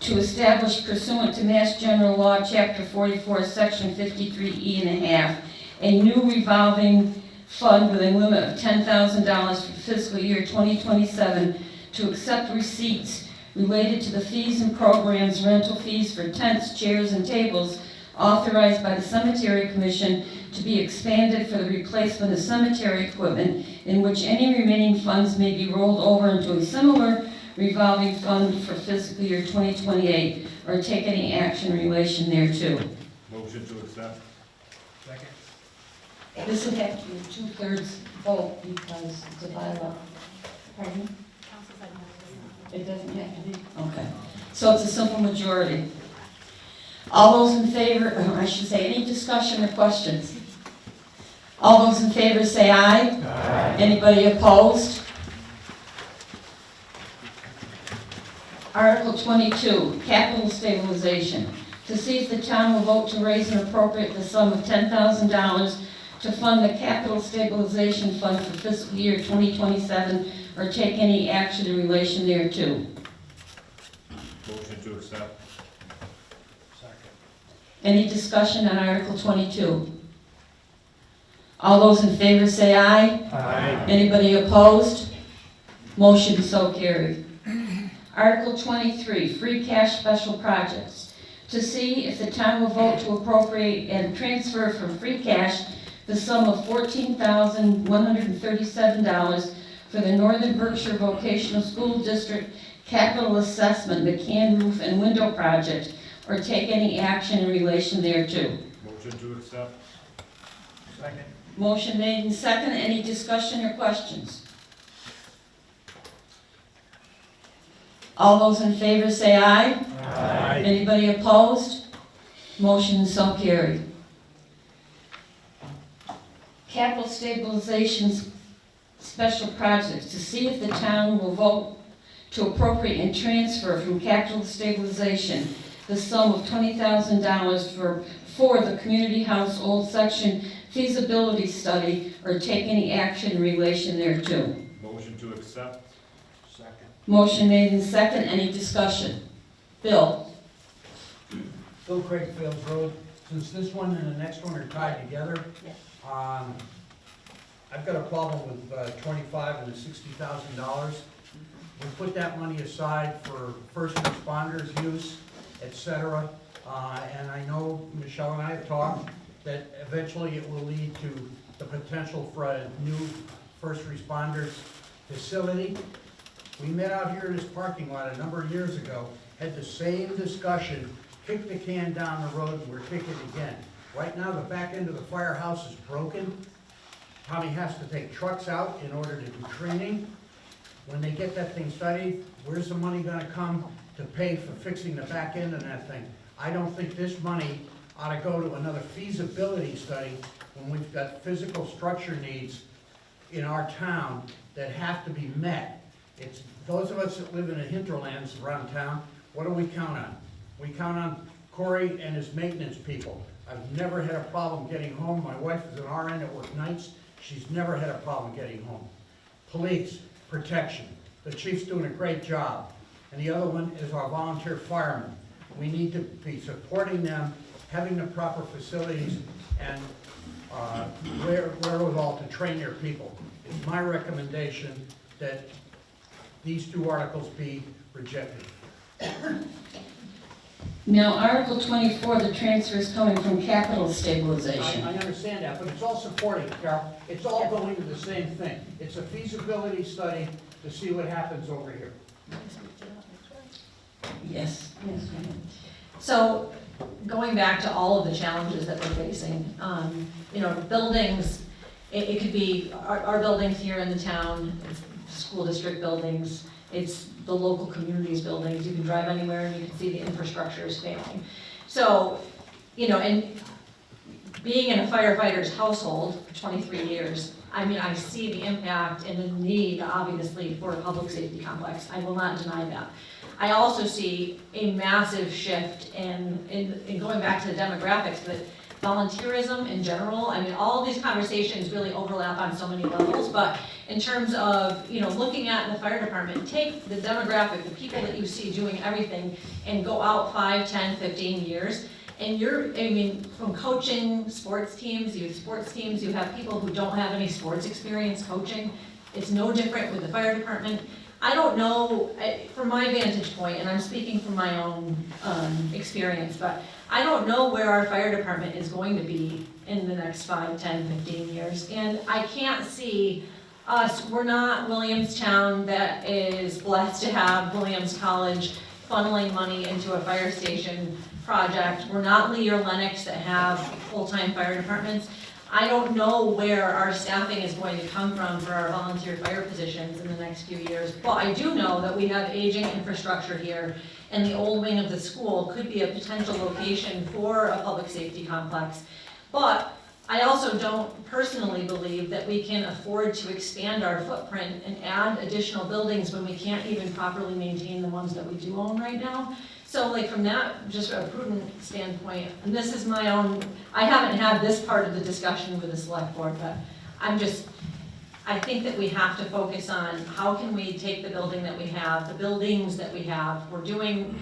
to establish pursuant to Mass General Law, Chapter 44, Section 53E and a half, a new revolving fund with a limit of $10,000 for fiscal year 2027 to accept receipts related to the fees and programs, rental fees for tents, chairs, and tables authorized by the Cemetery Commission to be expanded for the replacement of cemetery equipment, in which any remaining funds may be rolled over into a similar revolving fund for fiscal year 2028 or take any action in relation thereto. Motion to accept. Second. This would have to be a 2/3 vote because it's a bylaw. Pardon? It doesn't have to be? Okay. So it's a simple majority. All those in favor, I should say, any discussion or questions? All those in favor say aye. Aye. Anybody opposed? Article 22, capital stabilization. To see if the town will vote to raise and appropriate the sum of $10,000 to fund the capital stabilization fund for fiscal year 2027 or take any action in relation thereto. Motion to accept. Any discussion on Article 22? All those in favor say aye. Aye. Anybody opposed? Motion so carried. Article 23, free cash special projects. To see if the town will vote to appropriate and transfer from free cash the sum of $14,137 for the Northern Berkshire Vocational School District Capital Assessment McCann Roof and Window Project, or take any action in relation thereto. Motion to accept. Second. Motion made and second. Any discussion or questions? All those in favor say aye. Aye. Anybody opposed? Motion is so carried. Capital stabilization's special projects. To see if the town will vote to appropriate and transfer from capital stabilization the sum of $20,000 for the community house old section feasibility study or take any action in relation thereto. Motion to accept. Second. Motion made in second. Any discussion? Bill? Bill Craig Fields Road, since this one and the next one are tied together, I've got a problem with $25,000 and the $60,000. We put that money aside for first responders use, et cetera. And I know Michelle and I have talked that eventually it will lead to the potential for a new first responders facility. We met out here in this parking lot a number of years ago, had the same discussion, kicked the can down the road, and we're kicking it again. Right now, the back end of the firehouse is broken. Tommy has to take trucks out in order to do training. When they get that thing studied, where's the money gonna come to pay for fixing the back end of that thing? I don't think this money ought to go to another feasibility study when we've got physical structure needs in our town that have to be met. It's those of us that live in the hinterlands around town, what do we count on? We count on Corey and his maintenance people. I've never had a problem getting home. My wife is an RN that works nights. She's never had a problem getting home. Police, protection. The chief's doing a great job. And the other one is our volunteer firemen. We need to be supporting them, having the proper facilities and wherewithal to train their people. It's my recommendation that these two articles be rejected. Now, Article 24, the transfer is coming from capital stabilization. I understand that, but it's all supporting, Carol. It's all going to the same thing. It's a feasibility study to see what happens over here. Yes. So, going back to all of the challenges that we're facing, buildings, it could be our buildings here in the town, school district buildings, it's the local communities buildings. You can drive anywhere and you can see the infrastructure is failing. So, and being in a firefighter's household for 23 years, I see the impact and the need, obviously, for a public safety complex. I will not deny that. I also see a massive shift in going back to the demographics, but volunteerism in general. All of these conversations really overlap on so many levels, but in terms of, looking at the fire department, take the demographic, the people that you see doing everything, and go out 5, 10, 15 years, and from coaching sports teams, youth sports teams, you have people who don't have any sports experience coaching. It's no different with the fire department. I don't know, from my vantage point, and I'm speaking from my own experience, but I don't know where our fire department is going to be in the next 5, 10, 15 years. And I can't see us, we're not Williamstown that is blessed to have Williams College funneling money into a fire station project. We're not Lee or Lennox that have full-time fire departments. I don't know where our staffing is going to come from for our volunteer fire positions in the next few years, but I do know that we have aging infrastructure here, and the old wing of the school could be a potential location for a public safety complex. But I also don't personally believe that we can afford to expand our footprint and add additional buildings when we can't even properly maintain the ones that we do own right now. So like from that, just a prudent standpoint, and this is my own, I haven't had this part of the discussion with the select board, but I think that we have to focus on how can we take the building that we have, the buildings that we have. We're doing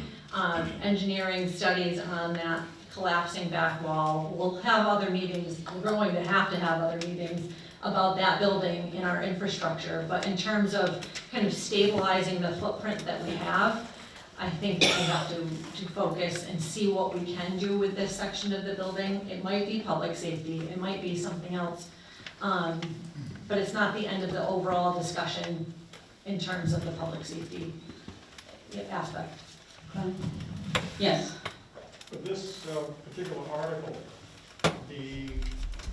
engineering studies on that collapsing back wall. We'll have other meetings, we're going to have other meetings about that building in our infrastructure. But in terms of kind of stabilizing the footprint that we have, I think that we have to focus and see what we can do with this section of the building. It might be public safety, it might be something else. But it's not the end of the overall discussion in terms of the public safety aspect. Yes. For this particular article, the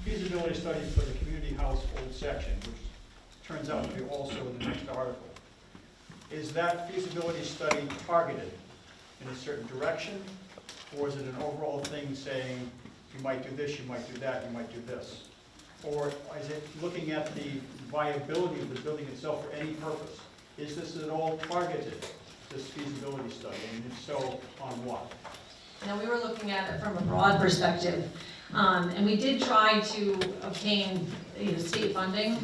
feasibility study for the community house old section, which turns out to be also in the next article, is that feasibility study targeted in a certain direction, or is it an overall thing saying, you might do this, you might do that, you might do this? Or is it looking at the viability of the building itself for any purpose? Is this at all targeted, this feasibility study, and if so, on what? Now, we were looking at it from a broad perspective, and we did try to obtain state funding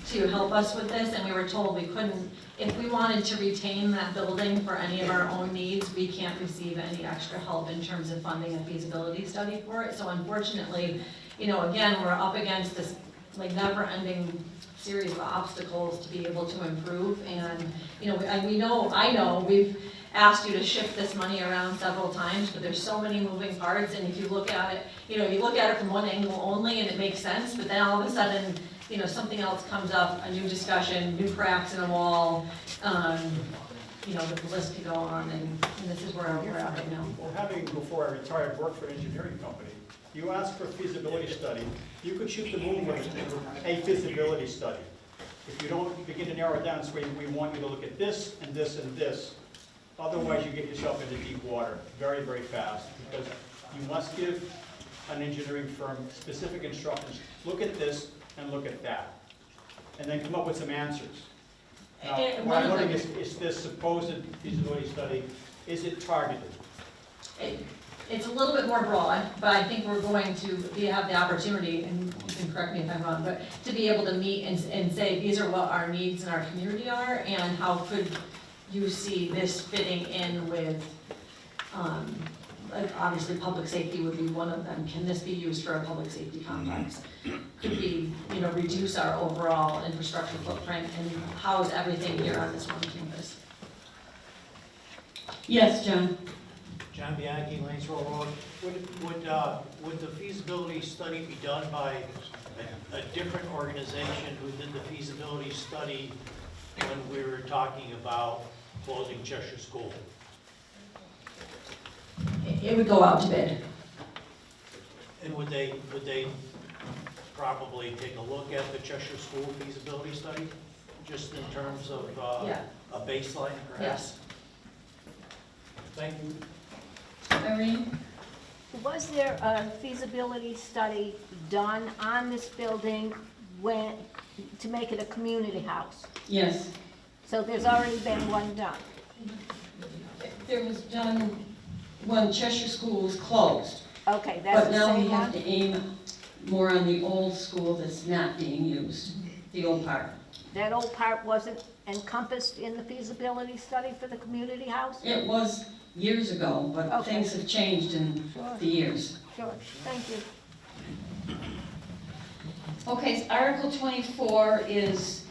to help us with this, and we were told we couldn't, if we wanted to retain that building for any of our own needs, we can't receive any extra help in terms of funding a feasibility study for it. So unfortunately, again, we're up against this like never-ending series of obstacles to be able to improve. And I know we've asked you to shift this money around several times, but there's so many moving parts. And if you look at it, you look at it from one angle only, and it makes sense. But then all of a sudden, something else comes up, a new discussion, new cracks in a wall. The list could go on, and this is where we're at right now. Well, having, before I retired, worked for an engineering company, you ask for a feasibility study, you could shoot the moon with a feasibility study. If you don't begin to narrow it down, so we want you to look at this, and this, and this, otherwise you get yourself into deep water very, very fast, because you must give an engineering firm specific instructions. Look at this, and look at that, and then come up with some answers. Now, what I'm wondering is this supposed feasibility study, is it targeted? It's a little bit more broad, but I think we're going to have the opportunity, and you can correct me if I'm wrong, but to be able to meet and say, these are what our needs in our community are, and how could you see this fitting in with, obviously public safety would be one of them. Can this be used for a public safety complex? Could we, reduce our overall infrastructure footprint and house everything here on this one campus? Yes, John. John Bianchi, Lanesville Road. Would the feasibility study be done by a different organization who did the feasibility study when we were talking about closing Cheshire School? It would go out to bid. And would they probably take a look at the Cheshire School feasibility study, just in terms of a baseline, perhaps? Yes. Thank you. Irene? Was there a feasibility study done on this building to make it a community house? Yes. So there's already been one done? There was done when Cheshire School was closed. Okay, that's But the now we same have one? to aim more on the old school that's not being used, the old part. That old part wasn't encompassed in the feasibility study for the community house? It was years ago, but Okay. things have changed in the years. Sure, thank you. Okay, so Article 24 is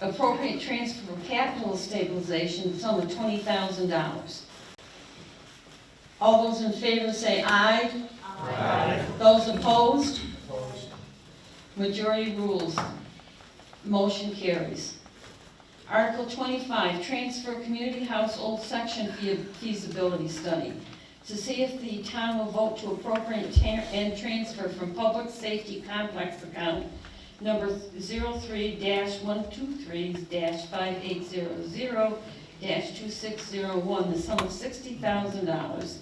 appropriate transfer of capital stabilization, sum of $20,000. All those in favor say aye. Aye. Those opposed? Opposed. Majority rules. Motion carries. Article 25, transfer community house old section feasibility study. To see if the town will vote to appropriate and transfer from public safety complex account number 03-123-5800-2601, the sum of $60,000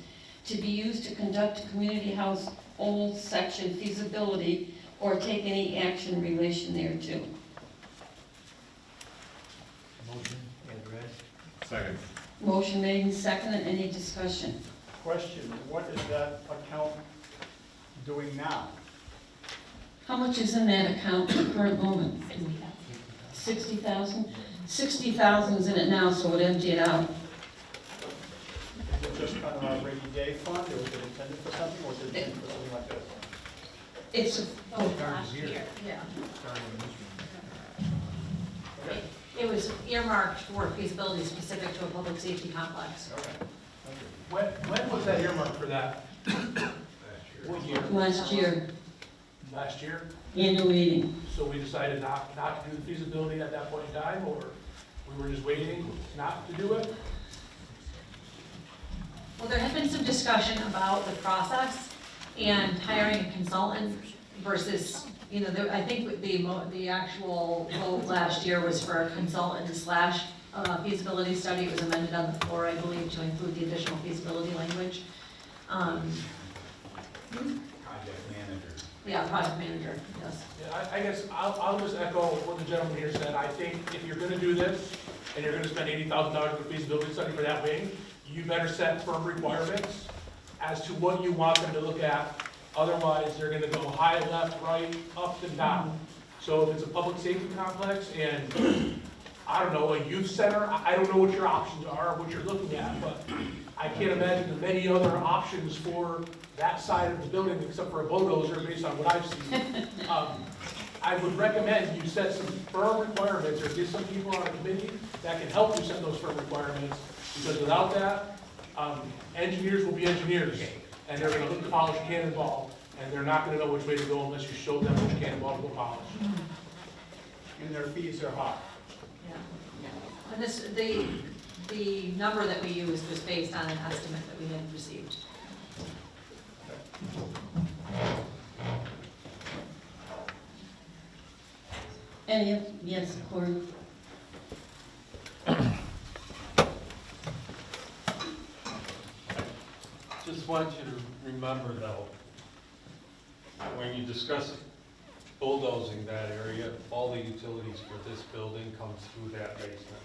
to be used to conduct community house old section feasibility or take any action in relation thereto. Motion as read. Second. Motion made and seconded, any discussion? Question, what is that account doing now? How much is in that account at the current moment? 60,000? 60,000 is in it now, so it empty it out. Is it just kind of a rainy day fund, or was it intended for something, or was it intended for something like this? It's, Last year, yeah. Okay, It was earmarked for feasibility specific to a public safety complex. okay, thank you. When was that earmarked for that? What year? last year, Last year? annual meeting. So we decided not to do the feasibility at that point in time, or we were just waiting not to do it? Well, there had been some discussion about the process and hiring a consultant versus, you know, I think the actual vote last year was for a consultant slash feasibility study. It was amended on the floor, I believe, to include the additional feasibility language. Project manager. Yeah, project manager, yes. Yeah, I guess I'll just echo what the gentleman here said. I think if you're gonna do this, and you're gonna spend $80,000 for feasibility study for that wing, you better set firm requirements as to what you want them to look at. Otherwise, they're gonna go high, left, right, up and down. So if it's a public safety complex and, I don't know, a youth center, I don't know what your options are, what you're looking at, but I can't imagine the many other options for that side of the building except for a bulldozer based on what I've seen. I would recommend you set some firm requirements or get some people on a committee that can help you set those firm requirements. Because without that, engineers will be engineers and they're gonna look to polish a cannonball and they're not gonna know which way to go unless you show them which cannonball to go polish. And their fees are high. Yeah. And this, the number that we used was based on an estimate that we had received. Any, yes, Corey? Just want you to remember though, when you discuss bulldozing that area, all the utilities for this building come through that basement.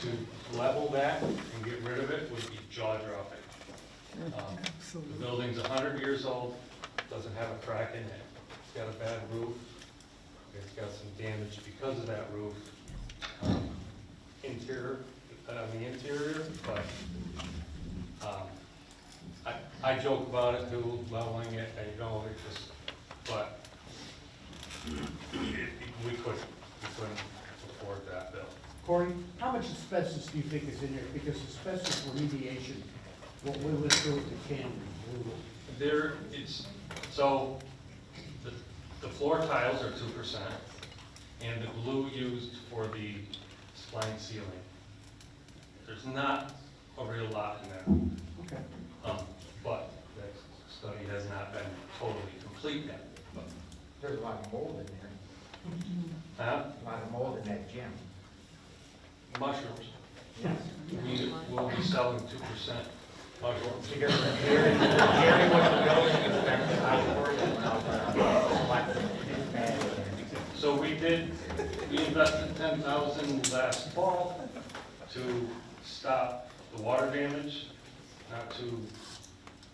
To level that and get rid of it would be jaw-dropping. The building's 100 years old, doesn't have a crack in it. It's got a bad roof. It's got some damage because of that roof. Interior, but I joke about it too, leveling it, and you know, it just, but we couldn't afford that bill. Corey, how much asbestos do you think is in there? Because asbestos remediation, what we went through with the can removal. There, it's, so, the floor tiles are 2%, and the glue used for the spline ceiling. There's not a real lot in there. Okay. But that study has not been totally complete yet. But, There's a lot of mold in there. huh? A lot of mold in that gym. Mushrooms. Yes. We will be selling 2% mushrooms. Jerry was the building inspector. I was worried about So we invested $10,000 last fall to stop the water damage, not to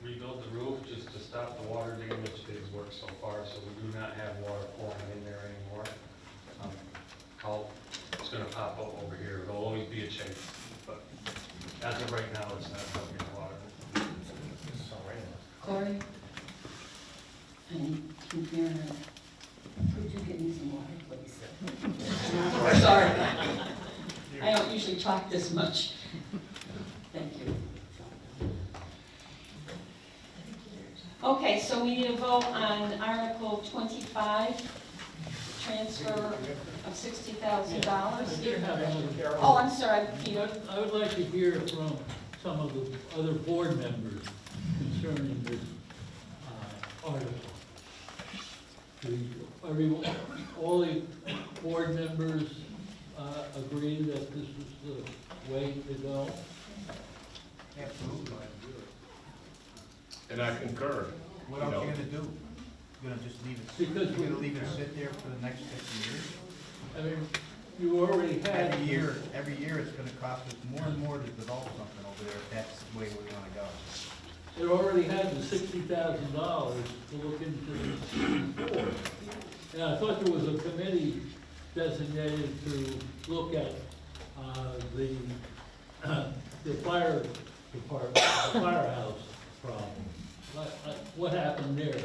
rebuild the roof, just to stop the water damage. It's worked so far, so we do not have water pouring in there anymore. It's gonna pop up over here. It'll always be a chase, but as of right now, it's not dumping water. Corey? I need to hear that. Could you get me some water, please? Sorry. I don't usually talk this much. Thank you. Okay, so we need a vote on Article 25, transfer of $60,000. Oh, I'm sorry, Peter. I would like to hear from some of the other board members concerning this article. All the board members agree that this is the way to go? Absolutely. And I concur. What else are you gonna do? You're gonna just leave it, Because you're gonna leave it sit there for the next 50 years? I mean, you already had. Every year it's gonna cost us more and more to develop something over there, if that's the way we're gonna go. It already had the $60,000 to look into this before. And I thought there was a committee designated to look at the fire department, the firehouse problem. What happened there?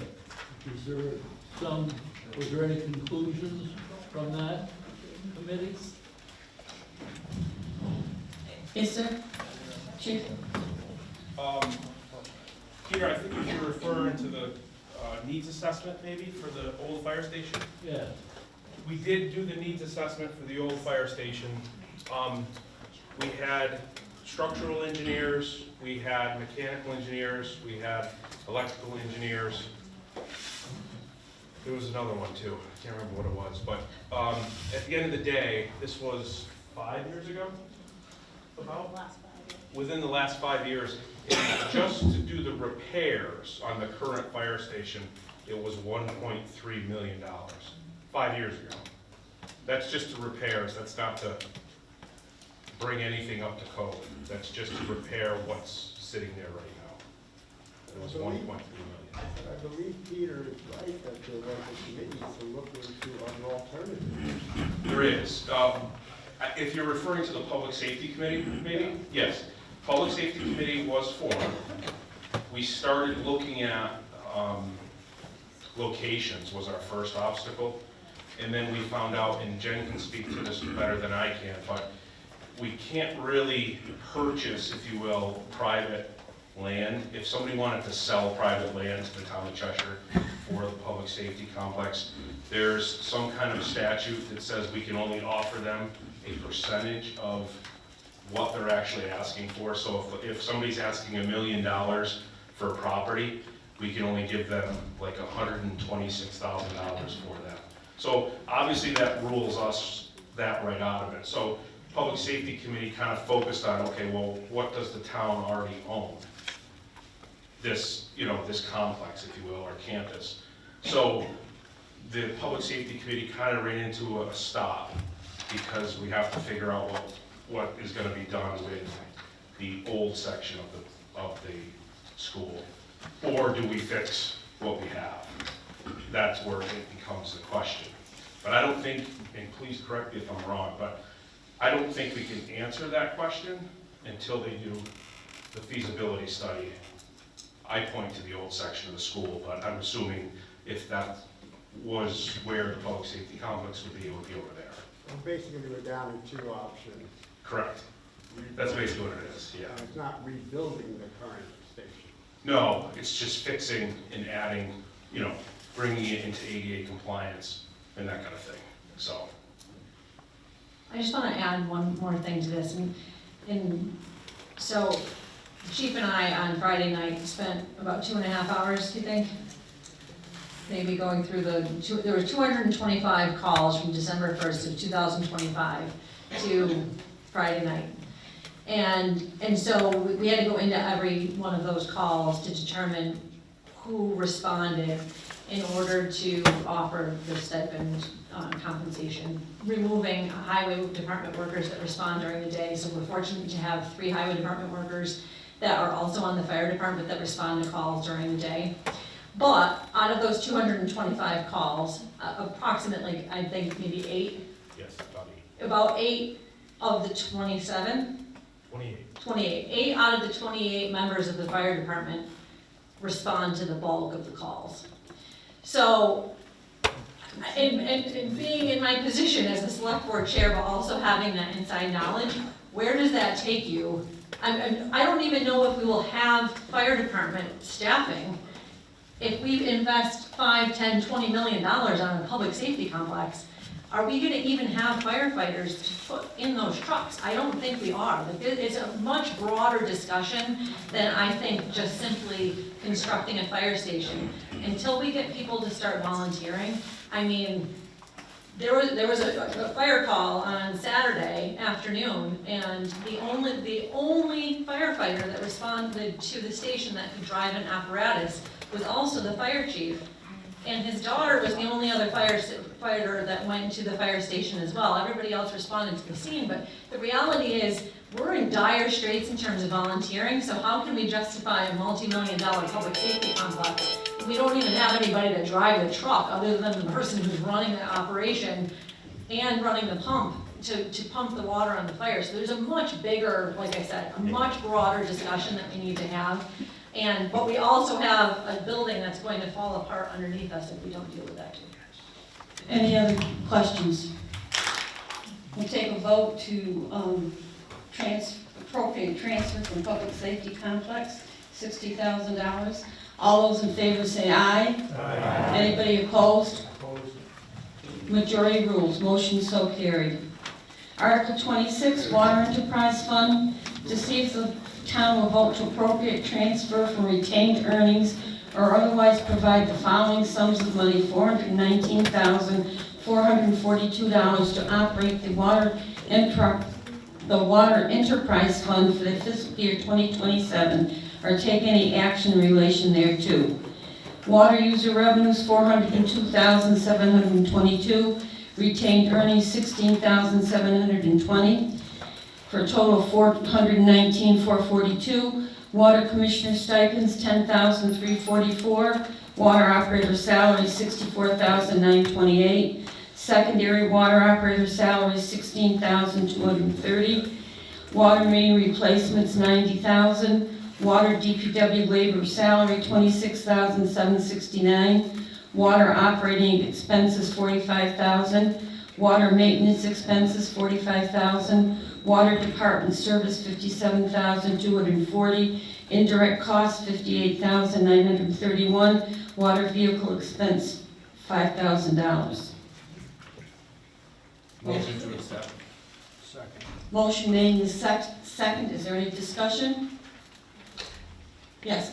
Was there any conclusions from that committee? Yes, sir. Chief? Peter, I think you're referring to the needs assessment maybe for the old fire station? Yeah. We did do the needs assessment for the old fire station. We had structural engineers, we had mechanical engineers, we had electrical engineers. There was another one too, I can't remember what it was, but at the end of the day, this was 5 years ago, about? Within the last 5 years, and just to do the repairs on the current fire station, it was $1.3 million, 5 years ago. That's just the repairs, that's not to bring anything up to code. That's just to repair what's sitting there right now. It was 1.3 million. I believe Peter is right that there was a committee to look into other alternatives. There is. If you're referring to the Public Safety Committee, maybe? Yes. Public Safety Committee was formed. We started looking at locations was our first obstacle. And then we found out, and Jen can speak to this better than I can, but we can't really purchase, if you will, private land. If somebody wanted to sell private land to the town of Cheshire for the public safety complex, there's some kind of statute that says we can only offer them a percentage of what they're actually asking for. So if somebody's asking $1 million for a property, we can only give them like $126,000 for that. So obviously that rules us that right out of it. So Public Safety Committee kind of focused on, okay, well, what does the town already own? This, this complex, if you will, or campus. So the Public Safety Committee kind of ran into a stop because we have to figure out what is going to be done with the old section of the school, or do we fix what we have? That's where it becomes the question. But I don't think, and please correct me if I'm wrong, but I don't think we can answer that question until they do the feasibility study. I point to the old section of the school, but I'm assuming if that was where the public safety complex would be, it would be over there. Well, basically, we're down to two options. Correct. That's basically what it is, yeah. It's not rebuilding the current station. No, it's just fixing and adding, bringing it into ADA compliance and that kind of thing, so. I just want to add one more thing to this, and so Chief and I on Friday night spent about 2.5 hours, do you think? Maybe going through there were 225 calls from December 1st of 2025 to Friday night. And so we had to go into every one of those calls to determine who responded in order to offer the stipend compensation, removing highway department workers that respond during the day. So we're fortunate to have 3 highway department workers that are also on the fire department that respond to calls during the day. But out of those 225 calls, approximately, I think maybe 8. Yes, about 8. About 8 of the 27? 28. 28. 8 out of the 28 members of the fire department respond to the bulk of the calls. So, and being in my position as the select board chair, but also having that inside knowledge, where does that take you? I don't even know if we will have fire department staffing if we invest $5, $10, $20 million on a public safety complex. Are we gonna even have firefighters to put in those trucks? I don't think we are. Like, it's a much broader discussion than I think just simply constructing a fire station. Until we get people to start volunteering, I mean, there was a fire call on Saturday afternoon, and the only firefighter that responded to the station that could drive an apparatus was also the fire chief. And his daughter was the only other fighter that went to the fire station as well. Everybody else responded to the scene, but the reality is, we're in dire straits in terms of volunteering, so how can we justify a multi-million-dollar public safety complex? We don't even have anybody to drive the truck, other than the person who's running the operation and running the pump to pump the water on the fire. So there's a much bigger, like I said, a much broader discussion that we need to have. But we also have a building that's going to fall apart underneath us if we don't deal with that too. Any other questions? We'll take a vote to appropriate transfer from public safety complex, $60,000. All those in favor say aye. Aye. Anybody opposed? Opposed? Majority rules, motion so carried. Article 26, Water Enterprise Fund, to see if the town will vote to appropriate transfer from retained earnings or otherwise provide the following sums of money: $419,442 to operate the Water Enterprise Fund for the fiscal year 2027, or take any action in relation thereto. Water user revenues, $402,722. Retained earnings, $16,720. For a total of $419,442. Water commissioner stipends, $10,344. Water operator salary, $64,928. Secondary water operator salary, $16,230. Water main replacements, $90,000. Water DPW labor salary, $26,769. Water operating expenses, $45,000. Water maintenance expenses, $45,000. Water department service, $57,240. Indirect costs, $58,931. Water vehicle expense, $5,000. Motion to accept. Second. Motion made and second. Is there any discussion? Yes.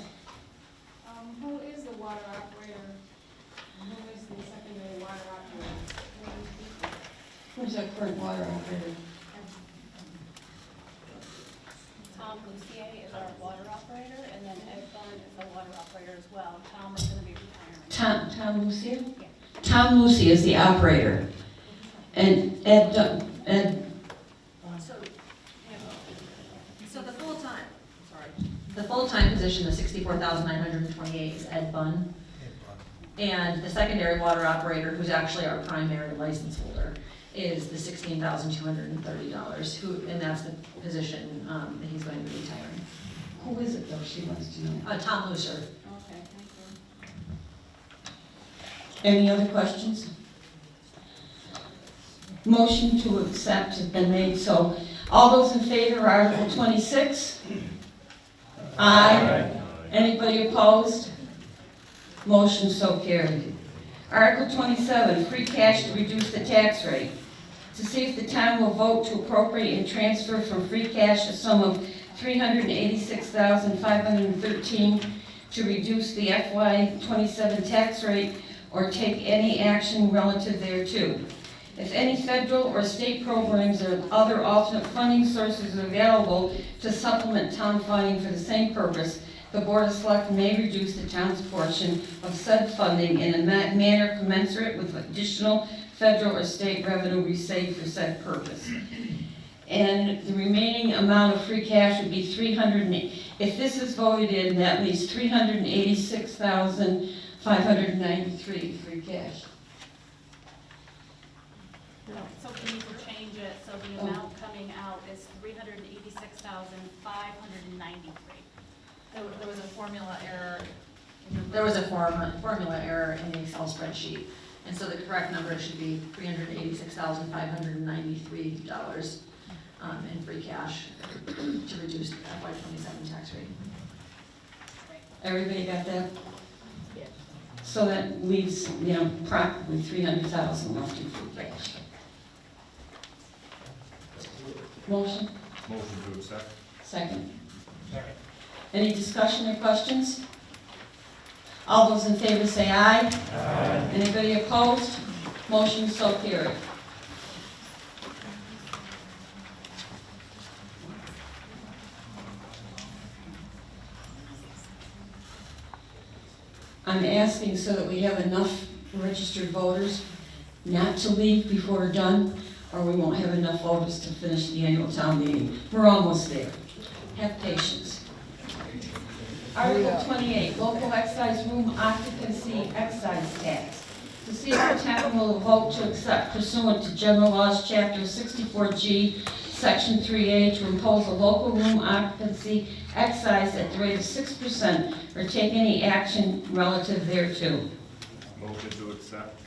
Who is the water operator? Who is the secondary water operator? Who's our current water operator? Tom Lucier is our water operator, and then Ed Bond is the water operator as well. Tom is going to be retiring. Tom Lucia? Yeah. Tom Lucia is the operator. And Ed, So the full-time position, the $64,928 is Ed Bunn. And the secondary water operator, who's actually our primary license holder, is the $16,230, and that's the position that he's going to be retiring. who is it though, she wants to know? Tom Lucer. Okay, thank you. Any other questions? Motion to accept has been made, so all those in favor of Article 26? Aye. Anybody opposed? Motion so carried. Article 27, free cash to reduce the tax rate. To see if the town will vote to appropriate and transfer from free cash a sum of $386,513 to reduce the FY 27 tax rate or take any action relative thereto. If any federal or state programs or other alternate funding sources are available to supplement town funding for the same purpose, the Board of Selectmen may reduce the town's portion of said funding in a manner commensurate with additional federal or state revenue received for said purpose. And the remaining amount of free cash would be if this is voted in, that leaves $386,593 free cash. So we need to change it, so the amount coming out is $386,593. There was a formula error. There was a formula error in the Excel spreadsheet, and so the correct number should be $386,593 in free cash to reduce the FY 27 tax rate. Everybody got that? Yeah. So that leaves, practically $300,000 left in free cash. Motion? Motion to accept. Second. Second. Any discussion or questions? All those in favor say aye. Aye. Anybody opposed? Motion so carried. I'm asking so that we have enough registered voters not to leave before we're done, or we won't have enough voters to finish the annual town meeting. We're almost there. Have patience. Article 28, local excise room occupancy excise tax. To see if the town will vote to accept pursuant to General Laws, Chapter 64G, Section 3A, to impose a local room occupancy excise at the rate of 6% or take any action relative thereto. Motion to accept.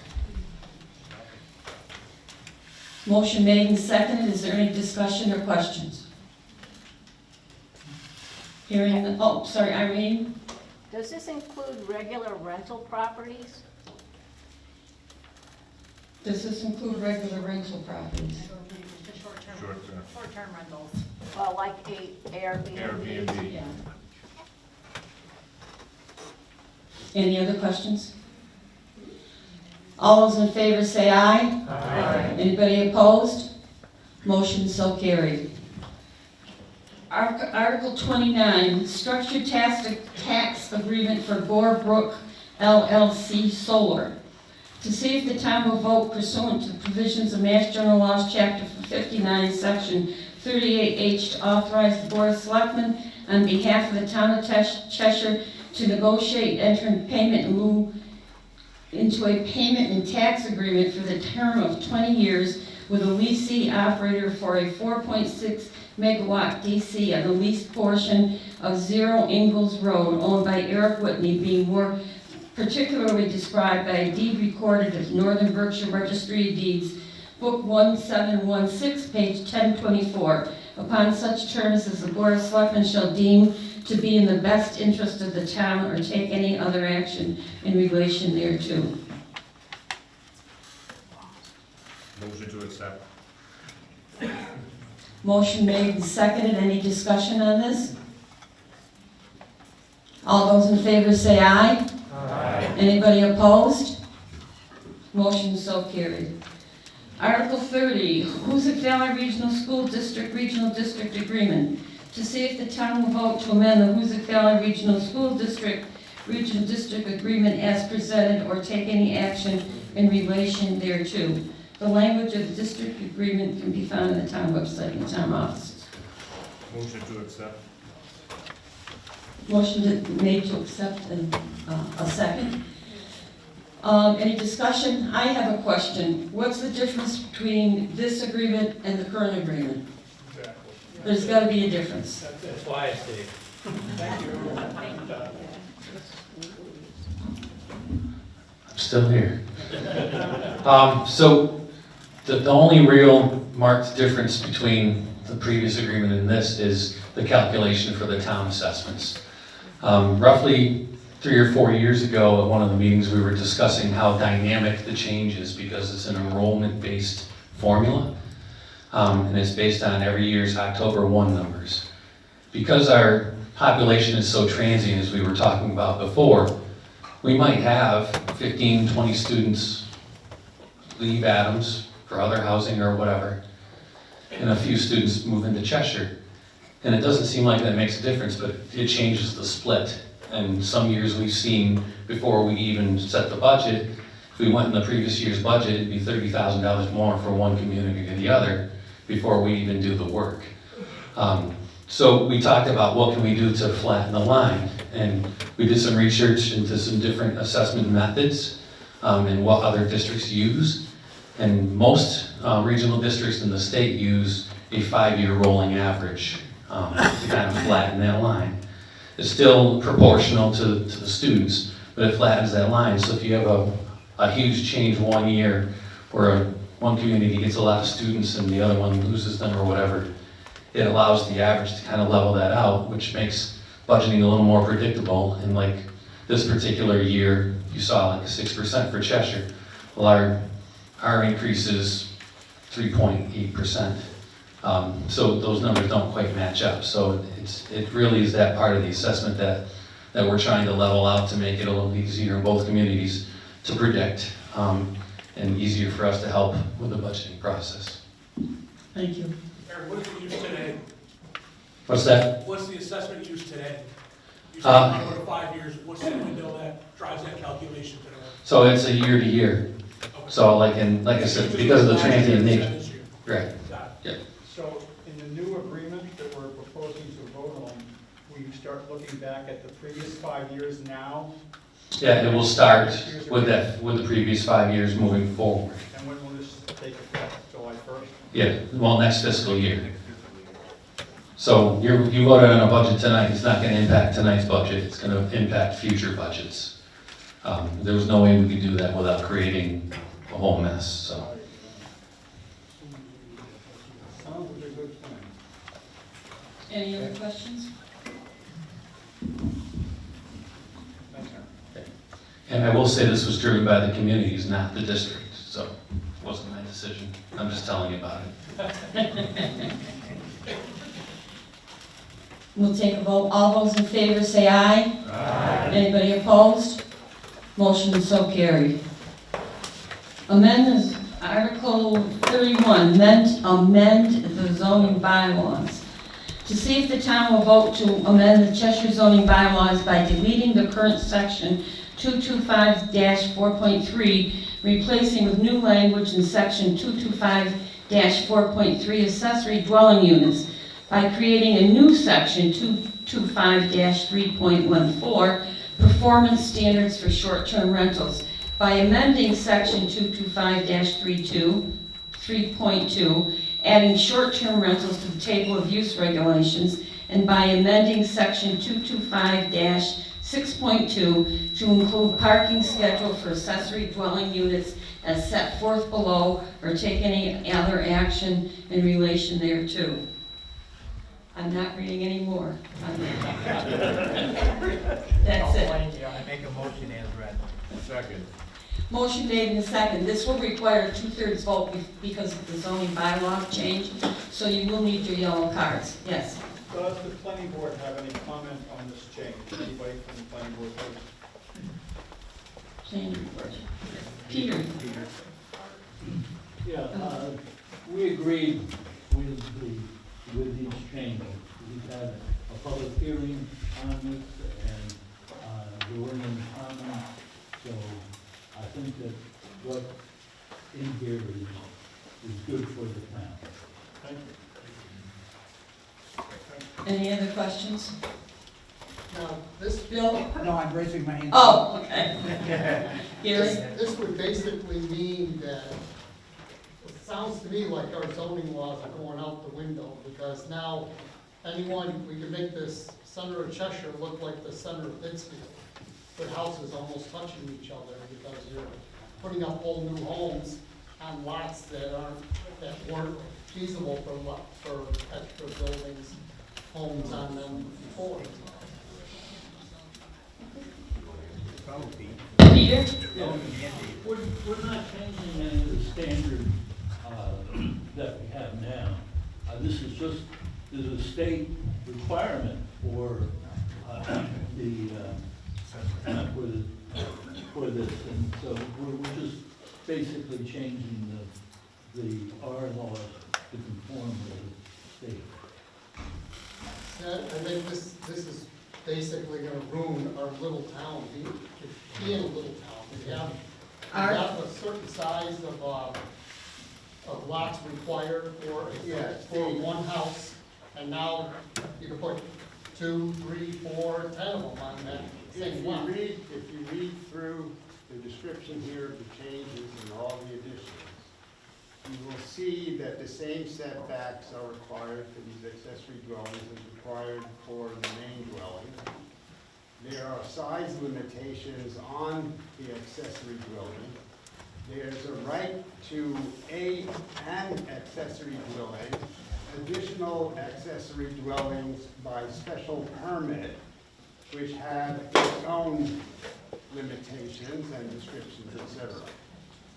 Motion made and seconded. Is there any discussion or questions? Hearing, oh, sorry, Irene? Does this include regular rental properties? Does this include regular rental properties? Short-term rentals. Well, like a Airbnb? Airbnb. Yeah. Any other questions? All those in favor say aye. Aye. Anybody opposed? Motion so carried. Article 29, structured tax agreement for Gore Brook LLC Solar. To see if the town will vote pursuant to the provisions of Mass General Laws, Chapter 59, Section 38H, to authorize the Board of Selectmen on behalf of the town of Cheshire to negotiate enter into a payment and tax agreement for the term of 20 years with a leasing operator for a 4.6 megawatt DC on the leased portion of 0 Ingalls Road owned by Eric Whitney, being more particularly described by a deed recorded at Northern Berkshire Registry of Deeds, Book 1716, page 1024. Upon such terms as the Board of Selectmen shall deem to be in the best interest of the town or take any other action in relation thereto. Motion to accept. Motion made and seconded. Any discussion on this? All those in favor say aye. Aye. Anybody opposed? Motion so carried. Article 30, Hoosick Valley Regional School District Regional District Agreement. To see if the town will vote to amend the Hoosick Valley Regional School District Regional District Agreement as presented or take any action in relation thereto. The language of the district agreement can be found on the town website and the town offices. Motion to accept. Motion made to accept and a second. Any discussion? I have a question. What's the difference between this agreement and the current agreement? There's got to be a difference. That's why I stayed. I'm still here. So the only real marked difference between the previous agreement and this is the calculation for the town assessments. Roughly 3 or 4 years ago at one of the meetings, we were discussing how dynamic the change is because it's an enrollment-based formula. And it's based on every year's October 1 numbers. Because our population is so transient, as we were talking about before, we might have 15, 20 students leave Adams for other housing or whatever, and a few students move into Cheshire. And it doesn't seem like that makes a difference, but it changes the split. And some years we've seen, before we even set the budget, if we went in the previous year's budget, it'd be $30,000 more for one community to the other before we even do the work. So we talked about what can we do to flatten the line. And we did some research into some different assessment methods and what other districts use. And most regional districts in the state use a 5-year rolling average to kind of flatten that line. It's still proportional to the students, but it flattens that line. So if you have a huge change one year where one community gets a lot of students and the other one loses them or whatever, it allows the average to kind of level that out, which makes budgeting a little more predictable. And like this particular year, you saw like a 6% for Cheshire. Well, our increase is 3.8%. So those numbers don't quite match up. So it really is that part of the assessment that we're trying to level out to make it a little easier in both communities to predict and easier for us to help with the budgeting process. Thank you. Eric, what is it used today? What's that? What's the assessment used today? You said over 5 years, what's the window that drives that calculation to the? So it's a year to year. So like I said, because of the transient nature. Right. Yeah. So in the new agreement that we're proposing to vote on, will you start looking back at the previous 5 years now? Yeah, it will start with the previous 5 years moving forward. And when will this take effect, July 1st? Yeah, well, next fiscal year. So you voted on a budget tonight, it's not gonna impact tonight's budget, it's gonna impact future budgets. There was no way we could do that without creating a whole mess, so. Sounds like a good plan. Any other questions? And I will say this was driven by the communities, not the district, so it wasn't my decision. I'm just telling you about it. We'll take a vote. All those in favor say aye. Aye. Anybody opposed? Motion is so carried. Amend Article 31, amend the zoning bylaws. To see if the town will vote to amend the Cheshire zoning bylaws by deleting the current section 225-4.3, replacing with new language in section 225-4.3 accessory dwelling units, by creating a new section 225-3.14, performance standards for short-term rentals, by amending section 225-3.2, adding short-term rentals to the table of use regulations, and by amending section 225-6.2 to include parking schedule for accessory dwelling units as set forth below, or take any other action in relation thereto. I'm not reading any more. That's it. I make a motion as read. Second. Motion made in a second. This will require a 2/3 vote because of the zoning bylaw change, so you will need your yellow cards. Yes. Does the planning board have any comment on this change? Anybody from the planning board? Change report. Peter. Yeah, we agreed with these changes. We've had a public hearing on this, and they were in common, so I think that what in here is good for the town. Thank you. Any other questions? Now, this Bill? No, I'm raising my hand. Oh, okay. Gary? this would basically mean that, it sounds to me like our zoning laws are going out the window, because now we can make this center of Cheshire look like the center of Pittsfield, with houses almost touching each other, because you're putting up whole new homes on lots that weren't feasible for extra buildings, homes on them before. Peter? Yeah, we're not changing any of the standard that we have now. This is just, there's a state requirement for for this, and so we're just basically changing our laws to conform with the state. I think this is basically gonna ruin our little town, being a little town. We have a certain size of lots required for one house, and now you can put 2, 3, 4, 10 of them on that same lot. If you read through the description here of the changes and all the additions, you will see that the same setbacks are required for these accessory dwellings as required for the main dwelling. There are size limitations on the accessory dwelling. There's a right to an accessory dwelling, additional accessory dwellings by special permit, which have its own limitations and descriptions, etc.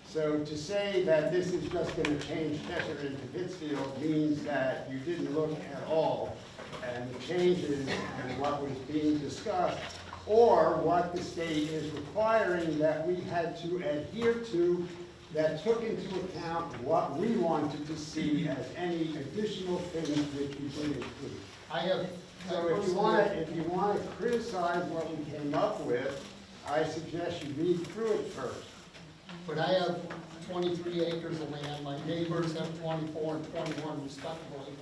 So to say that this is just going to change Cheshire into Pittsfield means that you didn't look at all at the changes and what was being discussed, or what the state is requiring that we had to adhere to, that took into account what we wanted to see as any additional things which we did include. I have So if you wanna criticize what we came up with, I suggest you read through it first. But I have 23 acres of land, my neighbors have 24 and 21 respectively.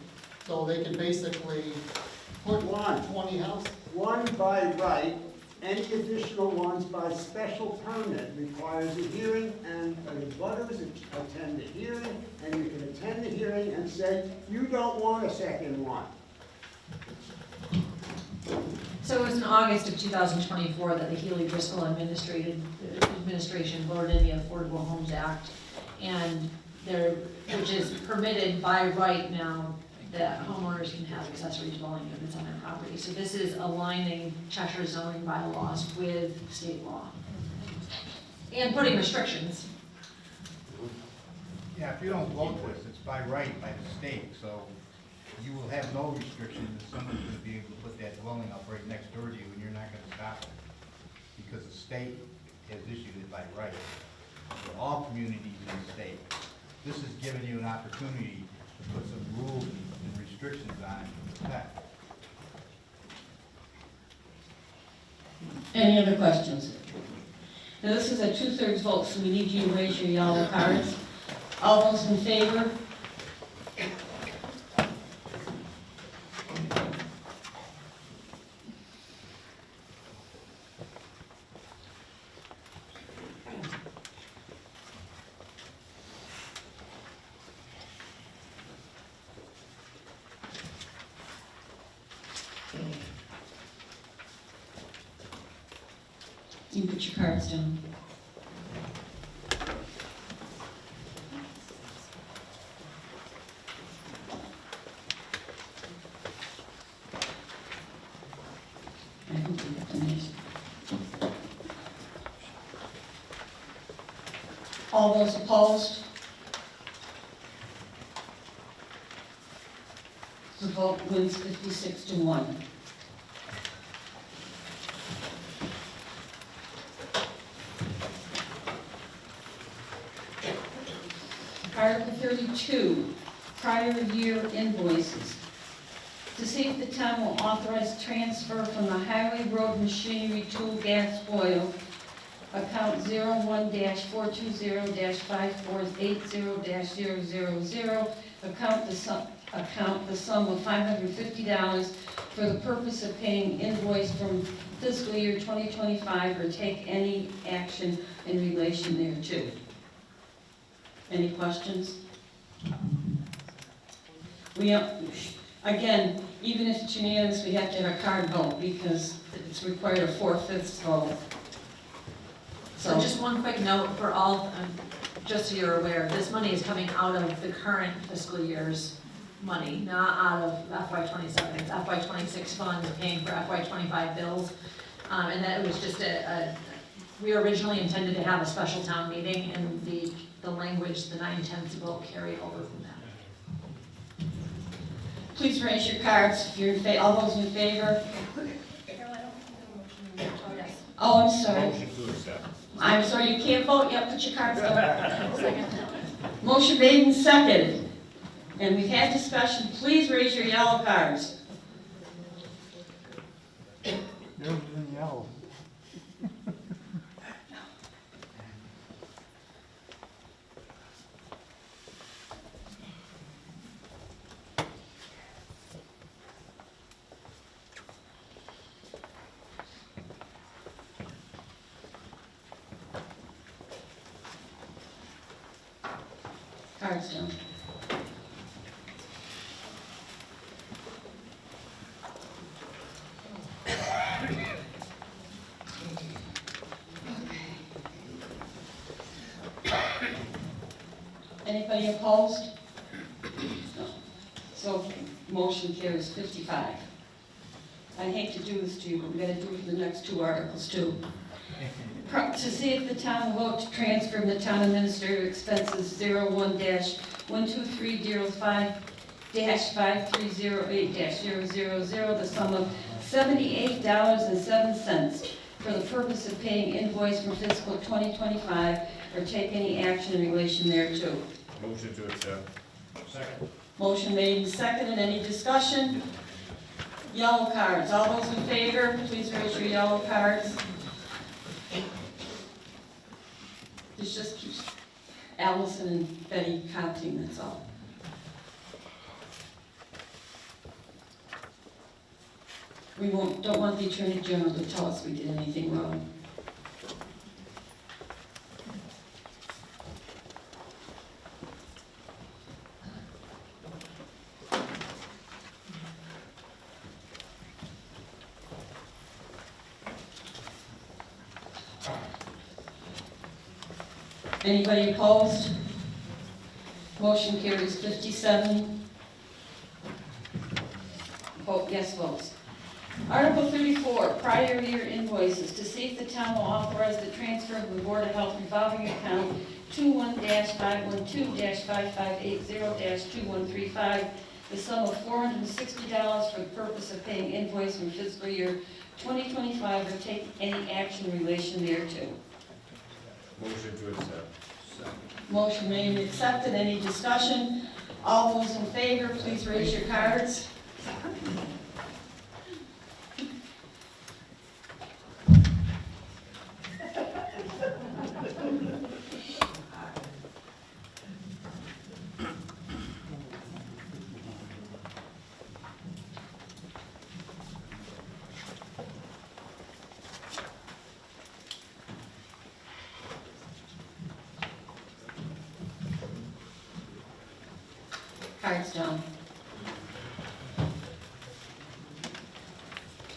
So they can basically put 20 houses. One by right, any additional ones by special permit requires a hearing, and the butters attend the hearing, and you can attend the hearing and say, you don't want a second one. So it was in August of 2024 that the Healy Driscoll administration voted in the Affordable Homes Act, and which is permitted by right now that homeowners can have accessory dwelling units on their property. So this is aligning Cheshire zoning bylaws with state law and putting restrictions. Yeah, if you don't vote this, it's by right by the state, so you will have no restriction that someone's gonna be able to put that dwelling up right next door to you, and you're not gonna stop it. Because the state has issued it by right for all communities in the state. This is giving you an opportunity to put some rules and restrictions on it to protect. Any other questions? Now, this is a 2/3 vote, so we need you to raise your yellow cards. All those in favor? You can put your cards down. I hope you got the names. All those opposed? The vote wins 56-1. Article 32, prior year invoices. To see if the town will authorize transfer from the Highway Road Machinery Tool Gas Oil, account 01-420-5480-000, account the sum of $550 for the purpose of paying invoice from fiscal year 2025 or take any action in relation thereto. Any questions? Again, even if it's unanimous, we have to have a card vote because it's required a 4/5 vote. So just one quick note for all, just so you're aware, this money is coming out of the current fiscal year's money, not out of FY27. It's FY26 funds paying for FY25 bills. And that it was just we originally intended to have a special town meeting, and the language, the 9/10 vote carried over from that. Please raise your cards if you're all those in favor. Oh, I'm sorry. Motion to accept. I'm sorry, you can't vote yet, put your cards down. Motion made and seconded. And we've had discussion, please raise your yellow cards. Yours is in yellow. Cards down. Anybody opposed? No. So motion carries 55. I hate to do this to you, but we gotta do it for the next two articles too. To see if the town will vote to transfer from the town administrative expenses 01-12305-5308-000 the sum of $78.07 for the purpose of paying invoice from fiscal 2025 or take any action in relation thereto. Motion to accept. Second. Motion made and seconded. Any discussion? Yellow cards. All those in favor, please raise your yellow cards. This just keeps Allison and Betty counting, that's all. We don't want the Attorney General to tell us we did anything wrong. Anybody opposed? Motion carries 57. Yes votes. Article 34, prior year invoices. To see if the town will authorize the transfer of the Board of Health revolving account 21-512-5580-2135, the sum of $460 for the purpose of paying invoice from fiscal year 2025 or take any action in relation thereto. Motion to accept. Motion made and accepted. Any discussion? All those in favor, please raise your cards. Cards down.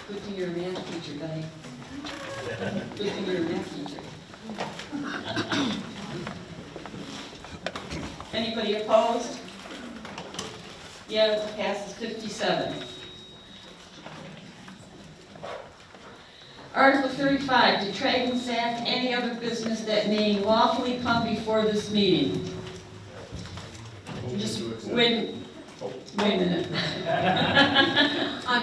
Good thing you're a math teacher, Betty. Good thing you're a math teacher. Anybody opposed? Yeah, it passes 57. Article 35, to transact any other business that may lawfully come before this meeting. Just wait a minute.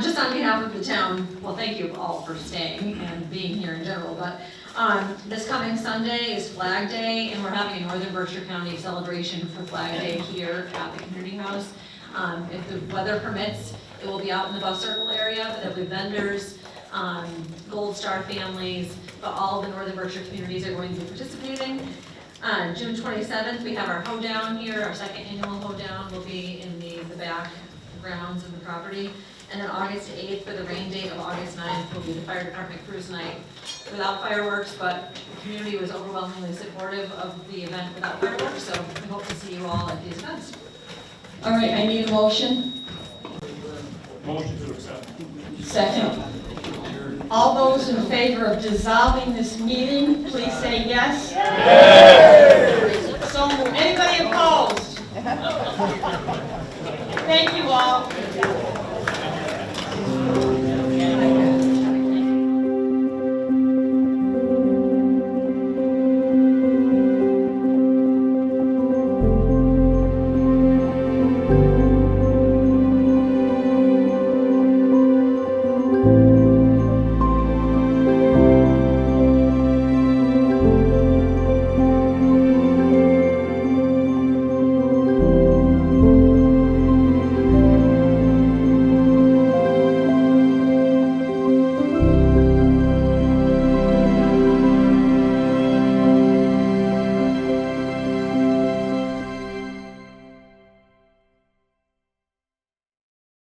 Just on behalf of the town, well, thank you all for staying and being here in general, but this coming Sunday is Flag Day, and we're having a Northern Berkshire County celebration for Flag Day here at the community house. If the weather permits, it will be out in the bus circle area, but there'll be vendors, Gold Star families, but all of the Northern Berkshire communities are going to be participating. June 27th, we have our hoedown here. Our second annual hoedown will be in the back grounds of the property. And then August 8th, for the rain date of August 9th, will be the fire department cruise night without fireworks, but the community was overwhelmingly supportive of the event without fireworks, so we hope to see you all at these events. All right, I need a motion. Motion to accept. Second. All those in favor of dissolving this meeting, please say yes. Yes. So, anybody opposed? Thank you all.